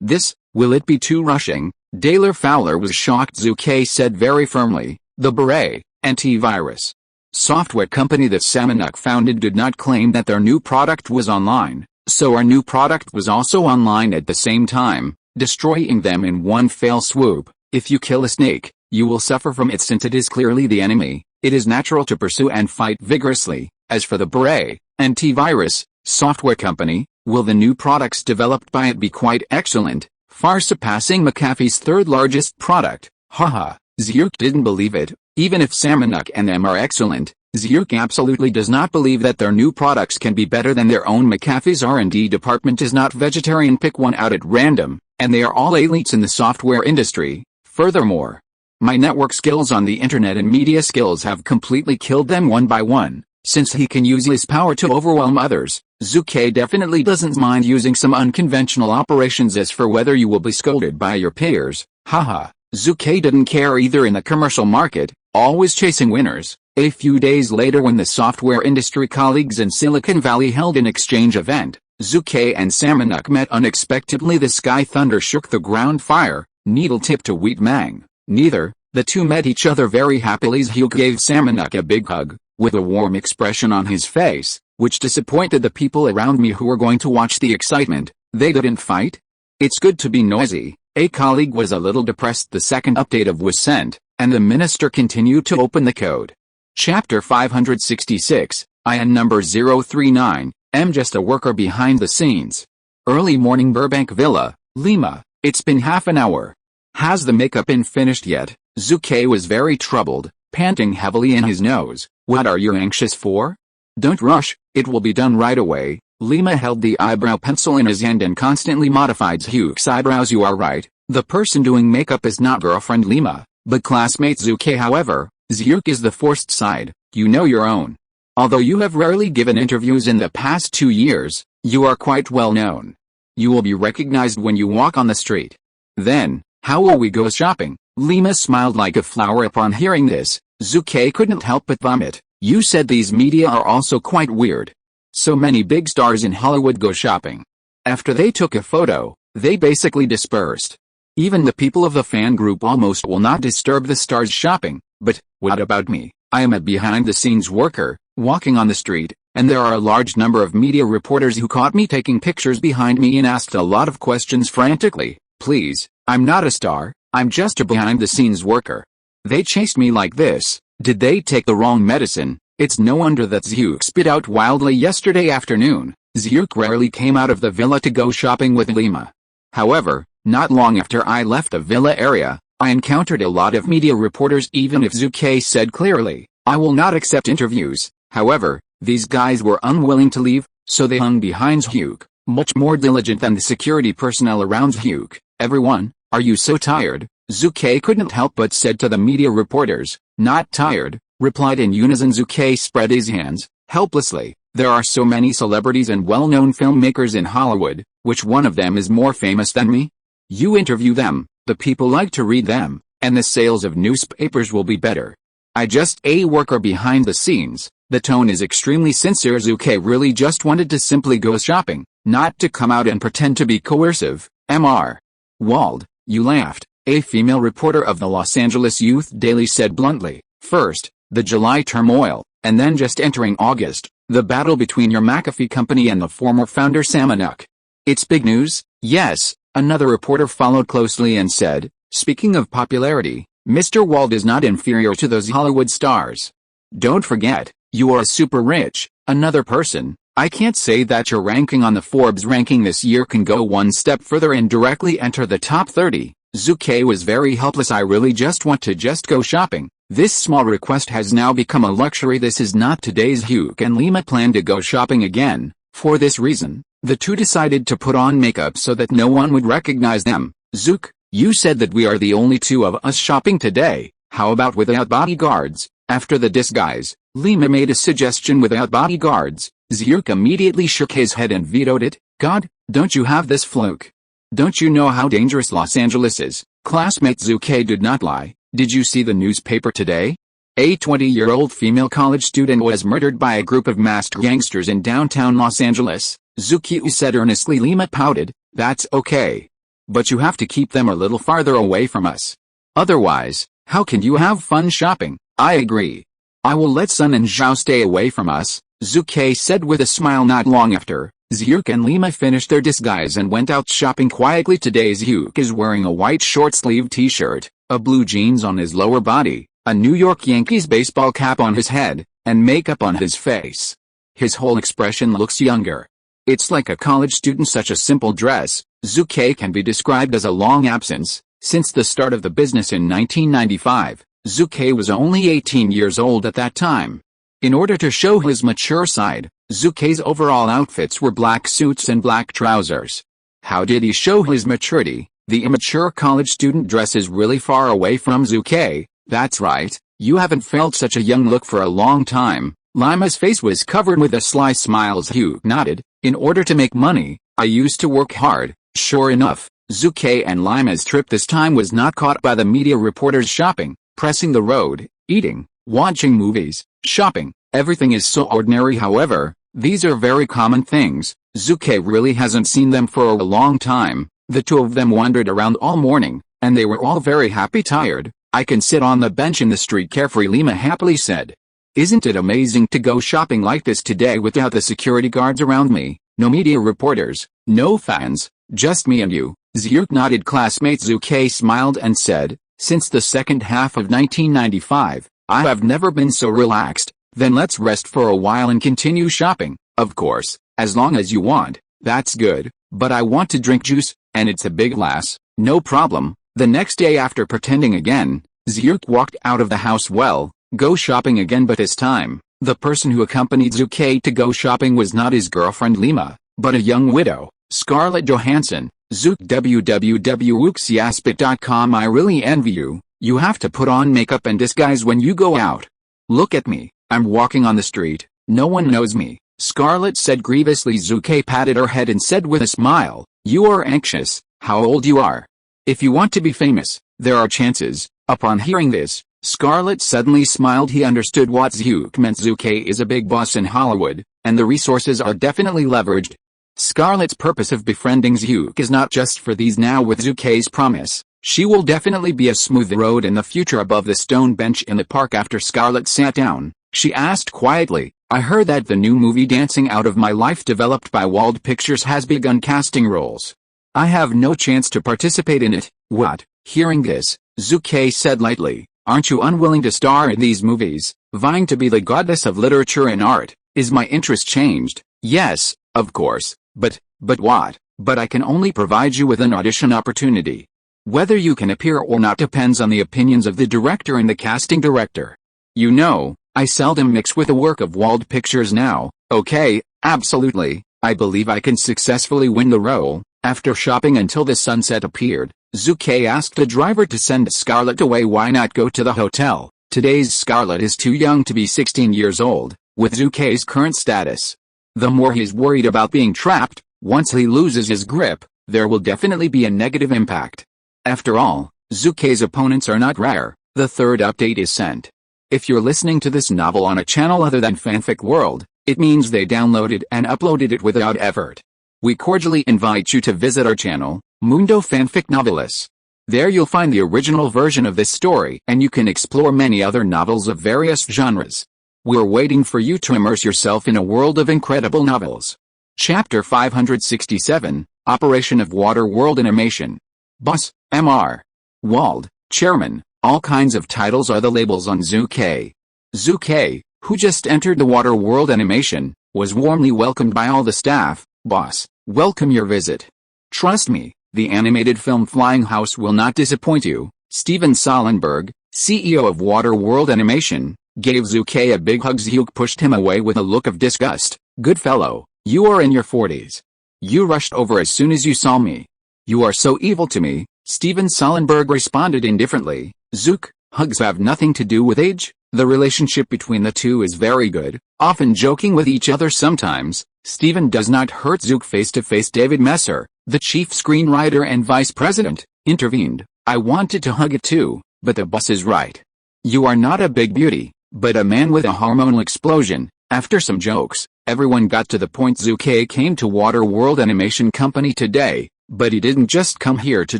this, will it be too rushing? Dale Fowler was shocked. Zhu Ke said very firmly, the beret, antivirus software company that Samanuk founded did not claim that their new product was online, so our new product was also online at the same time, destroying them in one fell swoop. If you kill a snake, you will suffer from it since it is clearly the enemy. It is natural to pursue and fight vigorously. As for the beret, antivirus software company, will the new products developed by it be quite excellent, far surpassing McAfee's third largest product? Haha, Zhu Ke didn't believe it. Even if Samanuk and them are excellent, Zhu Ke absolutely does not believe that their new products can be better than their own. McAfee's R&D department is not vegetarian. Pick one out at random, and they are all elites in the software industry. Furthermore, my network skills on the internet and media skills have completely killed them one by one. Since he can use his power to overwhelm others, Zhu Ke definitely doesn't mind using some unconventional operations. As for whether you will be scolded by your peers, haha, Zhu Ke didn't care either in the commercial market, always chasing winners. A few days later, when the software industry colleagues in Silicon Valley held an exchange event, Zhu Ke and SYNOPSIS met unexpectedly. The sky thunder shook the ground, fire, needle tip to wheat mang. Neither, the two met each other very happily. Zhu gave SYNOPSIS a big hug, with a warm expression on his face, which disappointed the people around me who were going to watch the excitement. They didn't fight? It's good to be noisy. A colleague was a little depressed. The second update was sent, and the minister continued to open the code. Chapter 566, IN number 039, I'm just a worker behind the scenes. Early morning, Burbank Villa, Lima. It's been half an hour. Has the makeup been finished yet? Zhu Ke was very troubled, panting heavily in his nose. What are you anxious for? Don't rush, it will be done right away. Lima held the eyebrow pencil in his hand and constantly modified Zhu's eyebrows. You are right, the person doing makeup is not girlfriend Lima, but classmate Zhu Ke. However, Zhu is the forced side, you know your own. Although you have rarely given interviews in the past 2 years, you are quite well known. You will be recognized when you walk on the street. Then, how will we go shopping? Lima smiled like a flower upon hearing this. Zhu Ke couldn't help but vomit. You said these media are also quite weird. So many big stars in Hollywood go shopping. After they took a photo, they basically dispersed. Even the people of the fan group almost will not disturb the stars shopping. But, what about me? I am a behind-the-scenes worker, walking on the street, and there are a large number of media reporters who caught me taking pictures behind me and asked a lot of questions frantically. Please, I'm not a star, I'm just a behind-the-scenes worker. They chased me like this. Did they take the wrong medicine? It's no wonder that Zhu spit out wildly yesterday afternoon. Zhu rarely came out of the villa to go shopping with Lima. However, not long after I left the villa area, I encountered a lot of media reporters. Even if Zhu Ke said clearly, I will not accept interviews. However, these guys were unwilling to leave, so they hung behind Zhu, much more diligent than the security personnel around Zhu. Everyone, are you so tired? Zhu Ke couldn't help but said to the media reporters. Not tired, replied in unison. Zhu Ke spread his hands, helplessly. There are so many celebrities and well-known filmmakers in Hollywood, which one of them is more famous than me? You interview them, the people like to read them, and the sales of newspapers will be better. I just a worker behind the scenes. The tone is extremely sincere. Zhu Ke really just wanted to simply go shopping, not to come out and pretend to be coercive. Mr. Wald, you laughed. A female reporter of the Los Angeles Youth Daily said bluntly. First, the July turmoil, and then just entering August, the battle between your McAfee company and the former founder SYNOPSIS. It's big news, yes, another reporter followed closely and said, speaking of popularity, Mr. Wald is not inferior to those Hollywood stars. Don't forget, you are super rich. Another person, I can't say that your ranking on the Forbes ranking this year can go one step further and directly enter the top 30. Zhu Ke was very helpless. I really just want to go shopping. This small request has now become a luxury. This is not today's Zhu and Lima plan to go shopping again. For this reason, the two decided to put on makeup so that no one would recognize them. Zhu, you said that we are the only two of us shopping today. How about without bodyguards? After the disguise, Lima made a suggestion without bodyguards. Zhu immediately shook his head and vetoed it. God, don't you have this fluke? Don't you know how dangerous Los Angeles is? Classmate Zhu Ke did not lie. Did you see the newspaper today? A 20-year-old female college student was murdered by a group of masked gangsters in downtown Los Angeles. Zhu Ke said earnestly. Lima pouted. That's okay. But you have to keep them a little farther away from us. Otherwise, how can you have fun shopping? I agree. I will let Sun and Zhao stay away from us, Zhu Ke said with a smile. Not long after, Zhu and Lima finished their disguise and went out shopping quietly. Today Zhu is wearing a white short-sleeved t-shirt, a blue jeans on his lower body, a New York Yankees baseball cap on his head, and makeup on his face. His whole expression looks younger. It's like a college student. Such a simple dress. Zhu Ke can be described as a long absence. Since the start of the business in 1995, Zhu Ke was only 18 years old at that time. In order to show his mature side, Zhu Ke's overall outfits were black suits and black trousers. How did he show his maturity? The immature college student dresses really far away from Zhu Ke. That's right, you haven't felt such a young look for a long time. Lima's face was covered with a sly smile as Zhu nodded. In order to make money, I used to work hard. Sure enough, Zhu Ke and Lima's trip this time was not caught by the media reporters shopping, pressing the road, eating, watching movies, shopping. Everything is so ordinary. However, these are very common things. Zhu Ke really hasn't seen them for a long time. The two of them wandered around all morning, and they were all very happy. Tired, I can sit on the bench in the street carefree, Lima happily said. Isn't it amazing to go shopping like this today without the security guards around me? No media reporters, no fans, just me and you. Zhu nodded. Classmate Zhu Ke smiled and said, since the second half of 1995, I have never been so relaxed. Then let's rest for a while and continue shopping. Of course, as long as you want, that's good, but I want to drink juice, and it's a big glass. No problem. The next day, after pretending again, Zhu walked out of the house. Well, go shopping again, but this time, the person who accompanied Zhu Ke to go shopping was not his girlfriend Lima, but a young widow, Scarlett Johansson. Zhu www.wuxiaspit.com. I really envy you. You have to put on makeup and disguise when you go out. Look at me, I'm walking on the street, no one knows me, Scarlett said grievously. Zhu Ke patted her head and said with a smile, you are anxious. How old you are? If you want to be famous, there are chances. Upon hearing this, Scarlett suddenly smiled. He understood what Zhu meant. Zhu Ke is a big boss in Hollywood, and the resources are definitely leveraged. Scarlett's purpose of befriending Zhu is not just for these. Now with Zhu Ke's promise, she will definitely be a smooth road in the future. Above the stone bench in the park, after Scarlett sat down, she asked quietly, I heard that the new movie Dancing Out of My Life developed by Wald Pictures has begun casting roles. I have no chance to participate in it. What? Hearing this, Zhu Ke said lightly, aren't you unwilling to star in these movies, vying to be the goddess of literature and art? Is my interest changed? Yes, of course, but what? But I can only provide you with an audition opportunity. Whether you can appear or not depends on the opinions of the director and the casting director. You know, I seldom mix with the work of Wald Pictures now. Okay, absolutely, I believe I can successfully win the role. After shopping until the sunset appeared, Zhu Ke asked the driver to send Scarlett away. Why not go to the hotel? Today's Scarlett is too young to be 16 years old, with Zhu Ke's current status. The more he's worried about being trapped, once he loses his grip, there will definitely be a negative impact. After all, Zhu Ke's opponents are not rare. The third update is sent. If you're listening to this novel on a channel other than Fanfic World, it means they downloaded and uploaded it without effort. We cordially invite you to visit our channel, Mundo Fanfic Novelis. There you'll find the original version of this story, and you can explore many other novels of various genres. We're waiting for you to immerse yourself in a world of incredible novels. Chapter 567, Operation of Water World Animation. Boss, Mr. Wald, Chairman, all kinds of titles are the labels on Zhu Ke. Zhu Ke, who just entered the Water World Animation, was warmly welcomed by all the staff. Boss, welcome your visit. Trust me, the animated film Flying House will not disappoint you. Steven Solenberg, CEO of Water World Animation, gave Zhu Ke a big hug. Zhu pushed him away with a look of disgust. Good fellow, you are in your 40s. You rushed over as soon as you saw me. You are so evil to me, Steven Solenberg responded indifferently. Zhu, hugs have nothing to do with age. The relationship between the two is very good, often joking with each other sometimes. Steven does not hurt Zhu. Face to face, David Messer, the chief screenwriter and vice president, intervened. I wanted to hug it too, but the boss is right. You are not a big beauty, but a man with a hormonal explosion. After some jokes, everyone got to the point. Zhu Ke came to Water World Animation Company today, but he didn't just come here to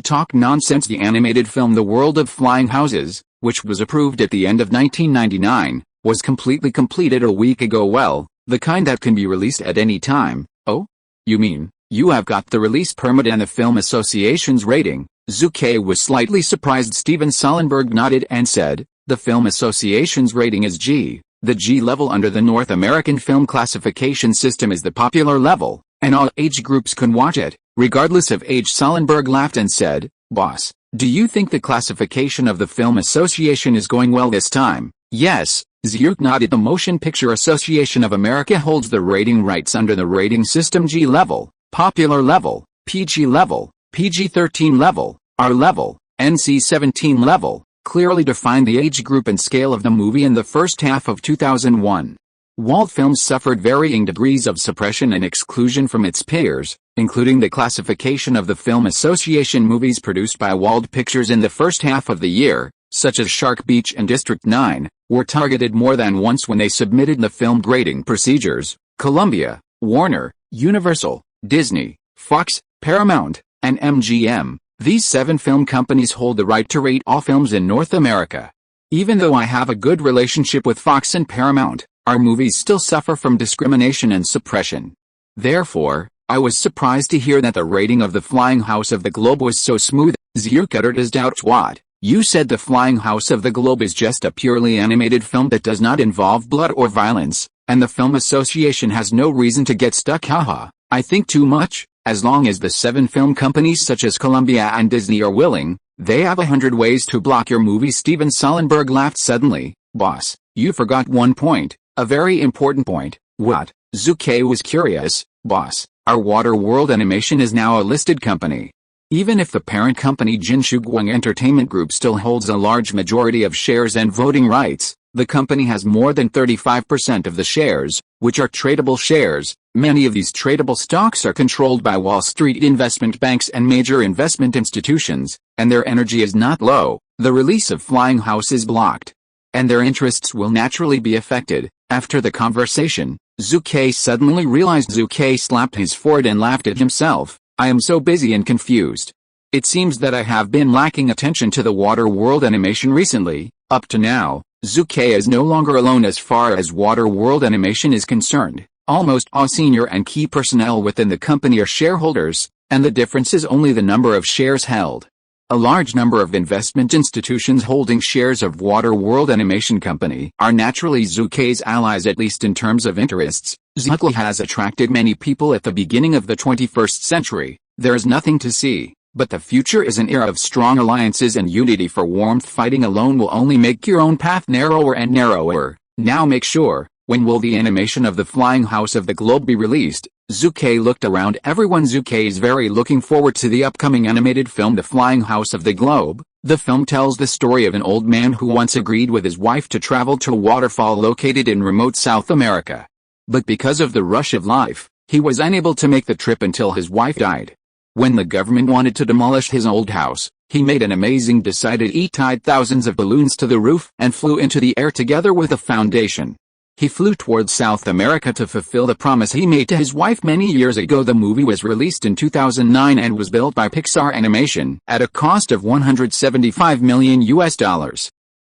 talk nonsense. The animated film The World of Flying Houses, which was approved at the end of 1999, was completely completed a week ago. Well, the kind that can be released at any time. Oh? You mean, you have got the release permit and the Film Association's rating? Zhu Ke was slightly surprised. Steven Solenberg nodded and said, the Film Association's rating is G. The G level under the North American Film Classification System is the popular level, and all age groups can watch it, regardless of age. Solenberg laughed and said, Boss, do you think the classification of the Film Association is going well this time? Yes, Zhu nodded. The Motion Picture Association of America holds the rating rights under the rating system G level, popular level, PG level, PG-13 level, R level, NC-17 level, clearly defined the age group and scale of the movie in the first half of 2001. Wald films suffered varying degrees of suppression and exclusion from its peers, including the classification of the Film Association movies produced by Wald Pictures in the first half of the year, such as Shark Beach and District 9, were targeted more than once when they submitted the film grading procedures. Columbia, Warner, Universal, Disney, Fox, Paramount, and MGM. These 7 film companies hold the right to rate all films in North America. Even though I have a good relationship with Fox and Paramount, our movies still suffer from discrimination and suppression. Therefore, I was surprised to hear that the rating of The Flying House of the Globe was so smooth. Zhu Ke Wald, you said The Flying House of the Globe is just a purely animated film that does not involve blood or violence, and the Film Association has no reason to get stuck. Haha, I think too much. As long as the 7 film companies such as Columbia and Disney are willing, they have 100 ways to block your movie. Steven Solenberg laughed suddenly. Boss, you forgot one point, a very important point. What? Zhu Ke was curious. Boss, our Waterworld Animation is now a listed company. Even if the parent company Jinshuguang Entertainment Group still holds a large majority of shares and voting rights, the company has more than 35% of the shares, which are tradable shares. Many of these tradable stocks are controlled by Wall Street investment banks and major investment institutions, and their energy is not low. The release of Flying House is blocked, and their interests will naturally be affected. After the conversation, Zhu Ke suddenly realized. Zhu Ke slapped his forehead and laughed at himself. I am so busy and confused. It seems that I have been lacking attention to the Waterworld Animation recently. Up to now, Zhu Ke is no longer alone as far as Waterworld Animation is concerned. Almost all senior and key personnel within the company are shareholders, and the difference is only the number of shares held. A large number of investment institutions holding shares of Waterworld Animation Company are naturally Zhu Ke's allies, at least in terms of interests. Zhu Ke has attracted many people at the beginning of the 21st century. There is nothing to see, but the future is an era of strong alliances and unity. For warmth, fighting alone will only make your own path narrower and narrower. Now make sure, when will the animation of The Flying House of the Globe be released? Zhu Ke looked around. Everyone. Zhu Ke is very looking forward to the upcoming animated film The Flying House of the Globe. The film tells the story of an old man who once agreed with his wife to travel to a waterfall located in remote South America. But because of the rush of life, he was unable to make the trip until his wife died. When the government wanted to demolish his old house, he made an amazing decided. He tied thousands of balloons to the roof and flew into the air together with a foundation. He flew towards South America to fulfill the promise he made to his wife many years ago. The movie was released in 2009 and was built by Pixar Animation at a cost of $175 million.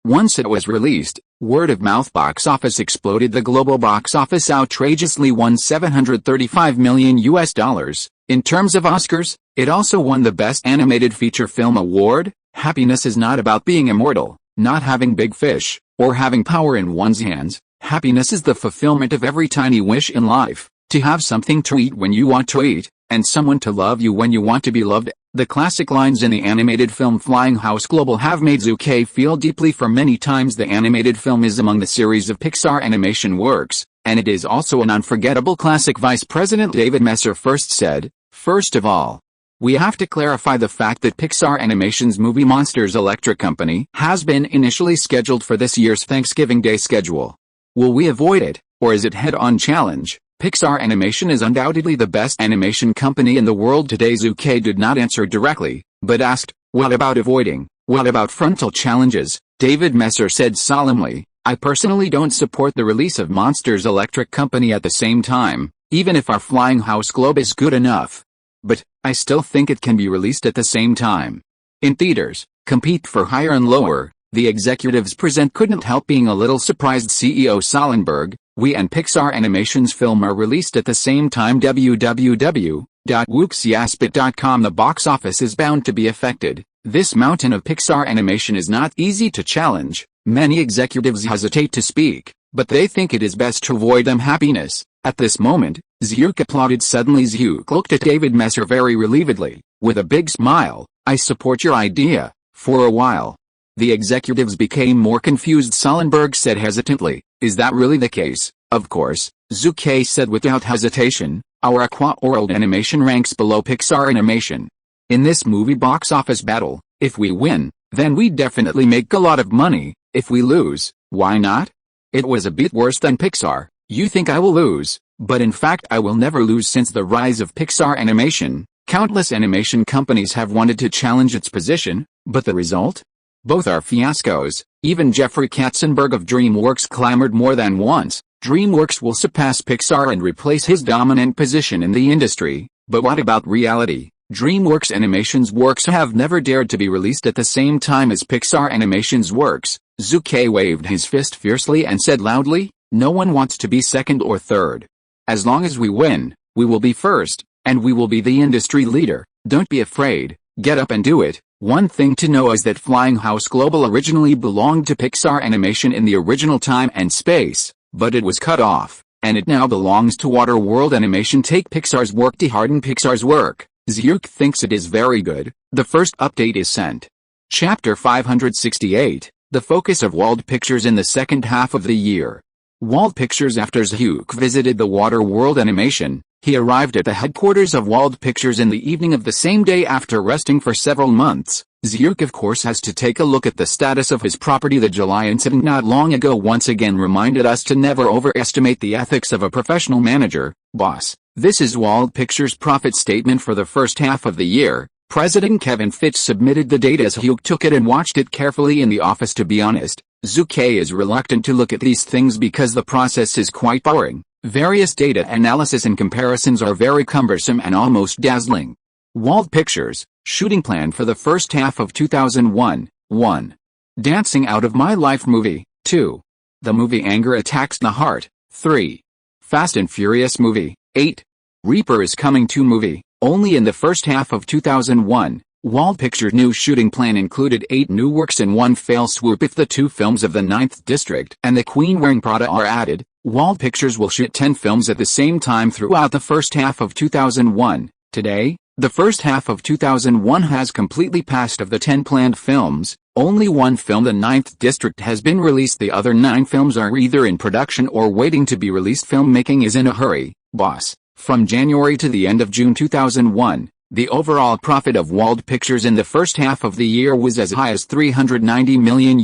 Once it was released, word-of-mouth box office exploded. The global box office outrageously won $735 million. In terms of Oscars, it also won the Best Animated Feature Film award. Happiness is not about being immortal, not having big fish, or having power in one's hands. Happiness is the fulfillment of every tiny wish in life, to have something to eat when you want to eat, and someone to love you when you want to be loved. The classic lines in the animated film Flying House Global have made Zhu Ke feel deeply. For many times the animated film is among the series of Pixar animation works, and it is also an unforgettable classic. Vice President David Messer first said, "First of all, we have to clarify the fact that Pixar Animation's movie Monsters Electric Company has been initially scheduled for this year's Thanksgiving Day schedule. Will we avoid it, or is it head-on challenge? Pixar Animation is undoubtedly the best animation company in the world today." Zhu Ke did not answer directly, but asked, "What about avoiding? What about frontal challenges?" David Messer said solemnly, "I personally don't support the release of Monsters Electric Company at the same time, even if our Flying House Globe is good enough. But I still think it can be released at the same time. In theaters, compete for higher and lower." The executives present couldn't help being a little surprised. CEO Solenberg, "We and Pixar Animation's film are released at the same time. www.wuxiaspit.com. The box office is bound to be affected. This mountain of Pixar Animation is not easy to challenge. Many executives hesitate to speak, but they think it is best to avoid them." Happiness. At this moment, Zhu Ke applauded. Suddenly Zhu Ke looked at David Messer very relievedly, with a big smile. "I support your idea." For a while, the executives became more confused. Solenberg said hesitantly, "Is that really the case?" "Of course," Zhu Ke said without hesitation. Our Aqua-World animation ranks below Pixar animation. In this movie box office battle, if we win, then we definitely make a lot of money. If we lose, why not? It was a bit worse than Pixar. You think I will lose, but in fact I will never lose. Since the rise of Pixar animation, countless animation companies have wanted to challenge its position, but the result? Both are fiascos. Even Jeffrey Katzenberg of DreamWorks clamored more than once, DreamWorks will surpass Pixar and replace his dominant position in the industry. But what about reality? DreamWorks Animation's works have never dared to be released at the same time as Pixar Animation's works. Zhu Ke waved his fist fiercely and said loudly, "No one wants to be second or third. As long as we win, we will be first, and we will be the industry leader. Don't be afraid, get up and do it." One thing to know is that Flying House Global originally belonged to Pixar Animation in the original time and space, but it was cut off, and it now belongs to Waterworld Animation. Take Pixar's work to harden Pixar's work. Zhu Ke thinks it is very good. The first update is sent. Chapter 568, The Focus of Wald Pictures in the Second Half of the Year. Wald Pictures. After Zhu Ke visited the Waterworld Animation, he arrived at the headquarters of Wald Pictures in the evening of the same day after resting for several months. Zhu Ke of course has to take a look at the status of his property. The July incident not long ago once again reminded us to never overestimate the ethics of a professional manager. Boss, this is Wald Pictures' profit statement for the first half of the year. President Kevin Fitch submitted the data as Zhu Ke took it and watched it carefully in the office. To be honest, Zhu Ke is reluctant to look at these things because the process is quite boring. Various data analysis and comparisons are very cumbersome and almost dazzling. Wald Pictures, shooting plan for the first half of 2001, 1. Dancing Out of My Life movie, 2. The movie Anger Attacks the Heart, 3. Fast and Furious movie, 8. Reaper is Coming 2 movie. Only in the first half of 2001, Wald Pictures' new shooting plan included 8 new works in one fell swoop. If the 2 films of the 9th District and The Queen Wearing Prada are added, Wald Pictures will shoot 10 films at the same time throughout the first half of 2001. Today, the first half of 2001 has completely passed. Of the 10 planned films, only 1 film, The 9th District, has been released. The other 9 films are either in production or waiting to be released. Filmmaking is in a hurry, boss. From January to the end of June 2001, the overall profit of Wald Pictures in the first half of the year was as high as $390 million.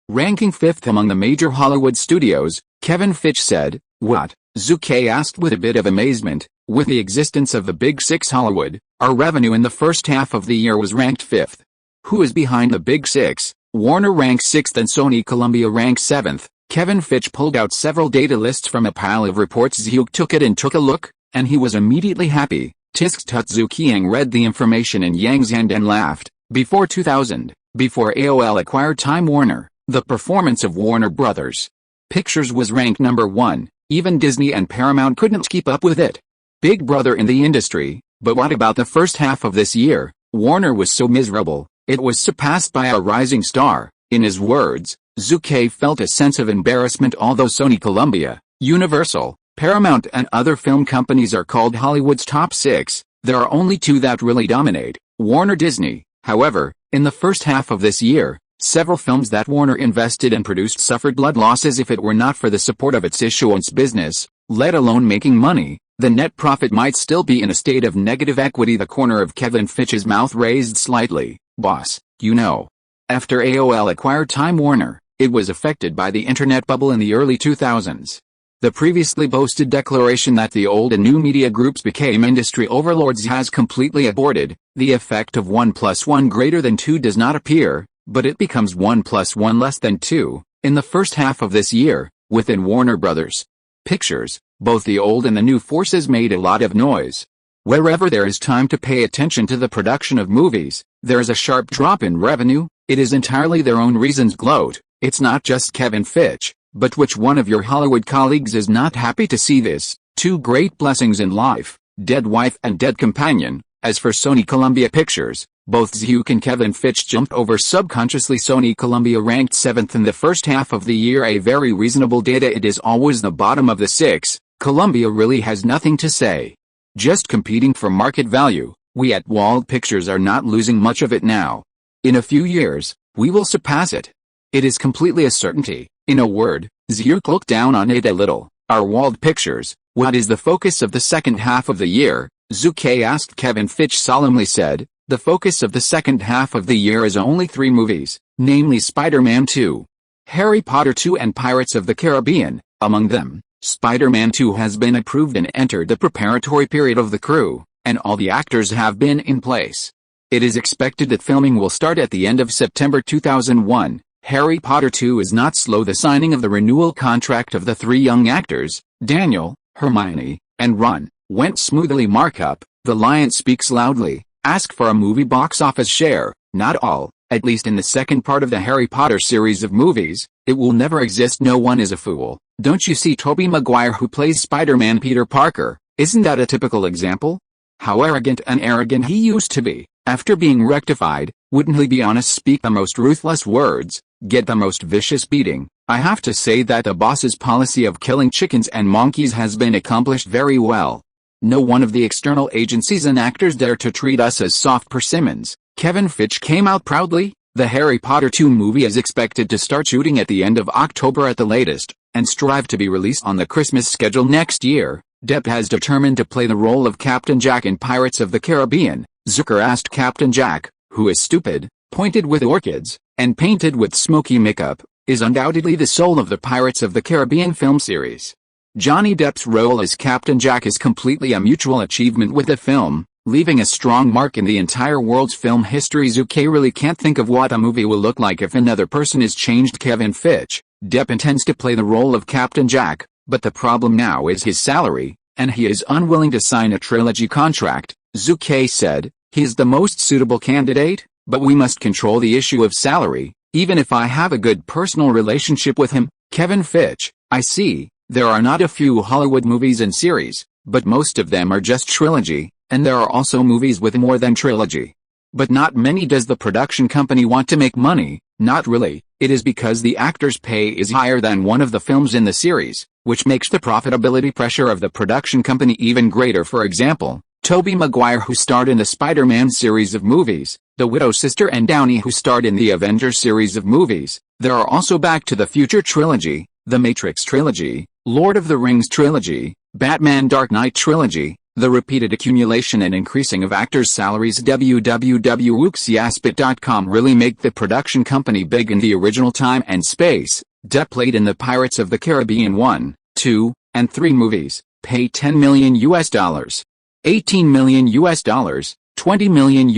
Ranking 5th among the major Hollywood studios, Kevin Fitch said. What? Zhu Ke asked with a bit of amazement. With the existence of the Big Six Hollywood, our revenue in the first half of the year was ranked 5th. Who is behind the Big Six? Warner ranks 6th and Sony Columbia ranks 7th. Kevin Fitch pulled out several data lists from a pile of reports. Zhu Ke took it and took a look, and he was immediately happy. Tisk Tut. Zhu Ke read the information in Yang's hand and laughed. Before 2000, before AOL acquired Time Warner, the performance of Warner Brothers Pictures was ranked number 1. Even Disney and Paramount couldn't keep up with it. Big brother in the industry. But what about the first half of this year? Warner was so miserable, it was surpassed by a rising star. In his words, Zhu Ke felt a sense of embarrassment. Although Sony, Columbia, Universal, Paramount and other film companies are called Hollywood's top 6, there are only 2 that really dominate, Warner, Disney. However, in the first half of this year, several films that Warner invested and produced suffered blood losses. If it were not for the support of its issuance business, let alone making money, the net profit might still be in a state of negative equity. The corner of Kevin Fitch's mouth raised slightly. Boss, you know. After AOL acquired Time Warner, it was affected by the internet bubble in the early 2000s. The previously boasted declaration that the old and new media groups became industry overlords has completely aborted. The effect of 1 + 1 greater than 2 does not appear, but it becomes 1 + 1 less than 2. In the first half of this year, within Warner Brothers Pictures, both the old and the new forces made a lot of noise. Wherever there is time to pay attention to the production of movies, there is a sharp drop in revenue. It is entirely their own reasons. Gloat. It's not just Kevin Fitch, but which one of your Hollywood colleagues is not happy to see this? 2 great blessings in life, dead wife and dead companion. As for Sony Columbia Pictures, both Zhu Ke and Kevin Fitch jumped over subconsciously. Sony Columbia ranked 7th in the first half of the year, a very reasonable data. It is always the bottom of the 6. Columbia really has nothing to say. Just competing for market value. We at Wald Pictures are not losing much of it now. In a few years, we will surpass it. It is completely a certainty. In a word, Zhu Ke looked down on it a little. Our Wald Pictures, "What is the focus of the second half of the year?" Zhu Ke asked. Kevin Fitch solemnly said, "The focus of the second half of the year is only 3 movies, namely Spider-Man 2, Harry Potter 2 and Pirates of the Caribbean. Among them, Spider-Man 2 has been approved and entered the preparatory period of the crew, and all the actors have been in place. It is expected that filming will start at the end of September 2001. Harry Potter 2 is not slow. The signing of the renewal contract of the 3 young actors, Daniel, Hermione, and Ron, went smoothly. Markup, The Lion Speaks Loudly, ask for a movie box office share, not all, at least in the second part of the Harry Potter series of movies. It will never exist. No one is a fool. Don't you see Tobey Maguire, who plays Spider-Man Peter Parker? Isn't that a typical example? How arrogant and arrogant he used to be. After being rectified, wouldn't he be honest, speak the most ruthless words, get the most vicious beating? I have to say that the boss's policy of killing chickens and monkeys has been accomplished very well. No one of the external agencies and actors dare to treat us as soft persimmons." Kevin Fitch came out proudly. The Harry Potter 2 movie is expected to start shooting at the end of October at the latest, and strive to be released on the Christmas schedule next year. Depp has determined to play the role of Captain Jack in Pirates of the Caribbean. Zucker asked Captain Jack, who is stupid, pointed with orchids, and painted with smoky makeup, is undoubtedly the soul of the Pirates of the Caribbean film series. Johnny Depp's role as Captain Jack is completely a mutual achievement with the film, leaving a strong mark in the entire world's film history. Zhu Ke really can't think of what a movie will look like if another person is changed. Kevin Fitch, Depp intends to play the role of Captain Jack, but the problem now is his salary, and he is unwilling to sign a trilogy contract. Zhu Ke said, "He is the most suitable candidate, but we must control the issue of salary, even if I have a good personal relationship with him." Kevin Fitch, I see, there are not a few Hollywood movies and series, but most of them are just trilogy, and there are also movies with more than trilogy. But not many. Does the production company want to make money? Not really. It is because the actors' pay is higher than one of the films in the series, which makes the profitability pressure of the production company even greater. For example, Tobey Maguire, who starred in the Spider-Man series of movies, the Widow Sister, and Downey, who starred in the Avengers series of movies. There are also Back to the Future trilogy, The Matrix trilogy, Lord of the Rings trilogy, Batman Dark Knight trilogy. The repeated accumulation and increasing of actors' salaries www.wuxiaspit.com really make the production company big in the original time and space. Depp played in the Pirates of the Caribbean 1, 2, and 3 movies. Pay $10 million, $18 million, $20 million.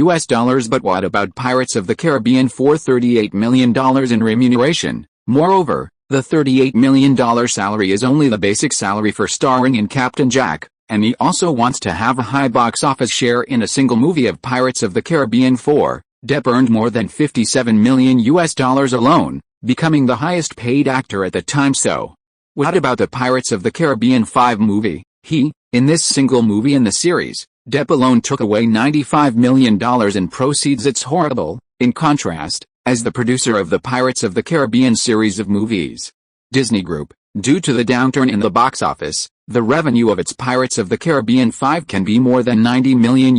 But what about Pirates of the Caribbean for $38 million in remuneration? Moreover, the $38 million salary is only the basic salary for starring in Captain Jack, and he also wants to have a high box office share in a single movie of Pirates of the Caribbean 4. Depp earned more than $57 million alone, becoming the highest paid actor at the time. So, what about the Pirates of the Caribbean 5 movie? In this single movie in the series, Depp alone took away $95 million in proceeds. It's horrible. In contrast, as the producer of the Pirates of the Caribbean series of movies, Disney Group, due to the downturn in the box office, the revenue of its Pirates of the Caribbean 5 can be more than $90 million.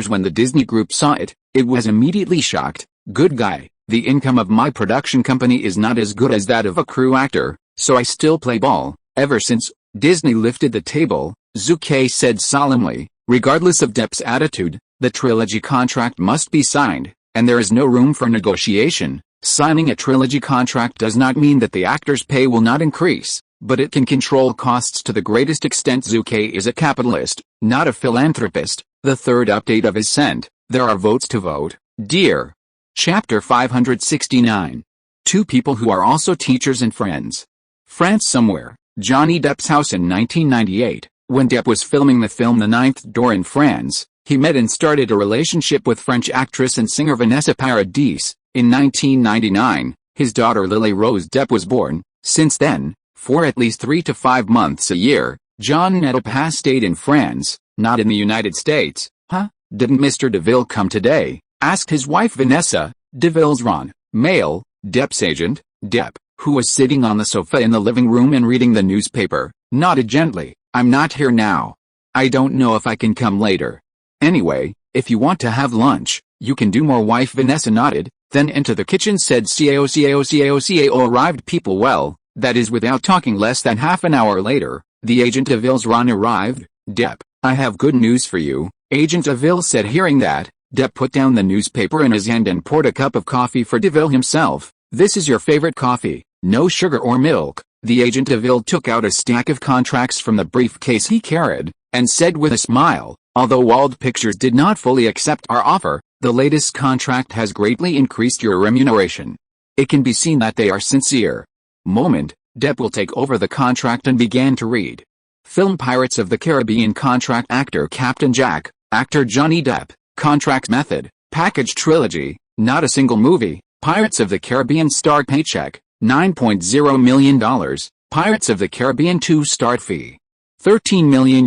When the Disney Group saw it, it was immediately shocked. Good guy, the income of my production company is not as good as that of a crew actor, so I still play ball. Ever since Disney lifted the table, Zhu Ke said solemnly, regardless of Depp's attitude, the trilogy contract must be signed, and there is no room for negotiation. Signing a trilogy contract does not mean that the actor's pay will not increase, but it can control costs to the greatest extent. Zhu Ke is a capitalist, not a philanthropist. The third update of his sent. There are votes to vote, dear. Chapter 569. 2 people who are also teachers and friends. France. Somewhere, Johnny Depp's house in 1998. When Depp was filming the film The Ninth Door in France, he met and started a relationship with French actress and singer Vanessa Paradis. In 1999, his daughter Lily Rose Depp was born. Since then, for at least 3 to 5 months a year, John Depp has stayed in France, not in the United States. Huh? Didn't Mr. DeVille come today? Asked his wife Vanessa. DeVille's Ron, male, Depp's agent. Depp, who was sitting on the sofa in the living room and reading the newspaper, nodded gently. I'm not here now. I don't know if I can come later. Anyway, if you want to have lunch, you can do more. Wife Vanessa nodded, then into the kitchen said CAO arrived people. Well, that is without talking. Less than half an hour later, The agent de Ville's run arrived. Depp, I have good news for you, Agent de Ville said. Hearing that, Depp put down the newspaper in his hand and poured a cup of coffee for de Ville himself. This is your favorite coffee, no sugar or milk. The agent de Ville took out a stack of contracts from the briefcase he carried, and said with a smile, although Wald Pictures did not fully accept our offer, the latest contract has greatly increased your remuneration. It can be seen that they are sincere. Moment, Depp will take over the contract and began to read. Film Pirates of the Caribbean contract. Actor Captain Jack, actor Johnny Depp, contract method, package trilogy, not a single movie. Pirates of the Caribbean star paycheck, $9.0 million. Pirates of the Caribbean 2 start fee, $13 million.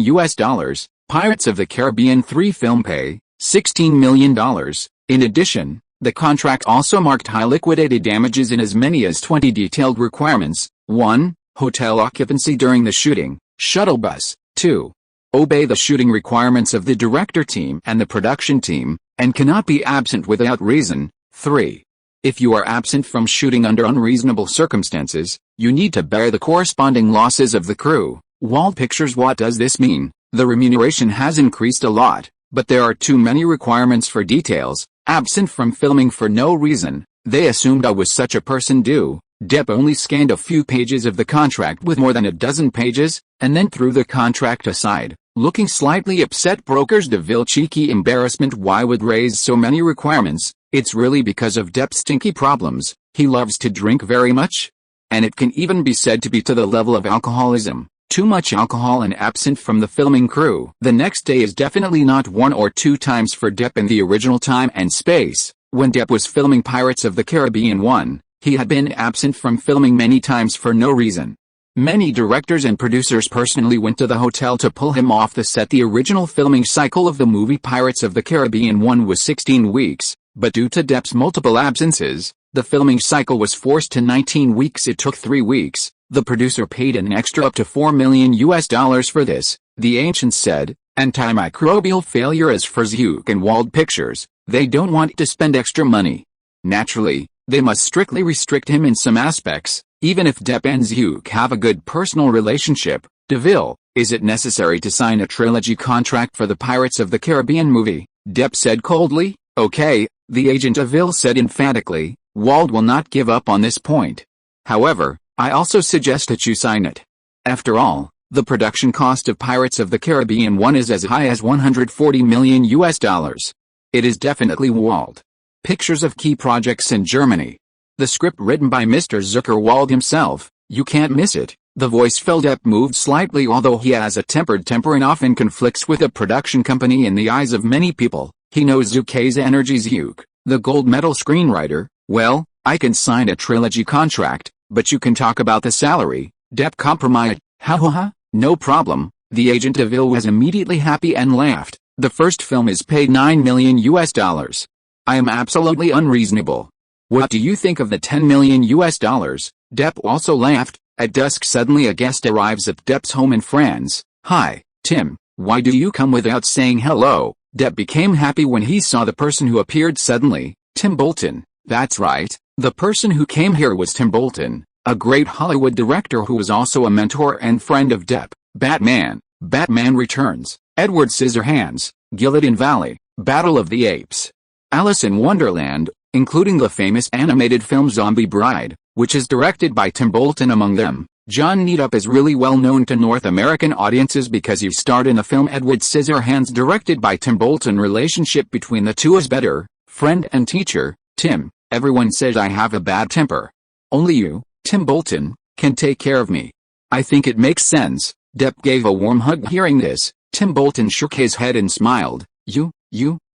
Pirates of the Caribbean 3 film pay, $16 million. In addition, the contract also marked high liquidated damages in as many as 20 detailed requirements. 1. Hotel occupancy during the shooting, shuttle bus. 2. Obey the shooting requirements of the director team and the production team, and cannot be absent without reason. 3. If you are absent from shooting under unreasonable circumstances, you need to bear the corresponding losses of the crew. Wald Pictures. What does this mean? The remuneration has increased a lot, but there are too many requirements for details. Absent from filming for no reason. They assumed I was such a person. Depp only scanned a few pages of the contract with more than a dozen pages, and then threw the contract aside, looking slightly upset. Brokers de Ville. Cheeky embarrassment. Why would raise so many requirements? It's really because of Depp's stinky problems. He loves to drink very much, and it can even be said to be to the level of alcoholism. Too much alcohol and absent from the filming crew. The next day is definitely not 1 or 2 times for Depp in the original time and space. When Depp was filming Pirates of the Caribbean 1, he had been absent from filming many times for no reason. Many directors and producers personally went to the hotel to pull him off the set. The original filming cycle of the movie Pirates of the Caribbean 1 was 16 weeks, but due to Depp's multiple absences, the filming cycle was forced to 19 weeks. It took 3 weeks. The producer paid an extra up to $4 million for this, the ancients said. Antimicrobial failure. As for Zhu Ke Wald Pictures, they don't want to spend extra money. Naturally, they must strictly restrict him in some aspects, even if Depp and Zhu Ke have a good personal relationship. De Ville, is it necessary to sign a trilogy contract for the Pirates of the Caribbean movie? Depp said coldly. Okay, the agent de Ville said emphatically. Wald will not give up on this point. However, I also suggest that you sign it. After all, the production cost of Pirates of the Caribbean 1 is as high as $140 million. It is definitely Wald Pictures of key projects in Germany. The script written by Mr. Zhu Ke Wald himself. You can't miss it. The voice fell. Depp moved slightly. Although he has a tempered temper and often conflicts with a production company in the eyes of many people, he knows Zhu Ke's energy. Zhu Ke, the gold medal screenwriter, well, I can sign a trilogy contract, but you can talk about the salary. Depp compromised. Ha, no problem. The agent de Ville was immediately happy and laughed. The first film is paid $9 million. I am absolutely unreasonable. What do you think of the $10 million? Depp also laughed. At dusk suddenly a guest arrives at Depp's home in France. Hi, Tim, why do you come without saying hello? Depp became happy when he saw the person who appeared suddenly. Tim Burton. That's right, the person who came here was Tim Burton, a great Hollywood director who was also a mentor and friend of Depp. Batman Returns, Edward Scissorhands, Gilligan Valley, Battle of the Apes, Alice in Wonderland, including the famous animated film Zombie Bride, which is directed by Tim Burton. Among them, Johnny Depp is really well known to North American audiences because he starred in the film Edward Scissorhands directed by Tim Burton. Relationship between the two is better. Friend and teacher. Tim, everyone says I have a bad temper. Only you, Tim Burton, can take care of me. I think it makes sense. Depp gave a warm hug. Hearing this, Tim Burton shook his head and smiled.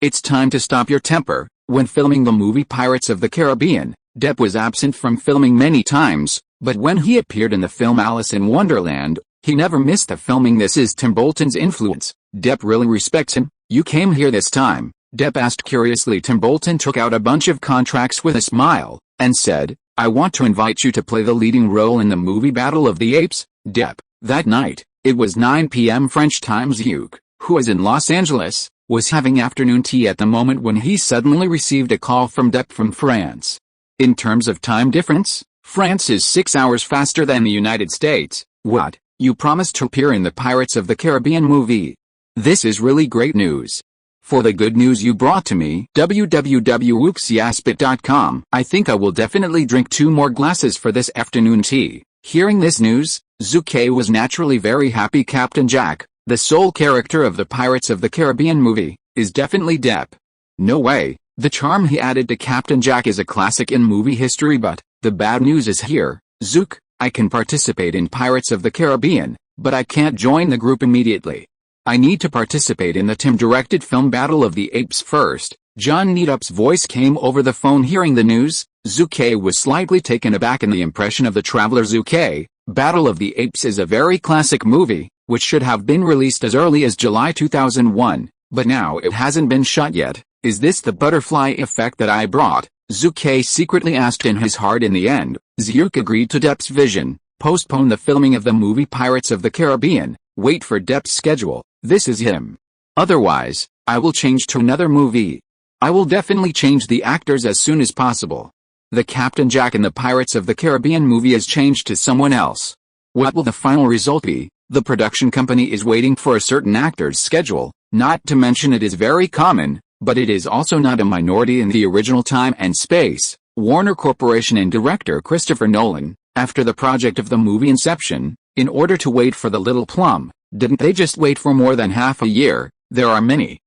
It's time to stop your temper. When filming the movie Pirates of the Caribbean, Depp was absent from filming many times, but when he appeared in the film Alice in Wonderland, he never missed the filming. This is Tim Burton's influence. Depp really respects him. You came here this time? Depp asked curiously. Tim Burton took out a bunch of contracts with a smile, and said, I want to invite you to play the leading role in the movie Battle of the Apes. Depp. That night, it was 9 p.m. French time. Zhu Ke, who was in Los Angeles, was having afternoon tea at the moment when he suddenly received a call from Depp from France. In terms of time difference, France is 6 hours faster than the United States. What? You promised to appear in the Pirates of the Caribbean movie. This is really great news. For the good news you brought to me, www.wooksiaspit.com, I think I will definitely drink 2 more glasses for this afternoon tea. Hearing this news, Zhu Ke was naturally very happy. Captain Jack, the sole character of the Pirates of the Caribbean movie, is definitely Depp. No way, the charm he added to Captain Jack is a classic in movie history, but the bad news is here, Zook, I can participate in Pirates of the Caribbean, but I can't join the group immediately. I need to participate in the Tim-directed film Battle of the Apes first. Johnny Depp's voice came over the phone hearing the news. Zhu Ke was slightly taken aback in the impression of the traveler. Zhu Ke, Battle of the Apes is a very classic movie, which should have been released as early as July 2001, but now it hasn't been shot yet. Is this the butterfly effect that I brought? Zhu Ke secretly asked in his heart. In the end, Zook agreed to Depp's vision, postpone the filming of the movie Pirates of the Caribbean, wait for Depp's schedule. This is him. Otherwise, I will change to another movie. I will definitely change the actors as soon as possible. The Captain Jack in the Pirates of the Caribbean movie is changed to someone else. What will the final result be? The production company is waiting for a certain actor's schedule, not to mention it is very common, but it is also not a minority in the original time and space. Warner Corporation and director Christopher Nolan, after the project of the movie Inception, in order to wait for the little plum, didn't they just wait for more than half a year? There are many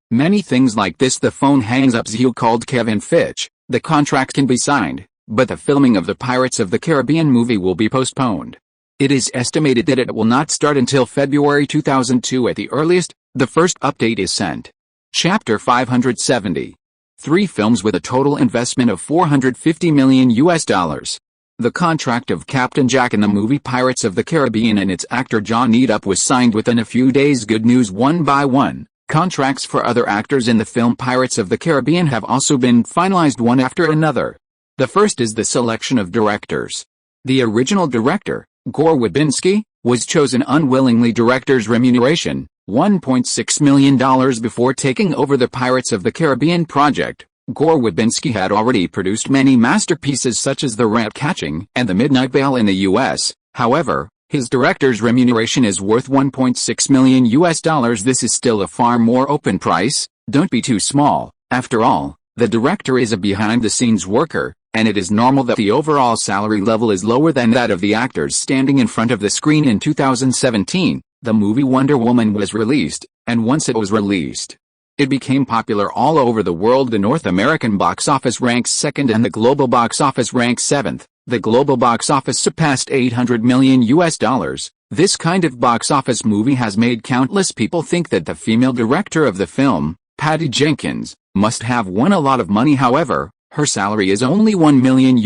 things like this. The phone hangs up. Zhu called Kevin Fitch. The contract can be signed, but the filming of the Pirates of the Caribbean movie will be postponed. It is estimated that it will not start until February 2002 at the earliest. The first update is sent. Chapter 570. 3 films with a total investment of $450 million. The contract of Captain Jack in the movie Pirates of the Caribbean and its actor Johnny Depp was signed within a few days. Good news. One by one, contracts for other actors in the film Pirates of the Caribbean have also been finalized one after another. The first is the selection of directors. The original director, Gore Verbinski, was chosen unwillingly. Director's remuneration, $1.6 million before taking over the Pirates of the Caribbean project. Gore Verbinski had already produced many masterpieces such as The Rat-Catching and The Midnight Bell in the US. However, his director's remuneration is worth $1.6 million. This is still a far more open price. Don't be too small. After all, the director is a behind-the-scenes worker, and it is normal that the overall salary level is lower than that of the actors standing in front of the screen. In 2017, the movie Wonder Woman was released, and once it was released, it became popular all over the world. The North American box office ranks 2nd and the global box office ranks 7th. The global box office surpassed $800 million. This kind of box office movie has made countless people think that the female director of the film, Patty Jenkins, must have won a lot of money. However, her salary is only $1 million.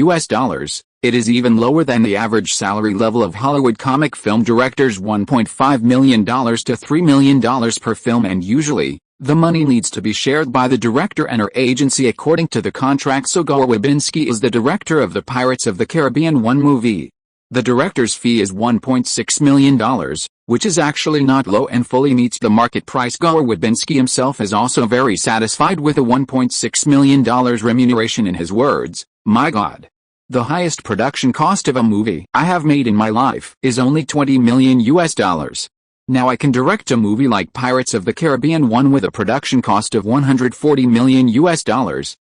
It is even lower than the average salary level of Hollywood comic film directors, $1.5 million to $3 million per film, and usually, the money needs to be shared by the director and her agency according to the contract. So Gore Verbinski is the director of the Pirates of the Caribbean 1 movie. The director's fee is $1.6 million, which is actually not low and fully meets the market price. Gore Verbinski himself is also very satisfied with the $1.6 million remuneration. In his words, "My God. The highest production cost of a movie I have made in my life is only $20 million. Now I can direct a movie like Pirates of the Caribbean 1 with a production cost of $140 million.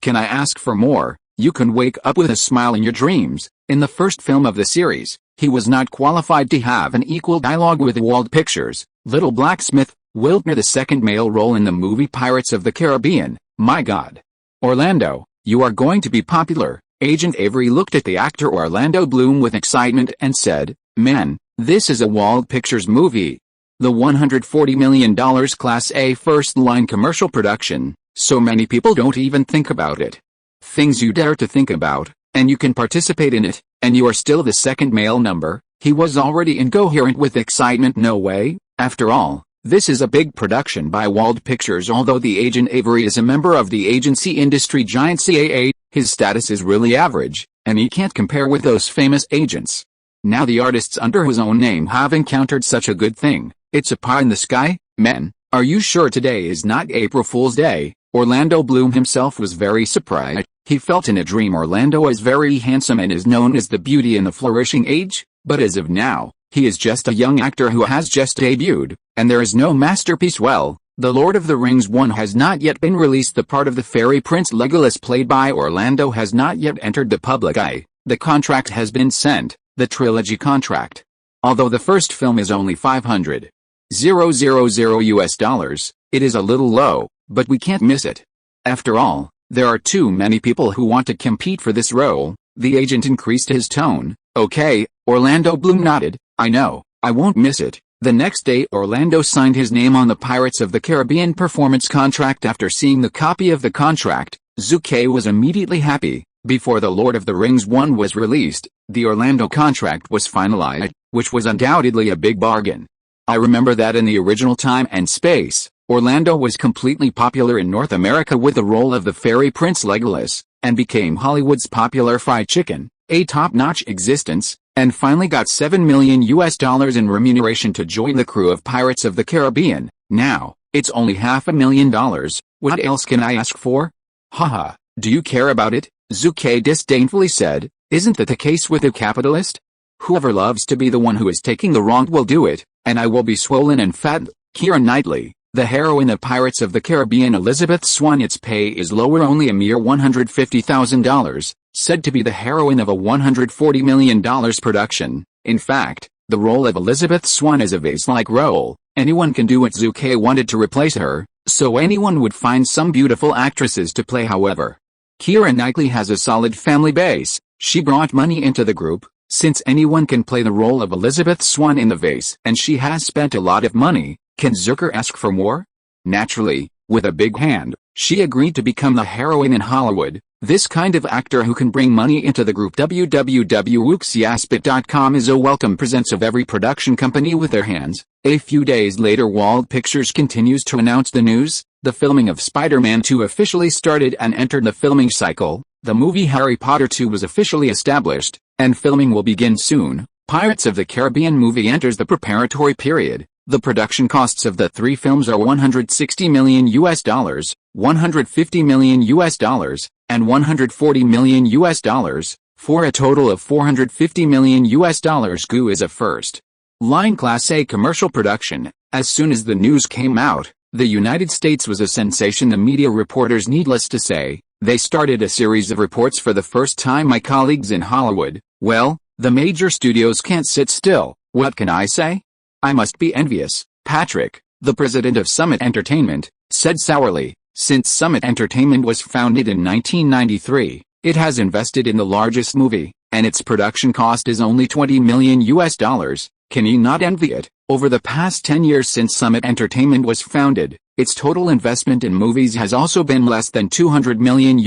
Can I ask for more?" You can wake up with a smile in your dreams. In the first film of the series, he was not qualified to have an equal dialogue with Wald Pictures. Little Blacksmith, Wiltner, the second male role in the movie Pirates of the Caribbean. My God. Orlando, you are going to be popular. Agent Avery looked at the actor Orlando Bloom with excitement and said, "Man, this is a Wald Pictures movie. The $140 million Class A first-line commercial production, so many people don't even think about it. Things you dare to think about, and you can participate in it, and you are still the second male number." He was already incoherent with excitement. No way. After all, this is a big production by Wald Pictures. Although the agent Avery is a member of the agency industry giant CAA, his status is really average, and he can't compare with those famous agents. Now the artists under his own name have encountered such a good thing. It's a pie in the sky. Men, are you sure today is not April Fool's Day? Orlando Bloom himself was very surprised. He felt in a dream Orlando is very handsome and is known as the beauty in the flourishing age, but as of now, He is just a young actor who has just debuted, and there is no masterpiece. Well, The Lord of the Rings 1 has not yet been released. The part of the fairy prince Legolas played by Orlando has not yet entered the public eye. The contract has been sent, the trilogy contract. Although the first film is only $500,000 US, it is a little low, but we can't miss it. After all, there are too many people who want to compete for this role. The agent increased his tone. Okay, Orlando Bloom nodded. I know, I won't miss it. The next day Orlando signed his name on the Pirates of the Caribbean performance contract. After seeing the copy of the contract, Zhu Ke was immediately happy. Before The Lord of the Rings 1 was released, the Orlando contract was finalized, which was undoubtedly a big bargain. I remember that in the original Time and Space, Orlando was completely popular in North America with the role of the fairy prince Legolas, and became Hollywood's popular fried chicken, a top-notch existence, and finally got $7 million in remuneration to join the crew of Pirates of the Caribbean. Now, it's only $500,000, what else can I ask for? Haha, do you care about it? Zhu Ke disdainfully said. Isn't that the case with a capitalist? Whoever loves to be the one who is taking the wrong will do it, and I will be swollen and fat. Keira Knightley, the heroine of Pirates of the Caribbean Elizabeth Swann. Its pay is lower, only a mere $150,000, said to be the heroine of a $140 million production. In fact, the role of Elizabeth Swann is a vase-like role. Anyone can do it. Zhu Ke wanted to replace her, so anyone would find some beautiful actresses to play. However, Keira Knightley has a solid family base. She brought money into the group, since anyone can play the role of Elizabeth Swann in the vase, and she has spent a lot of money. Can Zucker ask for more? Naturally, with a big hand, she agreed to become the heroine in Hollywood, this kind of actor who can bring money into the group. www.wooksyaspit.com is a welcome presence of every production company with their hands. A few days later, Wald Pictures continues to announce the news. The filming of Spider-Man 2 officially started and entered the filming cycle. The movie Harry Potter 2 was officially established, and filming will begin soon. Pirates of the Caribbean movie enters the preparatory period. The production costs of the three films are $160 million, $150 million, and $140 million, for a total of $450 million. Goo is a first-line Class A commercial production. As soon as the news came out, the United States was a sensation. The media reporters, needless to say, they started a series of reports for the first time. My colleagues in Hollywood, well, the major studios can't sit still. What can I say? I must be envious. Patrick, the president of Summit Entertainment, said sourly. Since Summit Entertainment was founded in 1993, it has invested in the largest movie, and its production cost is only $20 million. Can you not envy it? Over the past 10 years since Summit Entertainment was founded, its total investment in movies has also been less than $200 million.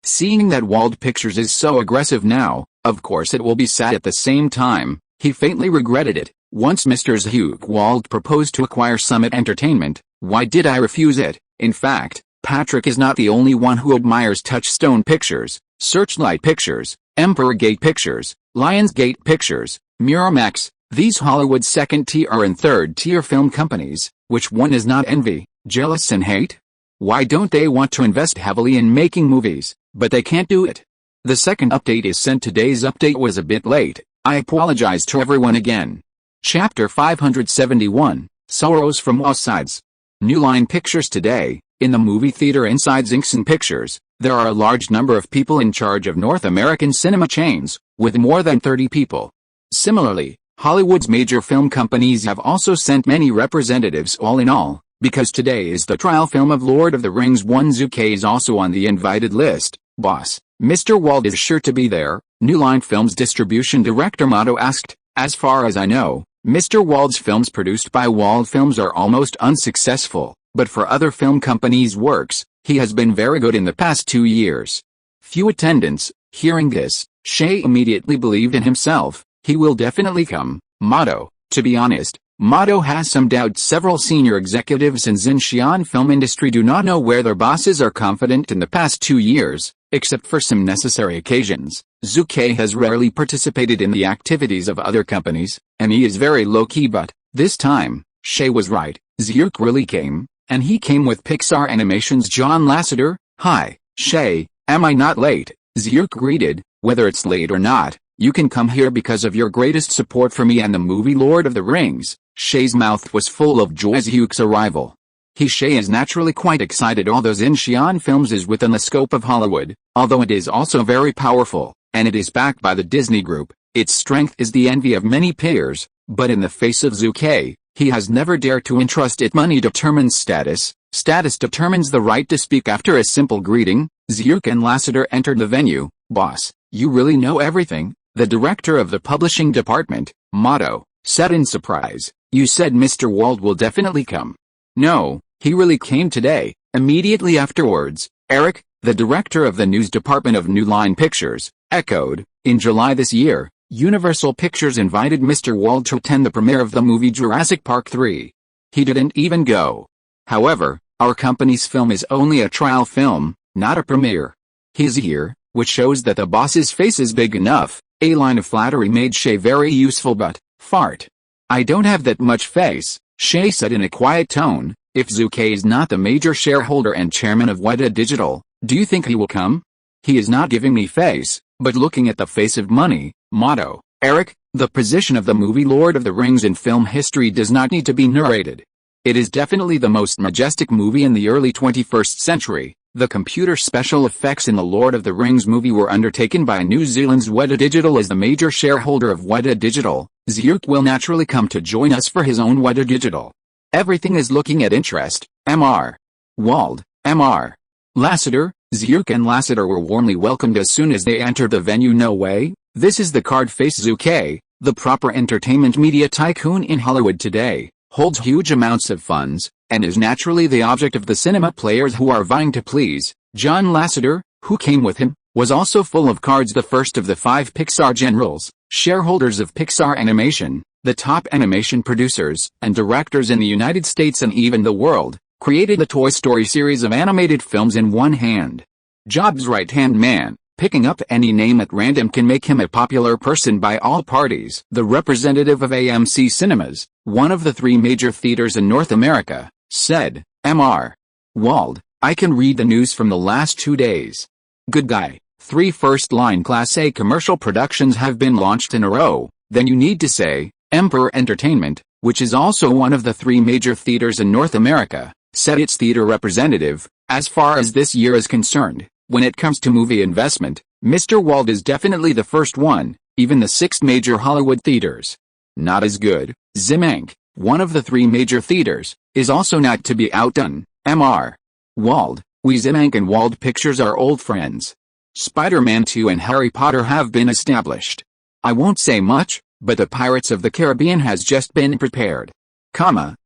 Seeing that Wald Pictures is so aggressive now, of course it will be sad. At the same time, he faintly regretted it. Once Mr. Zhu Ke Wald proposed to acquire Summit Entertainment, why did I refuse it? In fact, Patrick is not the only one who admires Touchstone Pictures, Searchlight Pictures, Emperor Gate Pictures, Lionsgate Pictures, Miramax. These Hollywood second-tier and third-tier film companies, which one is not envy, jealous and hate? Why don't they want to invest heavily in making movies, but they can't do it? The second update is sent. Today's update was a bit late. I apologize to everyone again. Chapter 571, Sorrows from All Sides. New Line Pictures. Today, in the movie theater inside Zinxon Pictures, there are a large number of people in charge of North American cinema chains, with more than 30 people. Similarly, Hollywood's major film companies have also sent many representatives. All in all, because today is the trial film of Lord of the Rings 1, Zhu Ke is also on the invited list. Boss, Mr. Wald is sure to be there, New Line Films distribution director Motto asked. As far as I know, Mr. Wald's films produced by Wald Films are almost unsuccessful, but for other film companies' works, he has been very good in the past 2 years. Few attendants. Hearing this, Shay immediately believed in himself. He will definitely come. Motto. To be honest, Motto has some doubts. Several senior executives in Xinjiang film industry do not know where their bosses are. Confident in the past 2 years, except for some necessary occasions, Zhu Ke has rarely participated in the activities of other companies, and he is very low-key. But this time, Shay was right. Zhu Ke really came, and he came with Pixar Animation's John Lasseter. Hi, Shay, am I not late? Zhu Ke greeted. Whether it's late or not, You can come here because of your greatest support for me and the movie Lord of the Rings." Shay's mouth was full of joy as Hugh's arrival. Shay is naturally quite excited. Although Xinxian Films is within the scope of Hollywood, although it is also very powerful, and it is backed by the Disney Group, its strength is the envy of many peers, but in the face of Zhu Ke, he has never dared to entrust it. Money determines status, status determines the right to speak. After a simple greeting, Zhu and Lasseter entered the venue. "Boss, you really know everything," the director of the publishing department, Motto, said in surprise. "You said Mr. Wald will definitely come." "No, he really came today." Immediately afterwards, Eric, the director of the news department of New Line Pictures, echoed. "In July this year, Universal Pictures invited Mr. Wald to attend the premiere of the movie Jurassic Park 3. He didn't even go. However, our company's film is only a trial film, not a premiere. He's here," which shows that the boss's face is big enough. A line of flattery made Shay very useful. "But, fart. I don't have that much face," Shay said in a quiet tone. "If Zhu Ke is not the major shareholder and chairman of Weta Digital, do you think he will come? He is not giving me face, but looking at the face of money." Motto. Eric, the position of the movie Lord of the Rings in film history does not need to be narrated. It is definitely the most majestic movie in the early 21st century. The computer special effects in the Lord of the Rings movie were undertaken by New Zealand's Weta Digital. As the major shareholder of Weta Digital, Zhu will naturally come to join us for his own Weta Digital. Everything is looking at interest. Mr. Wald, Mr. Lasseter. Zhu and Lasseter were warmly welcomed as soon as they entered the venue. "No way, this is the card-faced Zhu Ke, the proper entertainment media tycoon in Hollywood today, holds huge amounts of funds, and is naturally the object of the cinema players who are vying to please." John Lasseter, who came with him, was also full of cards. The first of the 5 Pixar generals, shareholders of Pixar Animation, the top animation producers and directors in the United States and even the world, created the Toy Story series of animated films in one hand. Jobs' right-hand man, picking up any name at random can make him a popular person by all parties. The representative of AMC Cinemas, one of the 3 major theaters in North America, said, "Mr. Wald, I can read the news from the last 2 days. Good guy. 3 first-line Class A commercial productions have been launched in a row." Then you need to say, Emperor Entertainment, which is also one of the 3 major theaters in North America, said its theater representative, "As far as this year is concerned, when it comes to movie investment, Mr. Wald is definitely the first one. Even the 6 major Hollywood theaters. Not as good. Zimank, one of the 3 major theaters, is also not to be outdone. Mr. Wald, we Zimank and Wald Pictures are old friends. Spider-Man 2 and Harry Potter have been established. I won't say much, but the Pirates of the Caribbean has just been prepared.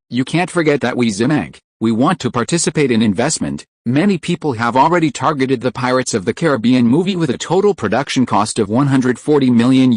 You can't forget that we Zimank, we want to participate in investment. Many people have already targeted the Pirates of the Caribbean movie with a total production cost of $140 million,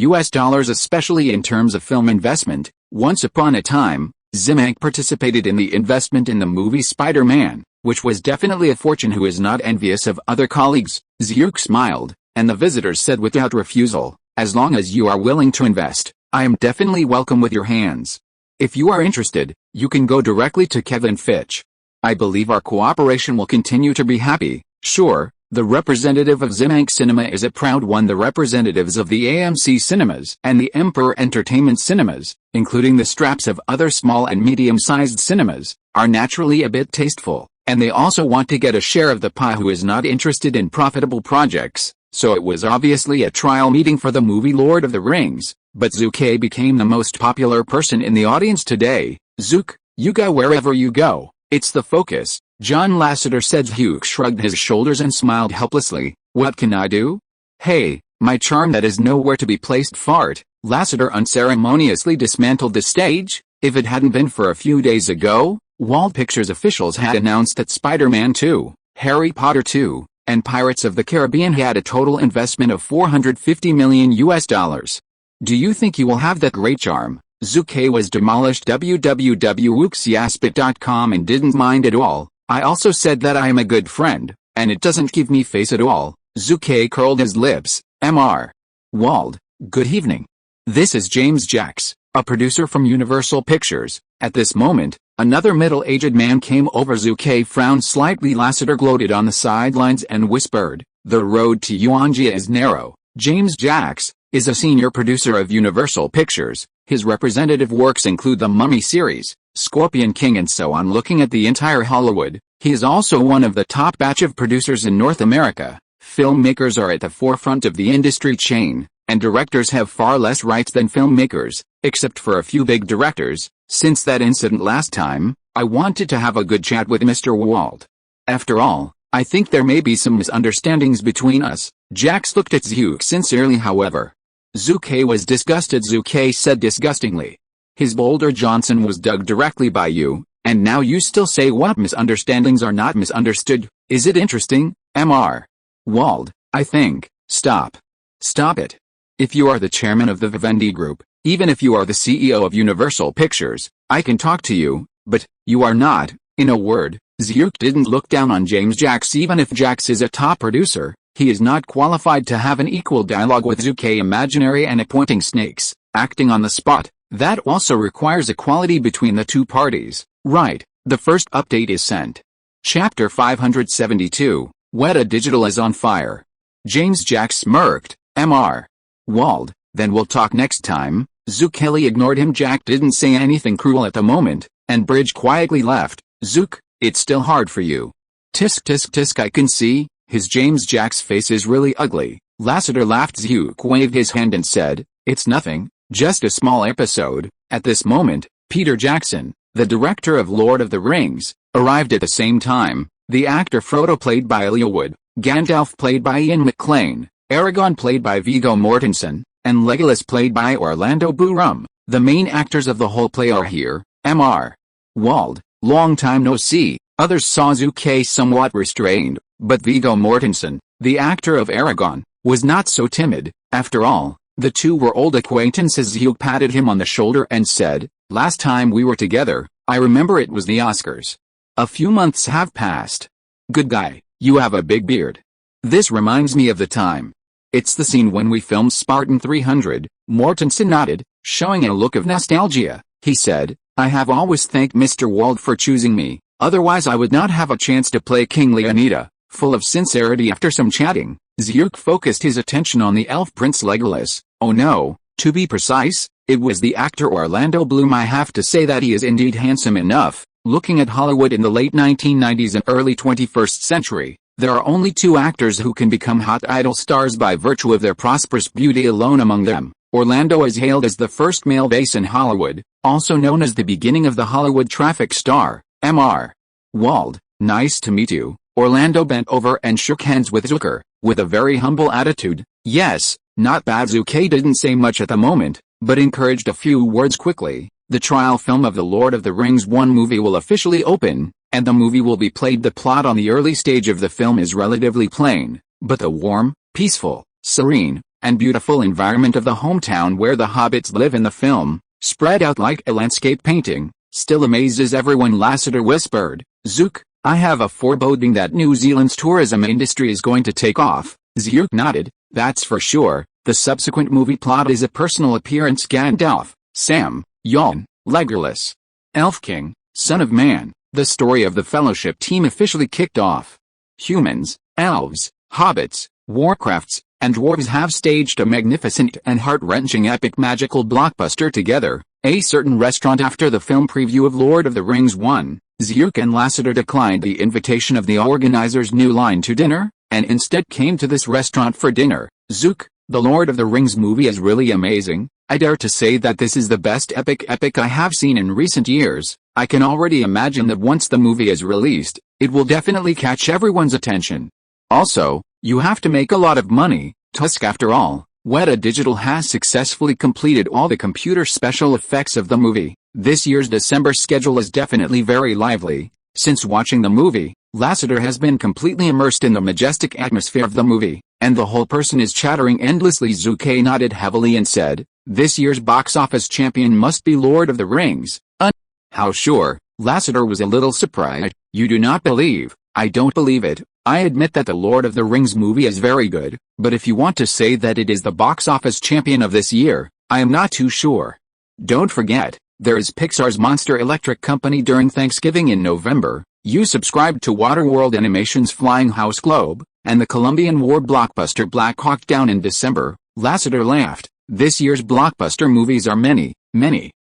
especially in terms of film investment. Once upon a time, Zimank participated in the investment in the movie Spider-Man, which was definitely a fortune. Who is not envious of other colleagues?" Zhu smiled, and the visitors said without refusal, "As long as you are willing to invest, I am definitely welcome with your hands. If you are interested, you can go directly to Kevin Fitch. I believe our cooperation will continue to be happy." "Sure." The representative of Zimank Cinema is a proud one. The representatives of the AMC Cinemas and the Emperor Entertainment Cinemas, including the straps of other small and medium-sized cinemas, are naturally a bit tasteful, and they also want to get a share of the pie. Who is not interested in profitable projects? So it was obviously a trial meeting for the movie Lord of the Rings, but Zhu Ke became the most popular person in the audience today. "Zhu, you go wherever you go. It's the focus," John Lasseter said. Zhu shrugged his shoulders and smiled helplessly. "What can I do? Hey, my charm that is nowhere to be placed." Fart. Lasseter unceremoniously dismantled the stage. If it hadn't been for a few days ago, Wald Pictures officials had announced that Spider-Man 2, Harry Potter 2, and Pirates of the Caribbean had a total investment of $450 million. Do you think you will have that great charm? Zhu Ke was demolished. www.wuxiaspit.com and didn't mind at all. "I also said that I am a good friend, and it doesn't give me face at all." Zhu Ke curled his lips. "Mr. Wald, good evening. This is James Jacks, a producer from Universal Pictures." At this moment, another middle-aged man came over. Zhu Ke frowned slightly. Lasseter gloated on the sidelines and whispered, "The road to Yuanjia is narrow. James Jacks, is a senior producer of Universal Pictures. His representative works include the Mummy series, Scorpion King and so on. Looking at the entire Hollywood, he is also one of the top batch of producers in North America. Filmmakers are at the forefront of the industry chain, and directors have far less rights than filmmakers, except for a few big directors. Since that incident last time, I wanted to have a good chat with Mr. Wald. After all, I think there may be some misunderstandings between us. Jax looked at Zhu Ke sincerely however. Zhu Ke was disgusted. Zhu Ke said disgustingly. His boulder Johnson was dug directly by you, and now you still say what misunderstandings are not misunderstood. Is it interesting, Mr. Wald? I think, stop. Stop it. If you are the chairman of the Vivendi Group, even if you are the CEO of Universal Pictures, I can talk to you, but you are not. In a word, Zhu Ke didn't look down on James Jax. Even if Jax is a top producer, he is not qualified to have an equal dialogue with Zhu Ke. Imaginary and appointing snakes, acting on the spot, that also requires equality between the two parties. Right, the first update is sent. Chapter 572, Weta Digital is on fire. James Jax smirked. Mr. Wald, then we'll talk next time. Zhu Ke ignored him. Jack didn't say anything cruel at the moment, and Bridge quietly left. Zhu Ke, it's still hard for you. Tisk tisk tisk, I can see. His James Jack's face is really ugly. Lasseter laughed. Zhu Ke waved his hand and said, it's nothing, just a small episode. At this moment, Peter Jackson, the director of Lord of the Rings, arrived at the same time. The actor Frodo played by Elijah Wood, Gandalf played by Ian McKellen, Aragorn played by Viggo Mortensen, and Legolas played by Orlando Bloom. The main actors of the whole play are here. Mr. Wald, long time no see. Others saw Zhu Ke somewhat restrained, but Viggo Mortensen, the actor of Aragorn, was not so timid. After all, the two were old acquaintances. Zhu Ke patted him on the shoulder and said, last time we were together, I remember it was the Oscars. A few months have passed. Good guy, you have a big beard. This reminds me of the time. It's the scene when we filmed Spartan 300, Mortensen nodded, showing a look of nostalgia. He said, I have always thanked Mr. Wald for choosing me, otherwise I would not have a chance to play King Leonida. Full of sincerity after some chatting, Zhu Ke focused his attention on the elf prince Legolas. Oh no, to be precise, it was the actor Orlando Bloom. I have to say that he is indeed handsome enough. Looking at Hollywood in the late 1990s and early 21st century, there are only two actors who can become hot idol stars by virtue of their prosperous beauty alone. Among them, Orlando is hailed as the first male base in Hollywood, also known as the beginning of the Hollywood traffic star. Mr. Wald, nice to meet you. Orlando bent over and shook hands with Zhu Ke, with a very humble attitude. Yes, not bad. Zhu Ke didn't say much at the moment, but encouraged a few words quickly. The trial film of the Lord of the Rings 1 movie will officially open, and the movie will be played. The plot on the early stage of the film is relatively plain, but the warm, peaceful, serene, and beautiful environment of the hometown where the hobbits live in the film, spread out like a landscape painting, still amazes everyone. Lasseter whispered, Zhu Ke, I have a foreboding that New Zealand's tourism industry is going to take off. Zhu Ke nodded, that's for sure. The subsequent movie plot is a personal appearance. Gandalf, Sam, Yon, Legolas, Elf King, Son of Man. The story of the Fellowship team officially kicked off. Humans, elves, hobbits, warcrafts, and dwarves have staged a magnificent and heart-wrenching epic magical blockbuster together. A certain restaurant after the film preview of Lord of the Rings 1, Zhu Ke and Lasseter declined the invitation of the organizers' new line to dinner, and instead came to this restaurant for dinner. Zhu Ke, the Lord of the Rings movie is really amazing. I dare to say that this is the best epic I have seen in recent years. I can already imagine that once the movie is released, it will definitely catch everyone's attention. Also, you have to make a lot of money. Tusk after all, Weta Digital has successfully completed all the computer special effects of the movie. This year's December schedule is definitely very lively. Since watching the movie, Lasseter has been completely immersed in the majestic atmosphere of the movie, and the whole person is chattering endlessly. Zhu Ke nodded heavily and said, this year's box office champion must be Lord of the Rings. How sure? Lasseter was a little surprised. You do not believe? I don't believe it. I admit that the Lord of the Rings movie is very good, but if you want to say that it is the box office champion of this year, I am not too sure. Don't forget, there is Pixar's Monster Electric Company during Thanksgiving in November. You subscribed to Waterworld Animation's Flying House Globe, and the Colombian war blockbuster Black Hawk Down in December. Lasseter laughed. This year's blockbuster movies are many.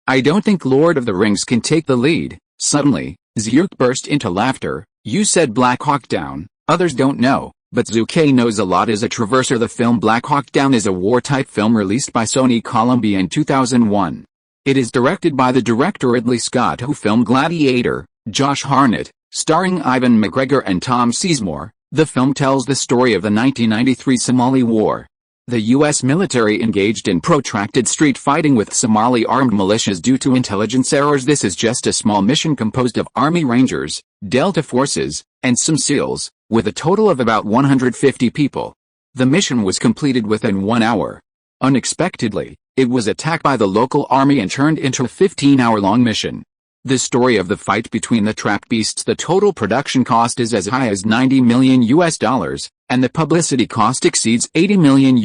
I don't think Lord of the Rings can take the lead. Suddenly, Zhu burst into laughter. You said Black Hawk Down. Others don't know, but Zhu Ke knows a lot as a traverser. The film Black Hawk Down is a war-type film released by Sony Columbia in 2001. It is directed by the director Ridley Scott, who filmed Gladiator. Josh Hartnett, starring Ivan McGregor and Tom Sizemore. The film tells the story of the 1993 Somali War. The U.S. military engaged in protracted street fighting with Somali armed militias due to intelligence errors. This is just a small mission composed of Army Rangers, Delta Forces, and some SEALs, with a total of about 150 people. The mission was completed within 1 hour. Unexpectedly, it was attacked by the local army and turned into a 15-hour-long mission. The story of the fight between the trapped beasts. The total production cost is as high as $90 million, and the publicity cost exceeds $80 million.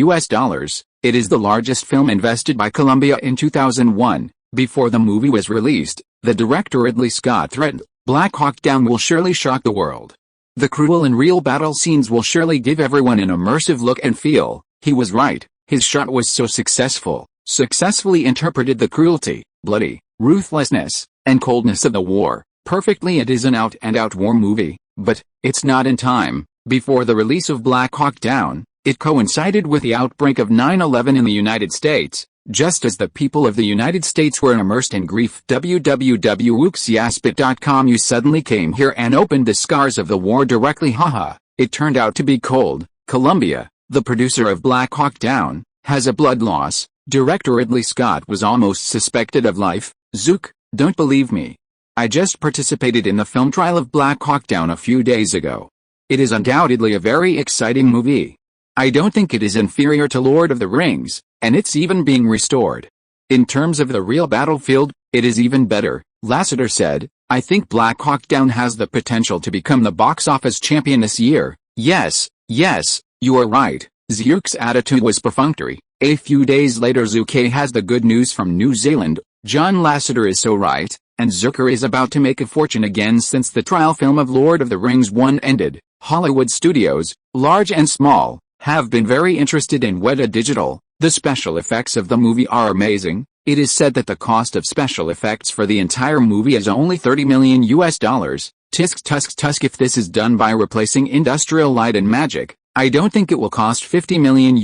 It is the largest film invested by Columbia in 2001. Before the movie was released, the director Ridley Scott threatened, "Black Hawk Down will surely shock the world. The cruel and real battle scenes will surely give everyone an immersive look and feel." He was right. His shot was so successfully interpreted the cruelty, bloody, ruthlessness, and coldness of the war perfectly. It is an out-and-out war movie, but it's not in time. Before the release of Black Hawk Down, it coincided with the outbreak of 9/11 in the United States, just as the people of the United States were immersed in grief. www.wooksiaspit.com. You suddenly came here and opened the scars of the war directly. Haha, it turned out to be cold. Columbia, the producer of Black Hawk Down, has a blood loss. Director Ridley Scott was almost suspected of life. Zook, don't believe me. I just participated in the film trial of Black Hawk Down a few days ago. It is undoubtedly a very exciting movie. I don't think it is inferior to Lord of the Rings, and it's even being restored. In terms of the real battlefield, it is even better, Lasseter said. I think Black Hawk Down has the potential to become the box office champion this year. Yes, you are right. Zhu's attitude was perfunctory. A few days later, Zhu Ke has the good news from New Zealand. John Lasseter is so right, and Zucker is about to make a fortune again since the trial film of Lord of the Rings 1 ended. Hollywood studios, large and small, have been very interested in Weta Digital. The special effects of the movie are amazing. It is said that the cost of special effects for the entire movie is only $30 million. Tusk. If this is done by replacing industrial light and magic, I don't think it will cost $50 million.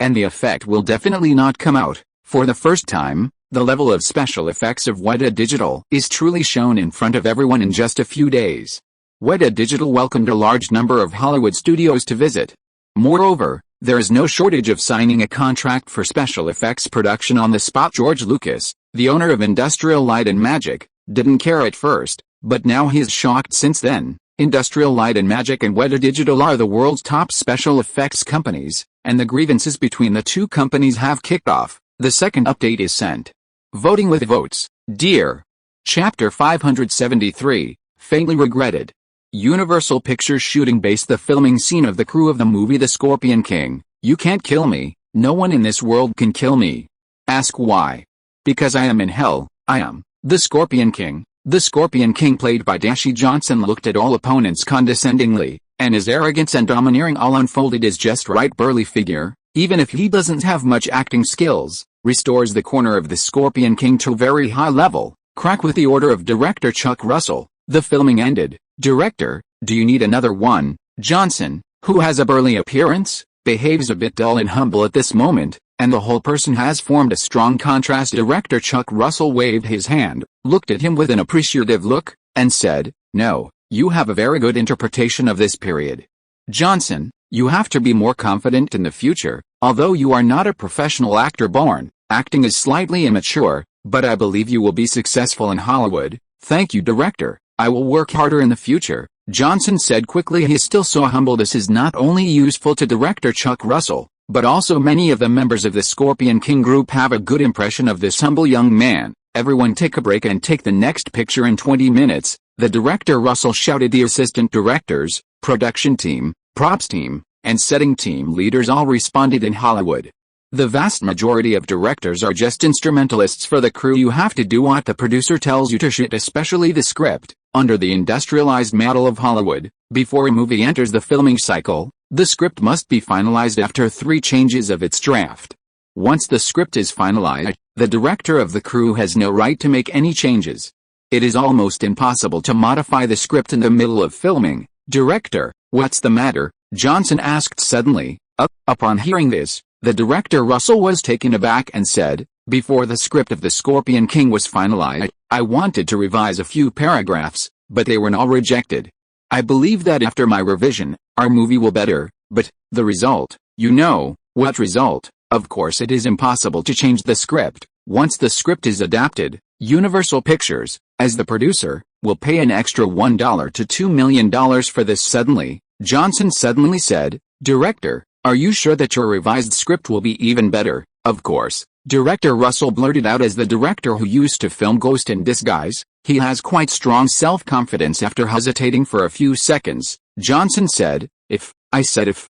And the effect will definitely not come out. For the first time, the level of special effects of Weta Digital is truly shown in front of everyone in just a few days. Weta Digital welcomed a large number of Hollywood studios to visit. Moreover, there is no shortage of signing a contract for special effects production on the spot. George Lucas, the owner of Industrial Light and Magic, didn't care at first, but now he is shocked. Since then, Industrial Light and Magic and Weta Digital are the world's top special effects companies, and the grievances between the two companies have kicked off. The second update is sent. Voting with votes. Dear. Chapter 573, Faintly Regretted. Universal Pictures shooting based the filming scene of the crew of the movie The Scorpion King. You can't kill me. No one in this world can kill me. Ask why. Because I am in hell. I am the Scorpion King. The Scorpion King, played by Dashi Johnson, looked at all opponents condescendingly, and his arrogance and domineering all unfolded his just right burly figure, even if he doesn't have much acting skills, restores the corner of the Scorpion King to a very high level. Crack with the order of director Chuck Russell. The filming ended. Director, do you need another one? Johnson, who has a burly appearance, behaves a bit dull and humble at this moment, and the whole person has formed a strong contrast. Director Chuck Russell waved his hand, looked at him with an appreciative look, and said, "No, you have a very good interpretation of this period. Johnson, you have to be more confident in the future. Although you are not a professional actor born, acting is slightly immature, but I believe you will be successful in Hollywood." Thank you, director. I will work harder in the future, Johnson said quickly. He is still so humble. This is not only useful to director Chuck Russell, but also many of the members of the Scorpion King group have a good impression of this humble young man. Everyone take a break and take the next picture in 20 minutes, the director Russell shouted. The assistant directors, production team, props team, and setting team leaders all responded in Hollywood. The vast majority of directors are just instrumentalists for the crew. You have to do what the producer tells you to shoot, especially the script. Under the industrialized model of Hollywood, before a movie enters the filming cycle, The script must be finalized after 3 changes of its draft. Once the script is finalized, the director of the crew has no right to make any changes. It is almost impossible to modify the script in the middle of filming. Director, what's the matter? Johnson asked suddenly. Upon hearing this, the director Russell was taken aback and said, before the script of The Scorpion King was finalized, I wanted to revise a few paragraphs, but they were all rejected. I believe that after my revision, our movie will better, but, the result, you know, what result? Of course it is impossible to change the script. Once the script is adapted, Universal Pictures, as the producer, will pay an extra $1 to $2 million for this. Suddenly, Johnson suddenly said, Director, are you sure that your revised script will be even better? Of course, Director Russell blurted out. As the director who used to film Ghost in Disguise, he has quite strong self-confidence. After hesitating for a few seconds, Johnson said, if,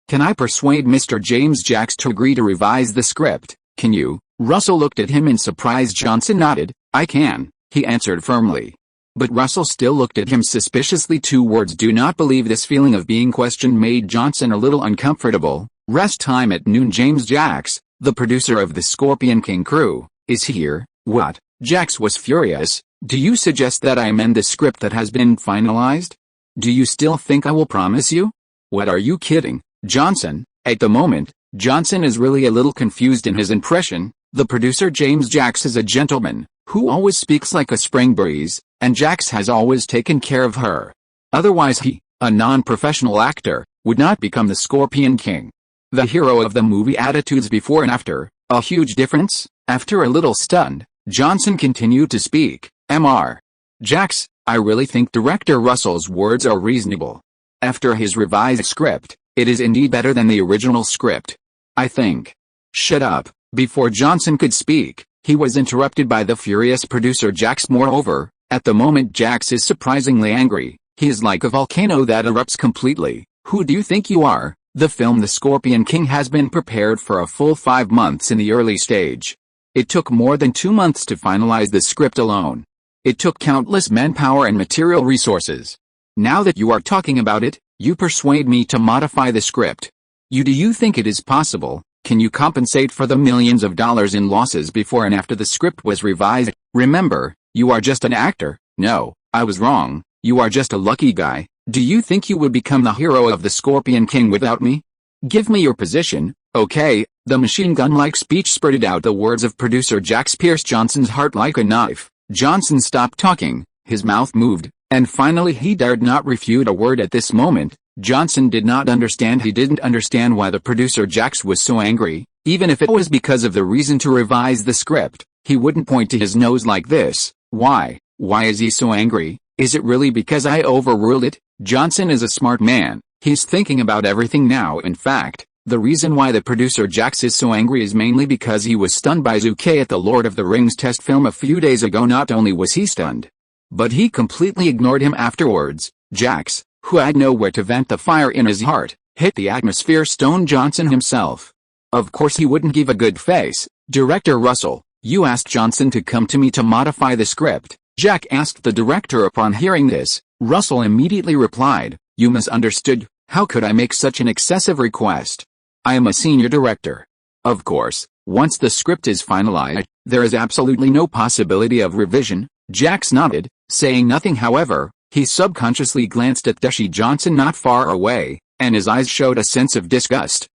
can I persuade Mr. James Jacks to agree to revise the script? Can you? Russell looked at him in surprise. Johnson nodded. I can, he answered firmly. But Russell still looked at him suspiciously. 2 words do not believe. This feeling of being questioned made Johnson a little uncomfortable. Rest time at noon. James Jacks, the producer of The Scorpion King crew, is here. What? Jacks was furious. Do you suggest that I amend the script that has been finalized? Do you still think I will promise you? What, are you kidding? Johnson, at the moment, Johnson is really a little confused in his impression. The producer James Jacks is a gentleman, who always speaks like a spring breeze, and Jacks has always taken care of her. Otherwise he, a non-professional actor, would not become the Scorpion King. The hero of the movie. Attitudes before and after, a huge difference? After a little stunned, Johnson continued to speak. Mr. Jacks, I really think Director Russell's words are reasonable. After his revised script, it is indeed better than the original script. I think. Shut up. Before Johnson could speak, he was interrupted by the furious producer Jacks. Moreover, at the moment Jacks is surprisingly angry. He is like a volcano that erupts completely. Who do you think you are? The film The Scorpion King has been prepared for a full 5 months in the early stage. It took more than 2 months to finalize the script alone. It took countless manpower and material resources. Now that you are talking about it, you persuade me to modify the script. Do you think it is possible? Can you compensate for the millions of dollars in losses before and after the script was revised? Remember, you are just an actor. No, I was wrong. You are just a lucky guy. Do you think you would become the hero of The Scorpion King without me? Give me your position, okay? The machine gun-like speech spurted out. The words of producer Jacks pierced Johnson's heart like a knife. Johnson stopped talking, his mouth moved, and finally he dared not refute a word at this moment. Johnson did not understand. He didn't understand why the producer Jacks was so angry. Even if it was because of the reason to revise the script, he wouldn't point to his nose like this. Why is he so angry? Is it really because I overruled it? Johnson is a smart man. He's thinking about everything now. In fact, the reason why the producer Jacks is so angry is mainly because he was stunned by Zhu Ke at the Lord of the Rings test film a few days ago. Not only was he stunned, but he completely ignored him afterwards. Jacks, who had nowhere to vent the fire in his heart, hit the atmosphere stone. Johnson himself. Of course he wouldn't give a good face. Director Russell, you asked Johnson to come to me to modify the script. Jack asked the director. Upon hearing this, Russell immediately replied, you misunderstood. How could I make such an excessive request? I am a senior director. Of course, once the script is finalized, there is absolutely no possibility of revision. Jacks nodded, saying nothing. However, he subconsciously glanced at Dushy Johnson not far away, and his eyes showed a sense of disgust.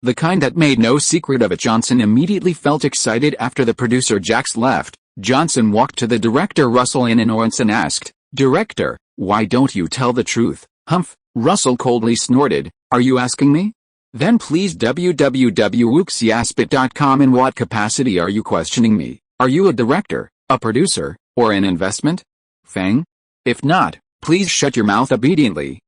The kind that made no secret of it. Johnson immediately felt excited. After the producer Jacks left, Johnson walked to the director Russell in annoyance and asked, Director, why don't you tell the truth? Humph. Russell coldly snorted, are you asking me? Then please www.wuxiaspit.com. In what capacity are you questioning me? Are you a director, a producer, or an investment? Fang? If not, please shut your mouth obediently.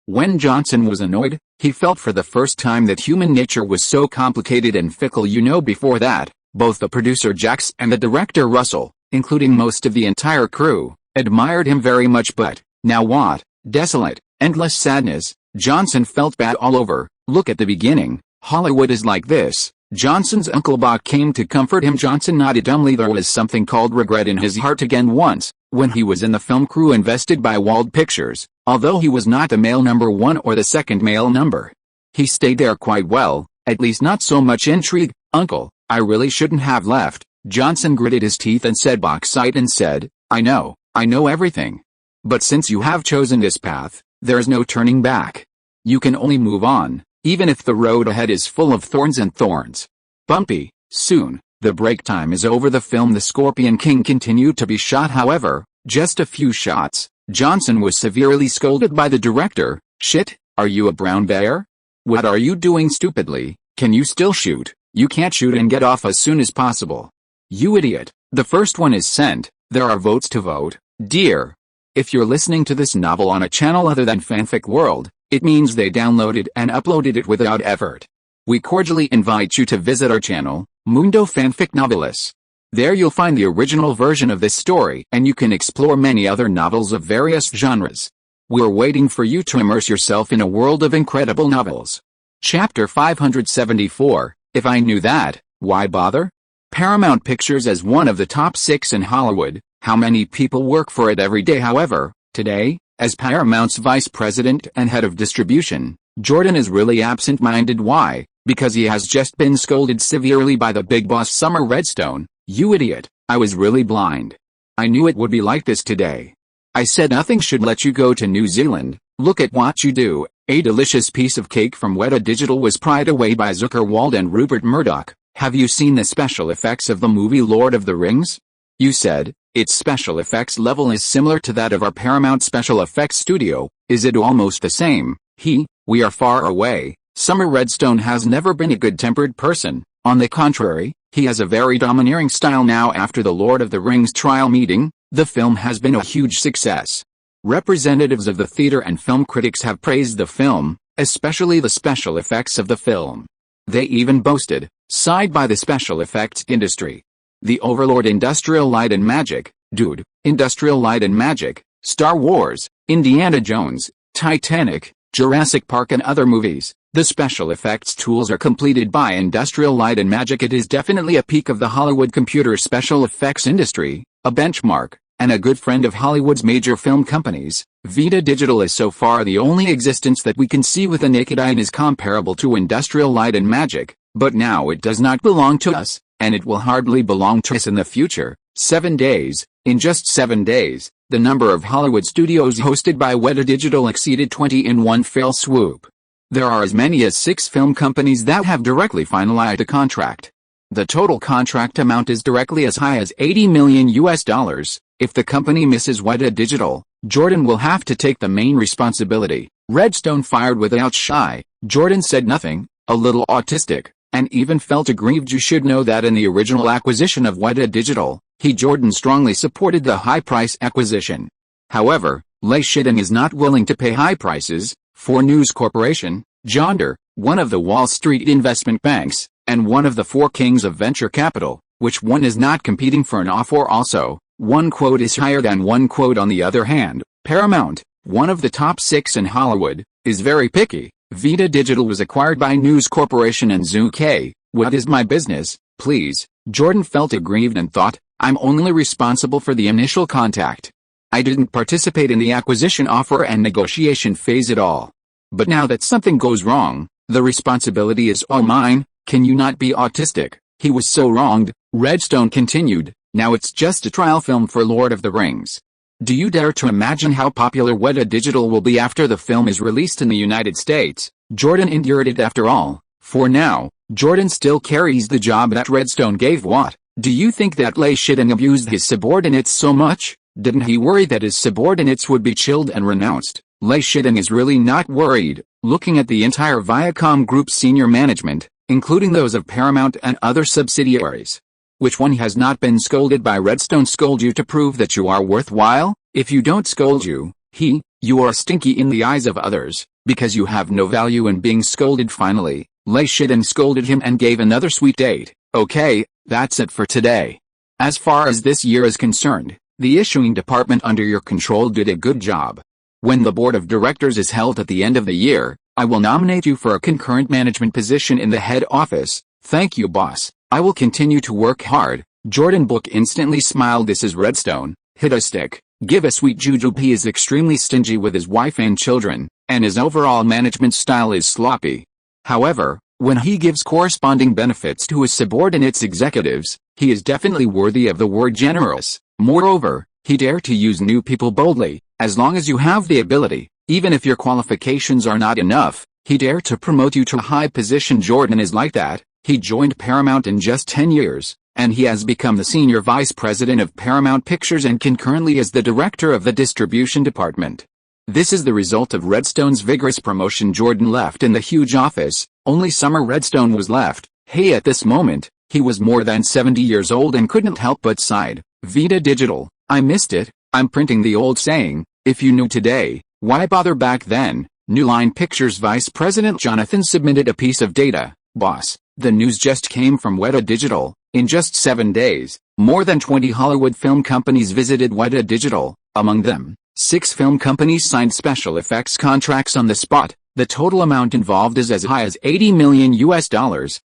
When Johnson was annoyed, he felt for the first time that human nature was so complicated and fickle. Before that, both the producer Jacks and the director Russell, including most of the entire crew, admired him very much. But now what? Desolate, endless sadness. Johnson felt bad all over. Look at the beginning. Hollywood is like this. Johnson's Uncle Bob came to comfort him. Johnson nodded dumbly. There was something called regret in his heart again. Once, when he was in the film crew invested by Wald Pictures, although he was not the male number 1 or the second male number, He stayed there quite well, at least not so much intrigue. Uncle, I really shouldn't have left. Johnson gritted his teeth and said bauxite and said, I know everything. But since you have chosen this path, there's no turning back. You can only move on, even if the road ahead is full of thorns and thorns. Bumpy. Soon, the break time is over. The film The Scorpion King continued to be shot. However, just a few shots. Johnson was severely scolded by the director. Shit, are you a brown bear? What are you doing stupidly? Can you still shoot? You can't shoot and get off as soon as possible. You idiot. The first one is sent. There are votes to vote. Dear. If you're listening to this novel on a channel other than Fanfic World, it means they downloaded and uploaded it without effort. We cordially invite you to visit our channel, Mundo Fanfic Novelis. There you'll find the original version of this story and you can explore many other novels of various genres. We're waiting for you to immerse yourself in a world of incredible novels. Chapter 574, If I Knew That, Why Bother? Paramount Pictures is one of the top 6 in Hollywood. How many people work for it every day? However, today, as Paramount's vice president and head of distribution, Jordan is really absent-minded. Why? Because he has just been scolded severely by the big boss Summer Redstone. You idiot, I was really blind. I knew it would be like this today. I said nothing should let you go to New Zealand. Look at what you do. A delicious piece of cake from Weta Digital was pried away by Zhu Ke Wald and Rupert Murdoch. Have you seen the special effects of the movie Lord of the Rings? You said, its special effects level is similar to that of our Paramount special effects studio. Is it almost the same? We are far away. Summer Redstone has never been a good-tempered person. On the contrary, he has a very domineering style now. After the Lord of the Rings trial meeting, the film has been a huge success. Representatives of the theater and film critics have praised the film, especially the special effects of the film. They even boasted, side by the special effects industry. The Overlord Industrial Light and Magic, dude, Industrial Light and Magic, Star Wars, Indiana Jones, Titanic, Jurassic Park and other movies. The special effects tools are completed by Industrial Light and Magic. It is definitely a peak of the Hollywood computer special effects industry, a benchmark, and a good friend of Hollywood's major film companies. Weta Digital is so far the only existence that we can see with the naked eye and is comparable to Industrial Light and Magic, but now it does not belong to us, and it will hardly belong to us in the future. 7 days. In just 7 days, the number of Hollywood studios hosted by Weta Digital exceeded 20 in one fell swoop. There are as many as 6 film companies that have directly finalized a contract. The total contract amount is directly as high as $80 million. If the company misses Weta Digital, Jordan will have to take the main responsibility. Redstone fired without shy. Jordan said nothing, a little autistic, and even felt aggrieved. You should know that in the original acquisition of Weta Digital, Jordan strongly supported the high price acquisition. However, Lei Shiding is not willing to pay high prices. For News Corporation, Jonder, one of the Wall Street investment banks, and one of the 4 kings of venture capital, which one is not competing for an offer also. One quote is higher than one quote. On the other hand, Paramount, one of the top 6 in Hollywood, is very picky. Weta Digital was acquired by News Corporation and Zhu Ke. What is my business, please? Jordan felt aggrieved and thought, I'm only responsible for the initial contact. I didn't participate in the acquisition offer and negotiation phase at all. But now that something goes wrong, the responsibility is all mine. Can you not be autistic? He was so wronged. Redstone continued, now it's just a trial film for Lord of the Rings. Do you dare to imagine how popular Weta Digital will be after the film is released in the United States? Jordan endured it after all. For now, Jordan still carries the job that Redstone gave. What? Do you think that Lei Shiding abused his subordinates so much? Didn't he worry that his subordinates would be chilled and renounced? Lei Shiding is really not worried. Looking at the entire Viacom Group's senior management, including those of Paramount and other subsidiaries. Which one has not been scolded by Redstone? Scold you to prove that you are worthwhile? If you don't scold you are stinky in the eyes of others, because you have no value in being scolded. Finally, Lei Shiding scolded him and gave another sweet date. Okay, that's it for today. As far as this year is concerned, the issuing department under your control did a good job. When the board of directors is held at the end of the year, I will nominate you for a concurrent management position in the head office. Thank you, boss. I will continue to work hard. Jordan Book instantly smiled. This is Redstone. Hit a stick. Give a sweet juju. He is extremely stingy with his wife and children, and his overall management style is sloppy. However, when he gives corresponding benefits to his subordinates executives, he is definitely worthy of the word generous. Moreover, he dare to use new people boldly, as long as you have the ability, even if your qualifications are not enough, he dare to promote you to a high position. Jordan is like that. He joined Paramount in just 10 years, and he has become the senior vice president of Paramount Pictures and concurrently is the director of the distribution department. This is the result of Redstone's vigorous promotion. Jordan left in the huge office, only Summer Redstone was left. Hey, at this moment, he was more than 70 years old and couldn't help but sighed. Vita Digital, I missed it. I'm printing the old saying, if you knew today, why bother back then? New Line Pictures Vice President Jonathan submitted a piece of data. Boss, the news just came from Weta Digital. In just 7 days, more than 20 Hollywood film companies visited Weta Digital. Among them, 6 film companies signed special effects contracts on the spot. The total amount involved is as high as $80 million.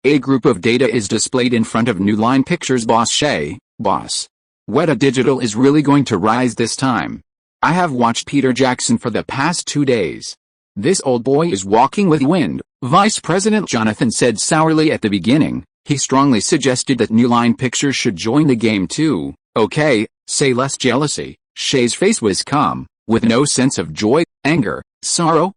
A group of data is displayed in front of New Line Pictures boss Shay. Boss, Weta Digital is really going to rise this time. I have watched Peter Jackson for the past 2 days. This old boy is walking with wind, Vice President Jonathan said sourly at the beginning. He strongly suggested that New Line Pictures should join the game too. Okay, say less jealousy. Shay's face was calm, with no sense of joy, anger, sorrow.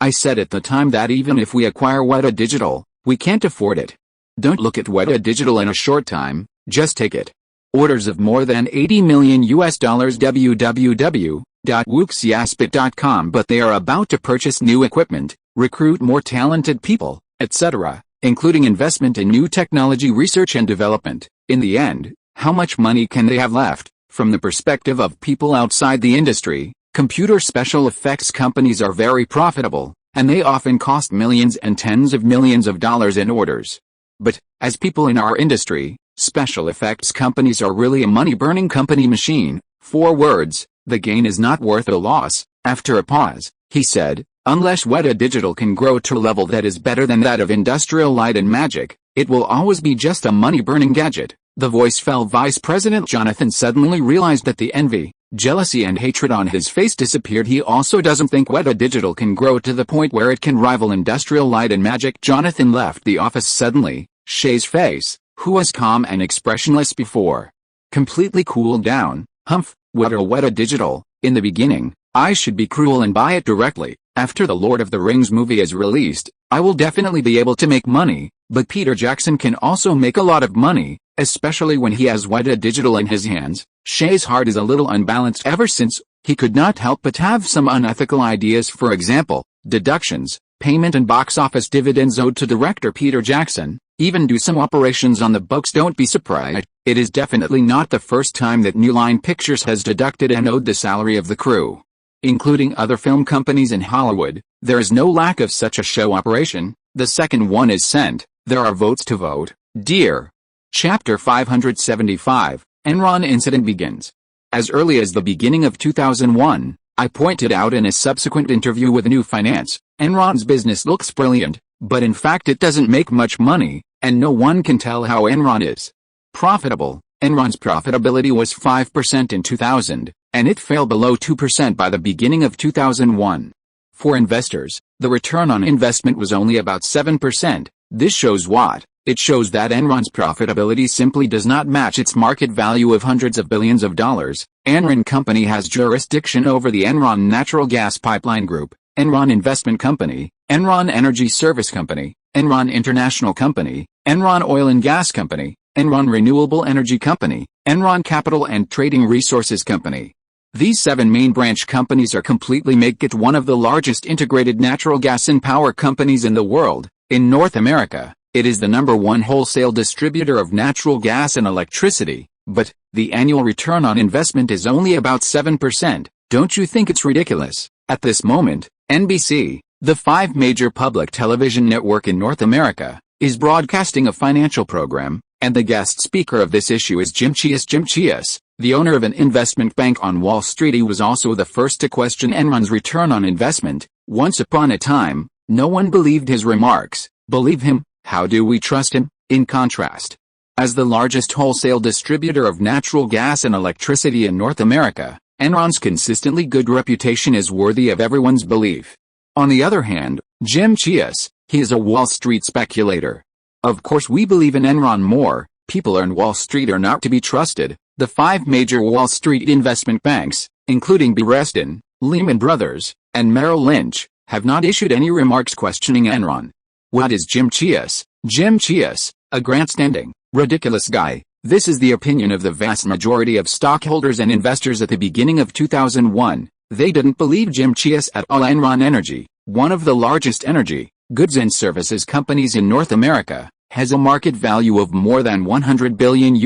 I said at the time that even if we acquire Weta Digital, we can't afford it. Don't look at Weta Digital in a short time, just take it. Orders of more than $80 million www.wooksyaspit.com, but they are about to purchase new equipment, recruit more talented people, etc., including investment in new technology research and development. In the end, how much money can they have left? From the perspective of people outside the industry, computer special effects companies are very profitable, and they often cost millions and tens of millions of dollars in orders. But, as people in our industry, special effects companies are really a money-burning company machine. 4 words, the gain is not worth the loss. After a pause, he said, unless Weta Digital can grow to a level that is better than that of Industrial Light and Magic, it will always be just a money-burning gadget. The voice fell. Vice President Jonathan suddenly realized that the envy, jealousy and hatred on his face disappeared. He also doesn't think Weta Digital can grow to the point where it can rival Industrial Light and Magic. Jonathan left the office suddenly. Shay's face, who was calm and expressionless before, completely cooled down. Humph, Weta Digital. In the beginning, I should be cruel and buy it directly. After the Lord of the Rings movie is released, I will definitely be able to make money, but Peter Jackson can also make a lot of money, especially when he has Weta Digital in his hands. Shay's heart is a little unbalanced ever since he could not help but have some unethical ideas. For example, deductions, payment and box office dividends owed to director Peter Jackson, even do some operations on the books. Don't be surprised, it is definitely not the first time that New Line Pictures has deducted and owed the salary of the crew. Including other film companies in Hollywood, there is no lack of such a show operation. The second one is sent, there are votes to vote. Dear. Chapter 575, Enron incident begins. As early as the beginning of 2001, I pointed out in a subsequent interview with New Finance, Enron's business looks brilliant, but in fact it doesn't make much money, and no one can tell how Enron is profitable. Enron's profitability was 5% in 2000, and it fell below 2% by the beginning of 2001. For investors, the return on investment was only about 7%. This shows what? It shows that Enron's profitability simply does not match its market value of hundreds of billions of dollars. Enron Company has jurisdiction over the Enron Natural Gas Pipeline Group, Enron Investment Company, Enron Energy Service Company, Enron International Company, Enron Oil and Gas Company, Enron Renewable Energy Company, Enron Capital and Trading Resources Company. These 7 main branch companies are completely make it one of the largest integrated natural gas and power companies in the world. In North America, it is the #1 wholesale distributor of natural gas and electricity, but the annual return on investment is only about 7%. Don't you think it's ridiculous? At this moment, NBC, the 5th major public television network in North America, is broadcasting a financial program, and the guest speaker of this issue is Jim Chias. Jim Chias, the owner of an investment bank on Wall Street. He was also the first to question Enron's return on investment. Once upon a time, no one believed his remarks. Believe him? How do we trust him? In contrast, as the largest wholesale distributor of natural gas and electricity in North America, Enron's consistently good reputation is worthy of everyone's belief. On the other hand, Jim Chias, He is a Wall Street speculator. Of course we believe in Enron more. People on Wall Street are not to be trusted. The 5 major Wall Street investment banks, including B. Reston, Lehman Brothers, and Merrill Lynch, have not issued any remarks questioning Enron. What is Jim Chias? Jim Chias, a grandstanding, ridiculous guy. This is the opinion of the vast majority of stockholders and investors at the beginning of 2001. They didn't believe Jim Chias at all. Enron Energy, one of the largest energy, goods and services companies in North America, has a market value of more than $100 billion.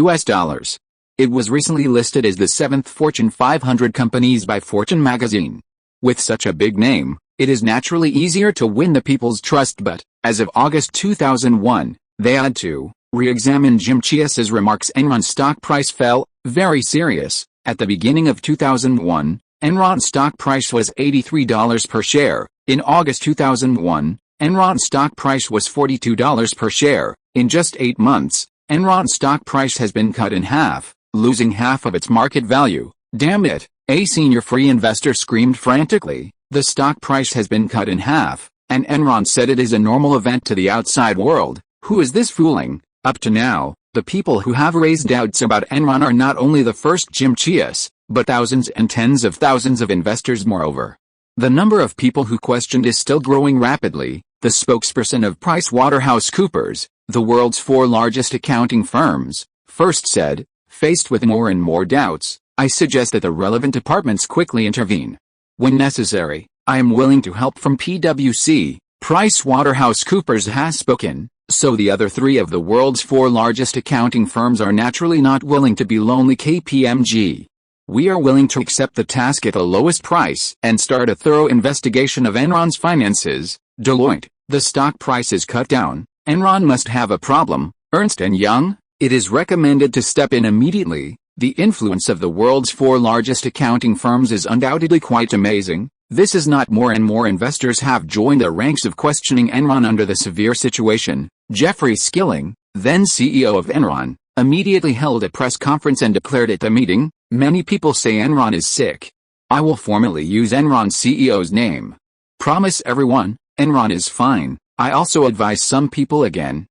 It was recently listed as the 7th Fortune 500 companies by Fortune magazine. With such a big name, it is naturally easier to win the people's trust, but, as of August 2001, they had to re-examine Jim Chias's remarks. Enron stock price fell, very serious. At the beginning of 2001, Enron stock price was $83 per share. In August 2001, Enron stock price was $42 per share. In just 8 months, Enron stock price has been cut in half, losing half of its market value. Damn it, a senior free investor screamed frantically. The stock price has been cut in half, and Enron said it is a normal event to the outside world. Who is this fooling? Up to now, the people who have raised doubts about Enron are not only the first Jim Chias, but thousands and tens of thousands of investors moreover. The number of people who questioned is still growing rapidly. The spokesperson of PricewaterhouseCoopers, the world's 4 largest accounting firms, first said, faced with more and more doubts, I suggest that the relevant departments quickly intervene. When necessary, I am willing to help. From PwC, PricewaterhouseCoopers has spoken, so the other 3 of the world's 4 largest accounting firms are naturally not willing to be lonely. KPMG. We are willing to accept the task at the lowest price and start a thorough investigation of Enron's finances. Deloitte. The stock price is cut down. Enron must have a problem. Ernst & Young. It is recommended to step in immediately. The influence of the world's 4 largest accounting firms is undoubtedly quite amazing. This is not. More and more investors have joined the ranks of questioning Enron under the severe situation. Jeffrey Skilling, then CEO of Enron, immediately held a press conference and declared at the meeting, many people say Enron is sick. I will formally use Enron CEO's name. Promise everyone, Enron is fine. I also advise some people again.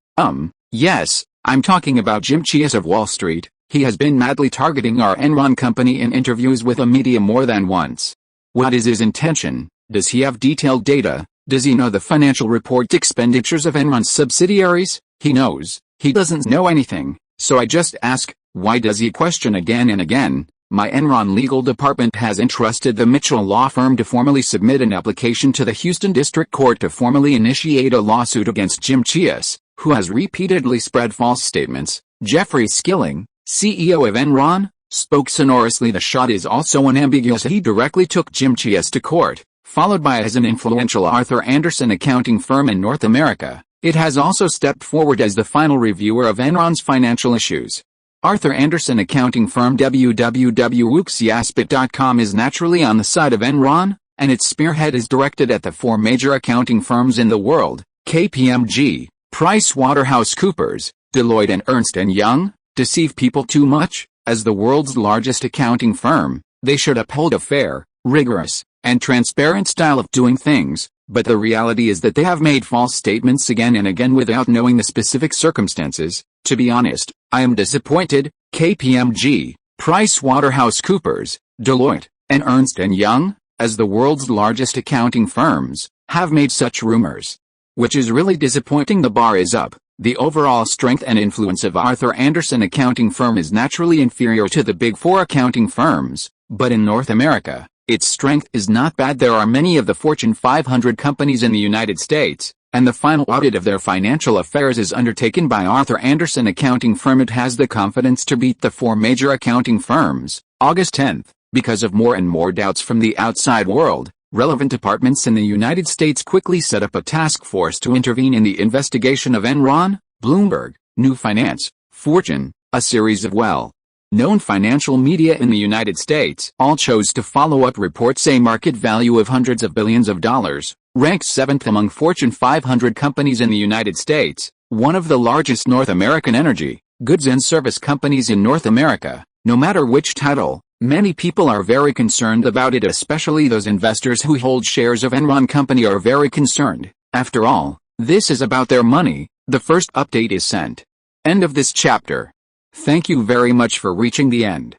Yes, I'm talking about Jim Chias of Wall Street. He has been madly targeting our Enron company in interviews with the media more than once. What is his intention? Does he have detailed data? Does he know the financial report expenditures of Enron's subsidiaries? He knows. He doesn't know anything. So I just ask, why does he question again and again? My Enron legal department has entrusted the Mitchell law firm to formally submit an application to the Houston District Court to formally initiate a lawsuit against Jim Chias, who has repeatedly spread false statements. Jeffrey Skilling, CEO of Enron, spoke sonorously. The shot is also unambiguous. He directly took Jim Chias to court, followed by an influential Arthur Andersen accounting firm in North America. It has also stepped forward as the final reviewer of Enron's financial issues. Arthur Andersen accounting firm www.wuxiaspit.com is naturally on the side of Enron, and its spearhead is directed at the 4 major accounting firms in the world, KPMG, PricewaterhouseCoopers, Deloitte and Ernst & Young. Deceive people too much? As the world's largest accounting firm, they should uphold a fair, rigorous, and transparent style of doing things, but the reality is that they have made false statements again and again without knowing the specific circumstances. To be honest, I am disappointed. KPMG, PricewaterhouseCoopers, Deloitte, and Ernst & Young, as the world's largest accounting firms, have made such rumors. Which is really disappointing. The bar is up. The overall strength and influence of Arthur Andersen accounting firm is naturally inferior to the Big 4 accounting firms, but in North America, its strength is not bad. There are many of the Fortune 500 companies in the United States, and the final audit of their financial affairs is undertaken by Arthur Andersen accounting firm. It has the confidence to beat the 4 major accounting firms. August 10th, because of more and more doubts from the outside world, relevant departments in the United States quickly set up a task force to intervene in the investigation of Enron. Bloomberg, New Finance, Fortune, a series of well-known financial media in the United States all chose to follow up reports. A market value of hundreds of billions of dollars, ranked 7th among Fortune 500 companies in the United States, one of the largest North American energy, goods and service companies in North America. No matter which title, many people are very concerned about it, especially those investors who hold shares of Enron company are very concerned. After all, This is about their money. The first update is sent. End of this chapter. Thank you very much for reaching the end.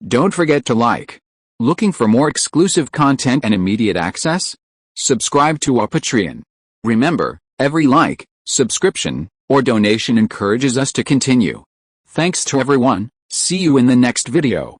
Don't forget to like. Looking for more exclusive content and immediate access? Subscribe to our Patreon. Remember, every like, subscription, or donation encourages us to continue. Thanks to everyone. See you in the next video.